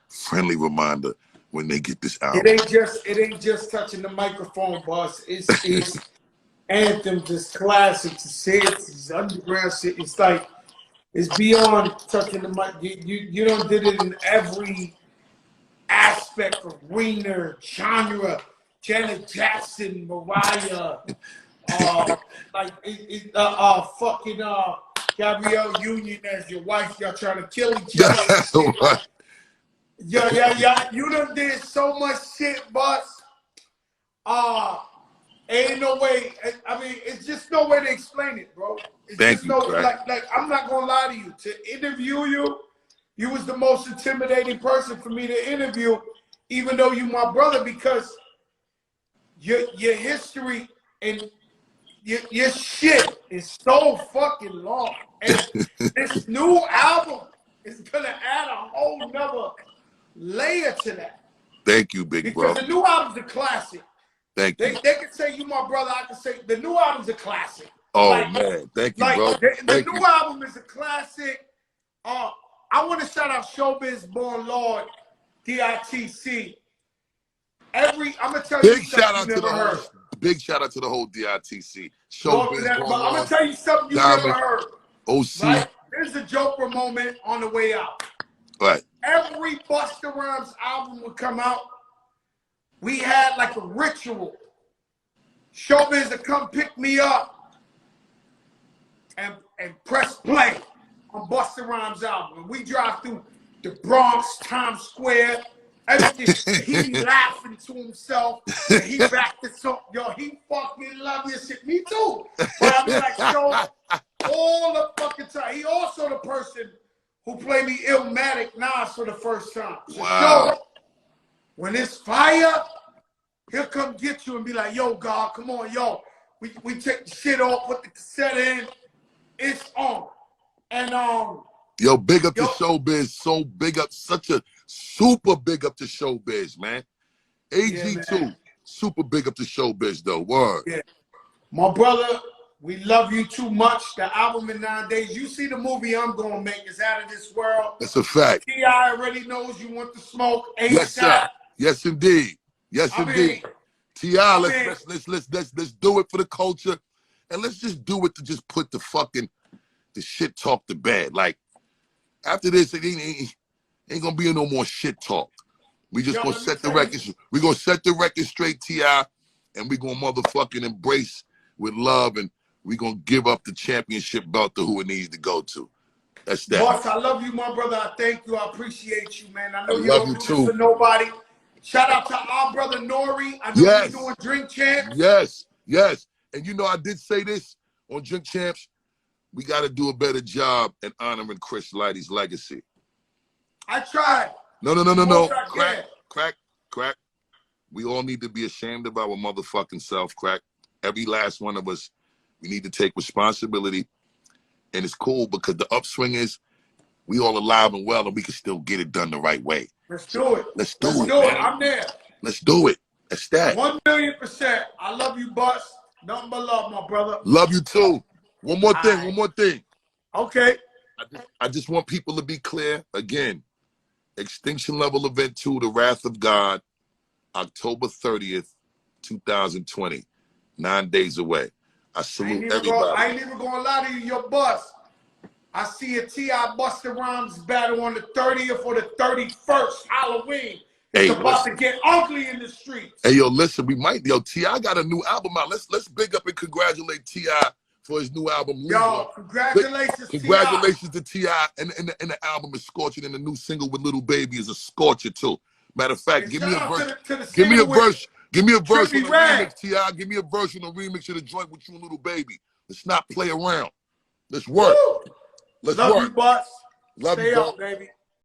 [SPEAKER 2] reminder when they get this album.
[SPEAKER 1] It ain't just touching the microphone, boss. It's anthems, it's classics, it's hits, it's underground shit. It's like, it's beyond touching the mic. You done did it in every aspect of arena, genre. Janet Jackson, Mariah, fucking Gabrielle Union as your wife. Y'all trying to kill each other. Yeah. You done did so much shit, boss. Ain't no way. I mean, it's just no way to explain it, bro. It's
[SPEAKER 2] Thank
[SPEAKER 1] just
[SPEAKER 2] you,
[SPEAKER 1] no
[SPEAKER 2] Craig.
[SPEAKER 1] like I'm not gonna lie to you. To interview you, you was the most intimidating person for me to interview, even though you my brother, because your history and your shit is so fucking long. And this new album is gonna add a whole nother layer to that.
[SPEAKER 2] Thank you, big bro.
[SPEAKER 1] Because the new album's a classic.
[SPEAKER 2] Thank you.
[SPEAKER 1] They can say you my brother. I can say the new album's a classic.
[SPEAKER 2] Oh, man. Thank you, bro.
[SPEAKER 1] The new album is a classic. I want to shout out Showbiz Born Lord, DITC. I'm gonna tell you something you never heard.
[SPEAKER 2] Big shout out to the whole DITC.
[SPEAKER 1] But I'm gonna tell you something you never heard.
[SPEAKER 2] OC.
[SPEAKER 1] Right? There's a Joker moment on the way out.
[SPEAKER 2] Right.
[SPEAKER 1] Every Busta Rhymes album would come out. We had like a ritual. Showbiz to come pick me up and press play on Busta Rhymes album. And we drive through the Bronx, Times Square, everything. He laughing to himself. And he back to so yo, he fucking love your shit. Me too. But I mean, like, so all the fucking time. He also the person who played me Illmatic Nas for the first time. So
[SPEAKER 2] Wow.
[SPEAKER 1] show, when it's fire, he'll come get you and be like, yo, God, come on, yo. We take the shit off, put the cassette in. It's on. And
[SPEAKER 2] yo, big up to
[SPEAKER 1] yo,
[SPEAKER 2] Showbiz. So big up, such a super big up to Showbiz, man. AG
[SPEAKER 1] yeah,
[SPEAKER 2] too.
[SPEAKER 1] man.
[SPEAKER 2] Super big up to Showbiz though. Word.
[SPEAKER 1] Yeah. My brother, we love you too much. The album in 9 days. You see the movie I'm gonna make is out of this world.
[SPEAKER 2] That's a fact.
[SPEAKER 1] T.I. already knows you want the smoke.
[SPEAKER 2] Yes, sir.
[SPEAKER 1] ASAP.
[SPEAKER 2] Yes, indeed. Yes,
[SPEAKER 1] I
[SPEAKER 2] indeed.
[SPEAKER 1] mean,
[SPEAKER 2] T.I., let's do it for the culture, and let's just do it to just put the shit talk to bed. Like after this, it ain't gonna be no more shit talk. We just gonna set the record. We gonna set the record straight, T.I., and we gonna motherfucking embrace with love, and we gonna give up the championship belt to who it needs to go to. That's that.
[SPEAKER 1] Boss, I love you, my brother. I thank you. I appreciate you, man. I know you
[SPEAKER 2] love
[SPEAKER 1] don't
[SPEAKER 2] you
[SPEAKER 1] do
[SPEAKER 2] too.
[SPEAKER 1] this for nobody. Shout out to our brother Nori. I know he's doing Drink Champs.
[SPEAKER 2] Yes, yes. And you know, I did say this on Drink Champs. We got to do a better job at honoring Chris Lighty's legacy.
[SPEAKER 1] I tried.
[SPEAKER 2] No. Crack. We all need to be ashamed of our motherfucking self, Crack. Every last one of us, we need to take responsibility. And it's cool because the upswing is we all alive and well, and we can still get it done the right way.
[SPEAKER 1] Let's do it.
[SPEAKER 2] Let's do it.
[SPEAKER 1] I'm there.
[SPEAKER 2] Let's do it. That's that.
[SPEAKER 1] 1,000,000%. I love you, Bus. Nothing but love, my brother.
[SPEAKER 2] Love you too. One more thing.
[SPEAKER 1] Okay.
[SPEAKER 2] I just want people to be clear. Again, Extinction Level Event 2, The Wrath of God, October 30th, 2020. 9 days away. I salute everybody.
[SPEAKER 1] I ain't even gonna lie to you, your Bus. I see a T.I. Busta Rhymes battle on the 30th or the 31st, Halloween. It's about to get ugly in the streets.
[SPEAKER 2] Hey, yo, listen, T.I. got a new album out. Let's big up and congratulate T.I. for his new album.
[SPEAKER 1] Yo, congratulations, T.I.
[SPEAKER 2] Congratulations to T.I. And the album is scorching, and the new single with Little Baby is a scorcher too. Matter of fact, give me a verse. Give me a verse on the remix, T.I. Give me a verse on the remix of the joint with you and Little Baby. Let's not play around. Let's work.
[SPEAKER 1] Woo!
[SPEAKER 2] Let's
[SPEAKER 1] Love
[SPEAKER 2] work.
[SPEAKER 1] you, Bus.
[SPEAKER 2] Love
[SPEAKER 1] Stay
[SPEAKER 2] you,
[SPEAKER 1] up, baby.